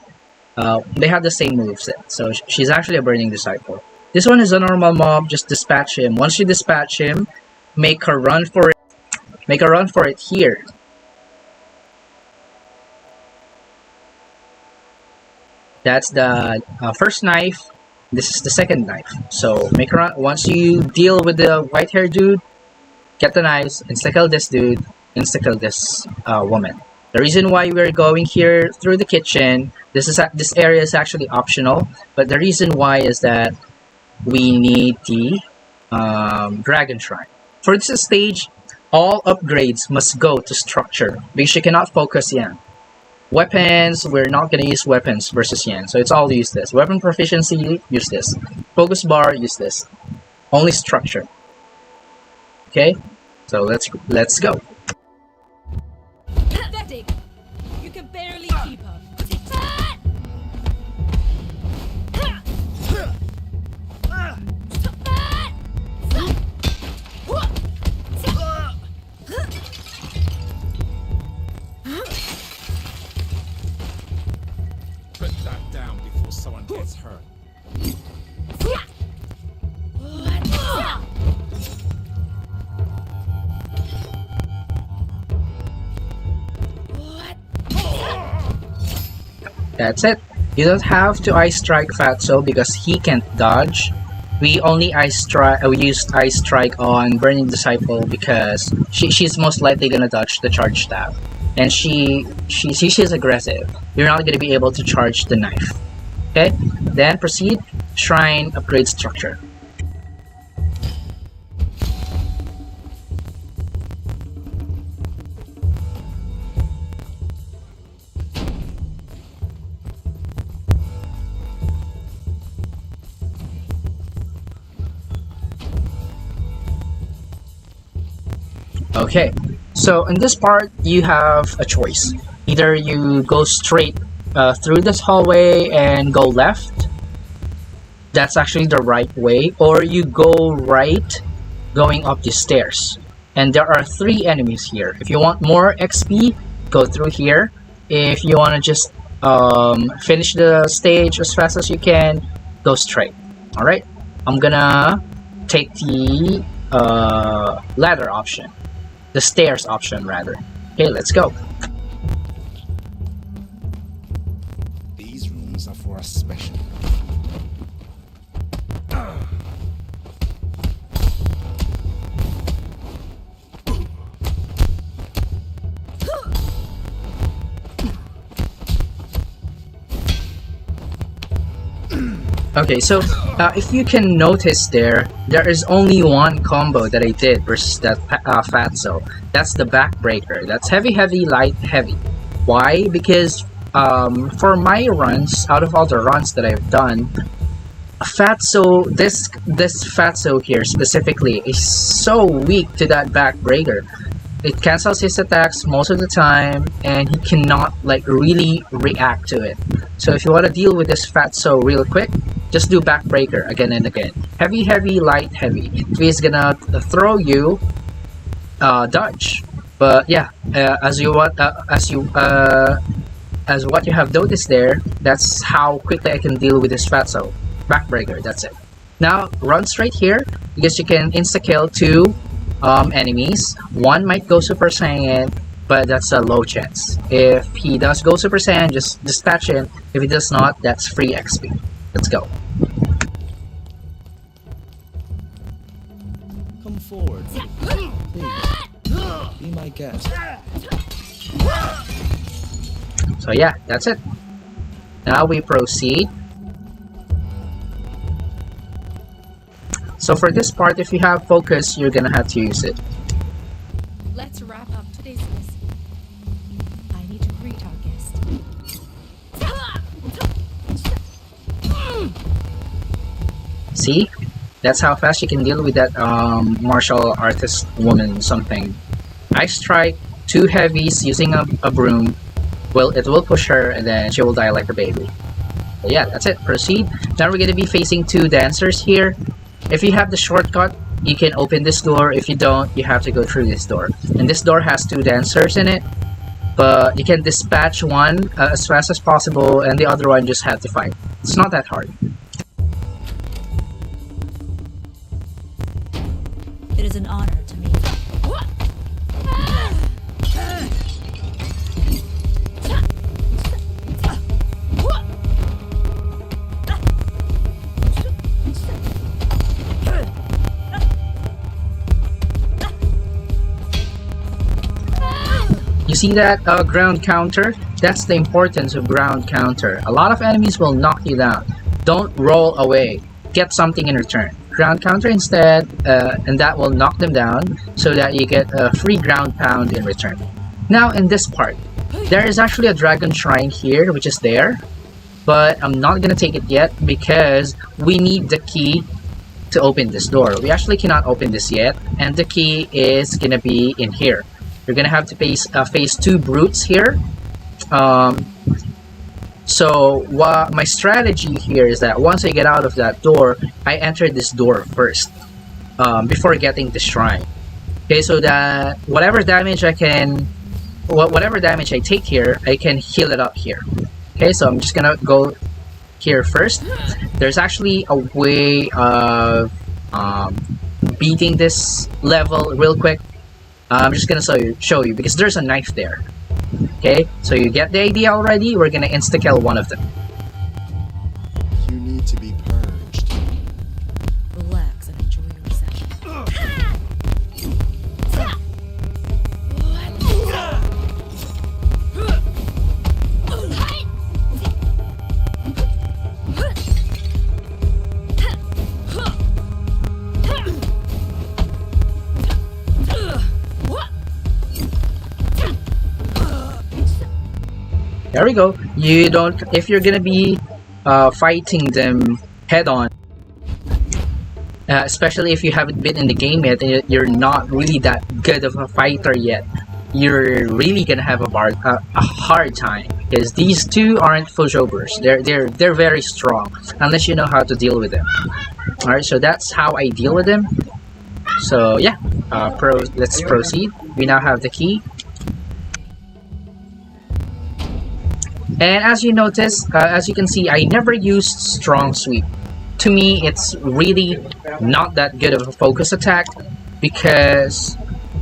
They have the same moveset. So she's actually a Burning Disciple. This one is a normal mob. Just dispatch him. Once you dispatch him, make a run for it. Make a run for it here. That's the first knife. This is the second knife. So make a run. Once you deal with the white-haired dude, get the knives, insta-kill this dude, insta-kill this woman. The reason why we're going here through the kitchen, this area is actually optional, but the reason why is that we need the Dragon Shrine. For this stage, all upgrades must go to structure because you cannot focus Yan. Weapons, we're not going to use weapons versus Yan, so it's all use this. Weapon proficiency, use this. Focus bar, use this. Only structure. Okay, so let's go. Pathetic! You can barely keep up. Put that down before someone gets hurt. That's it. You don't have to ice strike Fatso because he can't dodge. We only we used ice strike on Burning Disciple because she's most likely gonna dodge the charge stab, and she's aggressive. You're not gonna be able to charge the knife. Okay, then proceed. Shrine upgrade structure. Okay, so in this part you have a choice. Either you go straight through this hallway and go left. That's actually the right way. Or you go right going up the stairs. And there are 3 enemies here. If you want more XP, go through here. If you want to just finish the stage as fast as you can, go straight. Alright, I'm gonna take the ladder option. The stairs option, rather. Okay, let's go. These rooms are for a special. Okay, so if you can notice there is only one combo that I did versus that Fatso. That's the backbreaker. That's heavy, heavy, light, heavy. Why? Because for my runs, out of all the runs that I've done, Fatso, this Fatso here specifically is so weak to that backbreaker. it cancels his attacks most of the time, and he cannot like really react to it. So if you want to deal with this fatso real quick, just do backbreaker again and again. Heavy, heavy, light, heavy. If he's gonna throw you, dodge. But yeah, as what you have noticed there, that's how quickly I can deal with this fatso. Backbreaker, that's it. Now run straight here because you can insta-kill 2 enemies. One might go Super Saiyan, but that's a low chance. If he does go Super Saiyan, just dispatch him. If he does not, that's free XP. Let's go. Come forward. Please, be my guest. So yeah, that's it. Now we proceed. So for this part, if you have focus, you're gonna have to use it. Let's wrap up today's lesson. I need to greet our guest. See? That's how fast you can deal with that martial artist woman something. I strike 2 heavies using a broom. Well, it will push her and then she will die like a baby. But yeah, that's it. Proceed. Now we're gonna be facing 2 dancers here. If you have the shortcut, you can open this door. If you don't, you have to go through this door. And this door has 2 dancers in it. But you can dispatch one as fast as possible, and the other one just have to fight. It's not that hard. It is an honor to meet you. You see that ground counter? That's the importance of ground counter. A lot of enemies will knock you down. Don't roll away. Get something in return. Ground counter instead, and that will knock them down so that you get a free ground pound in return. Now in this part, there is actually a dragon shrine here, which is there. But I'm not gonna take it yet because we need the key to open this door. We actually cannot open this yet, and the key is gonna be in here. You're gonna have to face 2 brutes here. So my strategy here is that once I get out of that door, I enter this door first before getting the shrine. Okay, so that whatever damage I take here, I can heal it up here. Okay, so I'm just gonna go here first. There's actually a way of beating this level real quick. I'm just gonna show you because there's a knife there. Okay, so you get the idea already. We're gonna insta-kill one of them. You need to be purged. Relax and enjoy your session. There we go. You don't. If you're gonna be fighting them head on, especially if you haven't been in the game yet, and you're not really that good of a fighter yet, you're really gonna have a hard time because these 2 aren't Fujobers. They're very strong unless you know how to deal with them. All right, so that's how I deal with them. So yeah, let's proceed. We now have the key. And as you notice, as you can see, I never used strong sweep. To me, it's really not that good of a focus attack because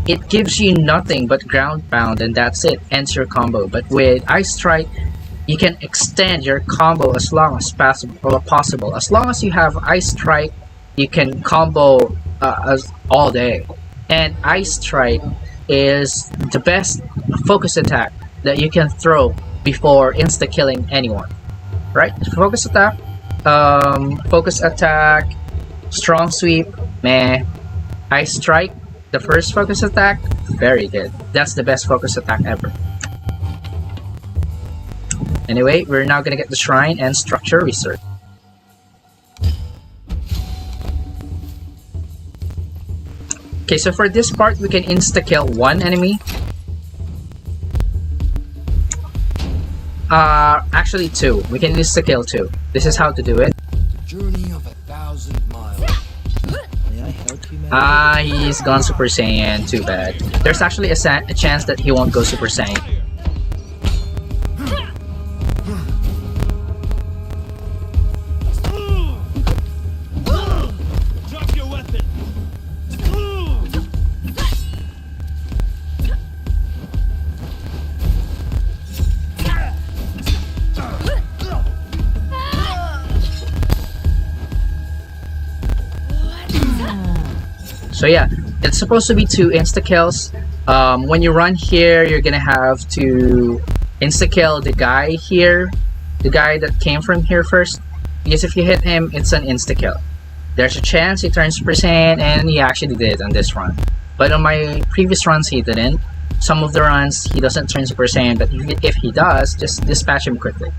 it gives you nothing but ground pound and that's it, ends your combo. But with Ice Strike, you can extend your combo as long as possible. As long as you have Ice Strike, you can combo all day. And Ice Strike is the best focus attack that you can throw before insta-killing anyone, right? Focus attack, strong sweep, meh. Ice Strike, the first focus attack, very good. That's the best focus attack ever. Anyway, we're now gonna get the shrine and structure research. Okay, so for this part, we can insta-kill one enemy. Actually two. We can insta-kill two. This is how to do it. The journey of 1,000 miles. May I help you, madam? He's gone Super Saiyan. Too bad. There's actually a chance that he won't go Super Saiyan. Drop your weapon. So yeah, it's supposed to be two insta-kills. When you run here, you're gonna have to insta-kill the guy here, the guy that came from here first, because if you hit him, it's an insta-kill. There's a chance he turns Super Saiyan, and he actually did on this run. But on my previous runs, he didn't. Some of the runs, he doesn't turn Super Saiyan, but if he does, just dispatch him quickly.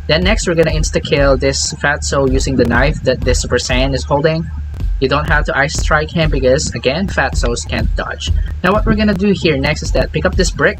Then next, we're gonna insta-kill this Fatso using the knife that this Super Saiyan is holding. You don't have to ice strike him because, again, Fatsos can't dodge. Now what we're gonna do here next is that pick up this brick.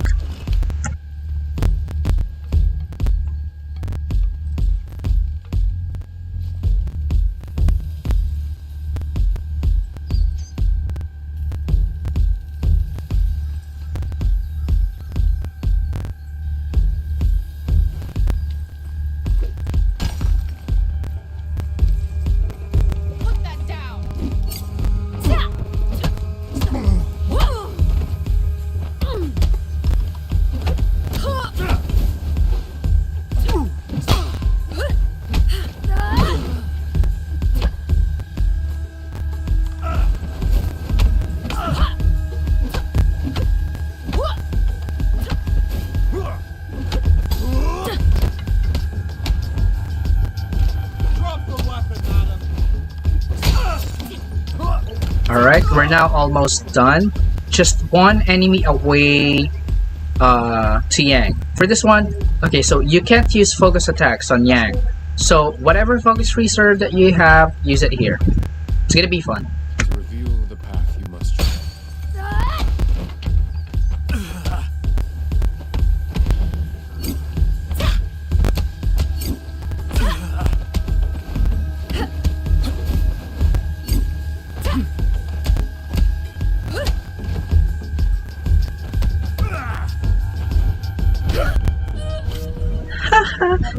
Alright, we're now almost done. Just one enemy away to Yang. For this one, okay, so you can't use focus attacks on Yang. So whatever focus reserve that you have, use it here. It's gonna be fun. To reveal the path you must tread.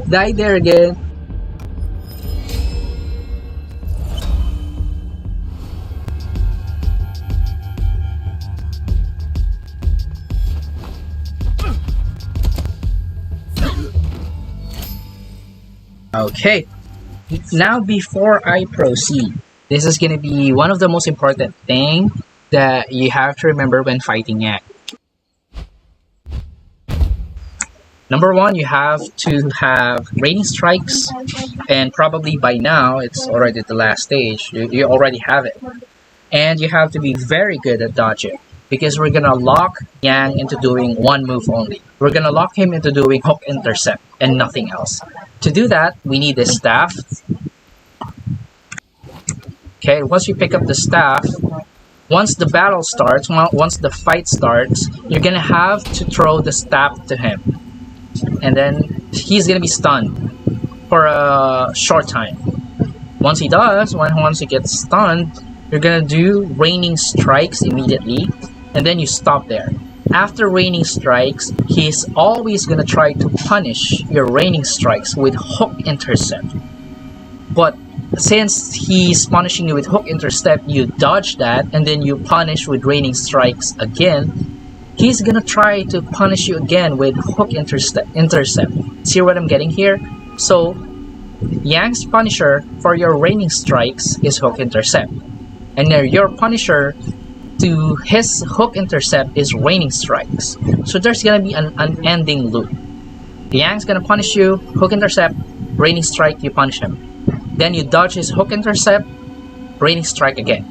Die there again. Okay, now before I proceed, this is gonna be one of the most important thing that you have to remember when fighting Yang. Number one, you have to have raining strikes, and probably by now, it's already the last stage, you already have it. And you have to be very good at dodging, because we're gonna lock Yang into doing one move only. We're gonna lock him into doing hook intercept, and nothing else. To do that, we need this staff. Okay, once you pick up the staff, once the battle starts, once the fight starts, you're gonna have to throw the staff to him. And then he's gonna be stunned for a short time. Once he does, once he gets stunned, you're gonna do raining strikes immediately, and then you stop there. After raining strikes, he's always gonna try to punish your raining strikes with hook intercept. But since he's punishing you with hook intercept, you dodge that, and then you punish with raining strikes again. He's gonna try to punish you again with hook intercept. See what I'm getting here? So Yang's punisher for your raining strikes is hook intercept, and your punisher to his hook intercept is raining strikes. So there's gonna be an unending loop. Yang's gonna punish you, hook intercept, raining strike, you punish him. Then you dodge his hook intercept, raining strike again.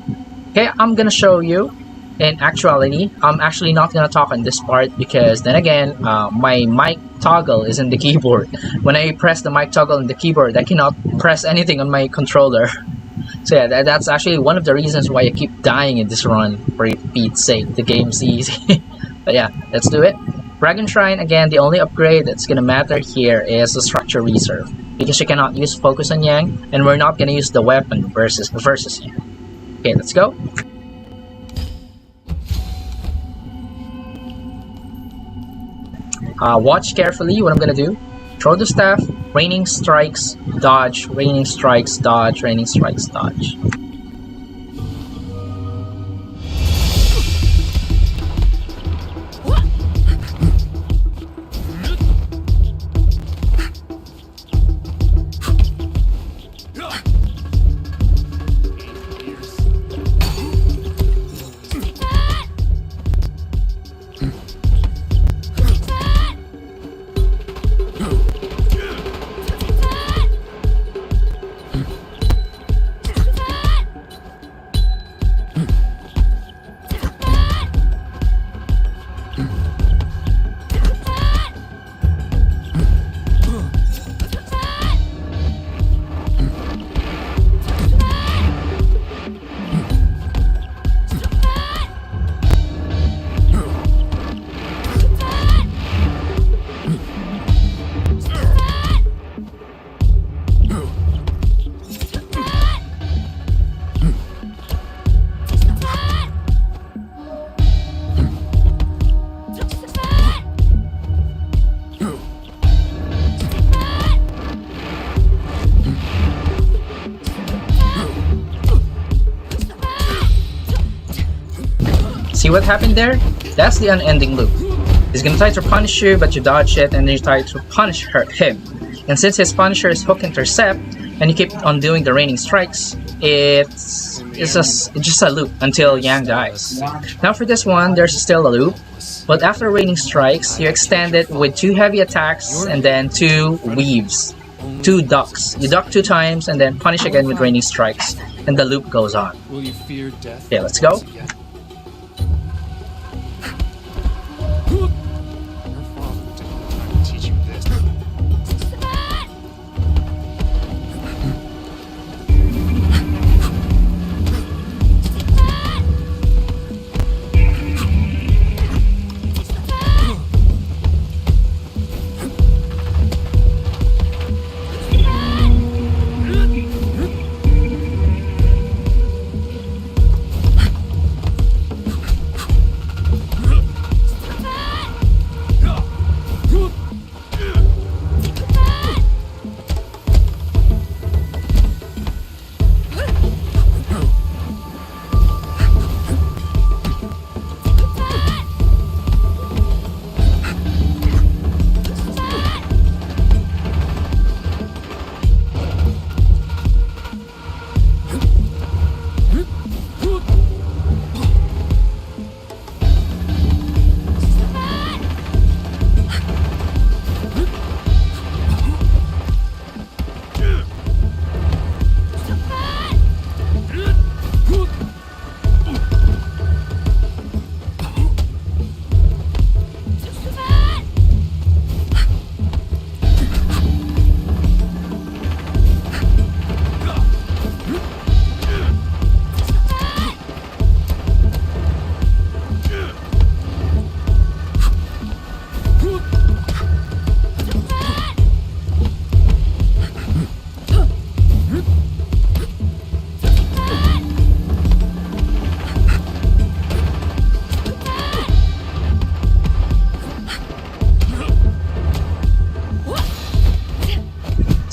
Okay, I'm gonna show you. In actuality, I'm actually not gonna talk on this part because then again, my mic toggle is in the keyboard. When I press the mic toggle in the keyboard, I cannot press anything on my controller. So yeah, that's actually one of the reasons why I keep dying in this run, for Pete's sake. The game's easy. But yeah, let's do it. Dragon Shrine, again, the only upgrade that's gonna matter here is the structure reserve. Because you cannot use Focus on Yang, and we're not gonna use the weapon versus Yang. Okay, let's go. Watch carefully what I'm gonna do. Throw the staff, raining strikes, dodge, raining strikes, dodge, raining strikes, dodge. See what happened there? That's the unending loop. He's gonna try to punish you, but you dodge it, and then you try to punish him. And since his Punisher is Hook Intercept, and you keep on doing the raining strikes, it's just a loop until Yang dies. Now for this one, there's still a loop, but after raining strikes, you extend it with 2 heavy attacks and then 2 weaves, 2 ducks. You duck 2 times and then punish again with raining strikes, and the loop goes on. Will you fear death? Okay, let's go.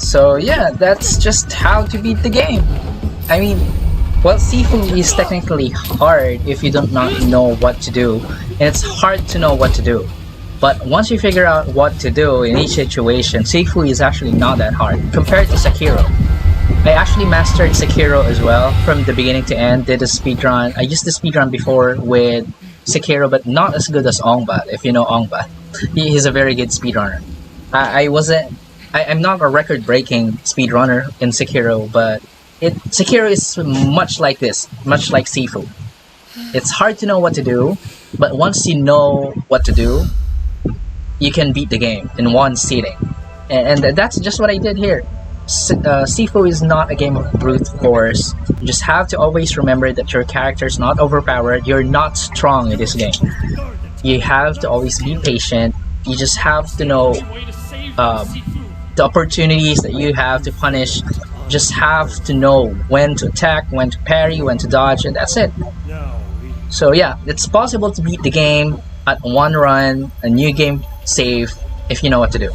So yeah, that's just how to beat the game. I mean, well, Sifu is technically hard if you do not know what to do, and it's hard to know what to do. But once you figure out what to do in each situation, Sifu is actually not that hard compared to Sekiro. I actually mastered Sekiro as well from the beginning to end, did a speedrun. I used the speedrun before with Sekiro, but not as good as Ongbat, if you know Ongbat. He's a very good speedrunner. I'm not a record-breaking speedrunner in Sekiro, but Sekiro is much like this, much like Sifu. It's hard to know what to do, but once you know what to do, you can beat the game in one sitting. And that's just what I did here. Sifu is not a game of brute force. You just have to always remember that your character is not overpowered. You're not strong in this game. You have to always be patient. You just have to know the opportunities that you have to punish. Just have to know when to attack, when to parry, when to dodge, and that's it. So yeah, it's possible to beat the game at one run, a new game save, if you know what to do.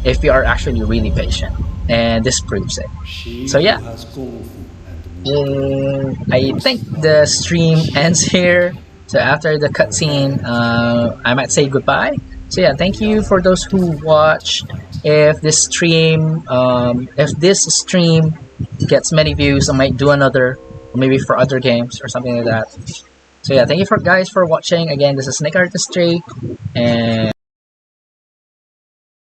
If you are actually really patient. And this proves it. So yeah, I think the stream ends here. So after the cutscene, I might say goodbye. So yeah, thank you for those who watch. If this stream gets many views, I might do another, maybe for other games or something like that. So yeah, thank you guys for watching. Again, this is Nick Artistry, and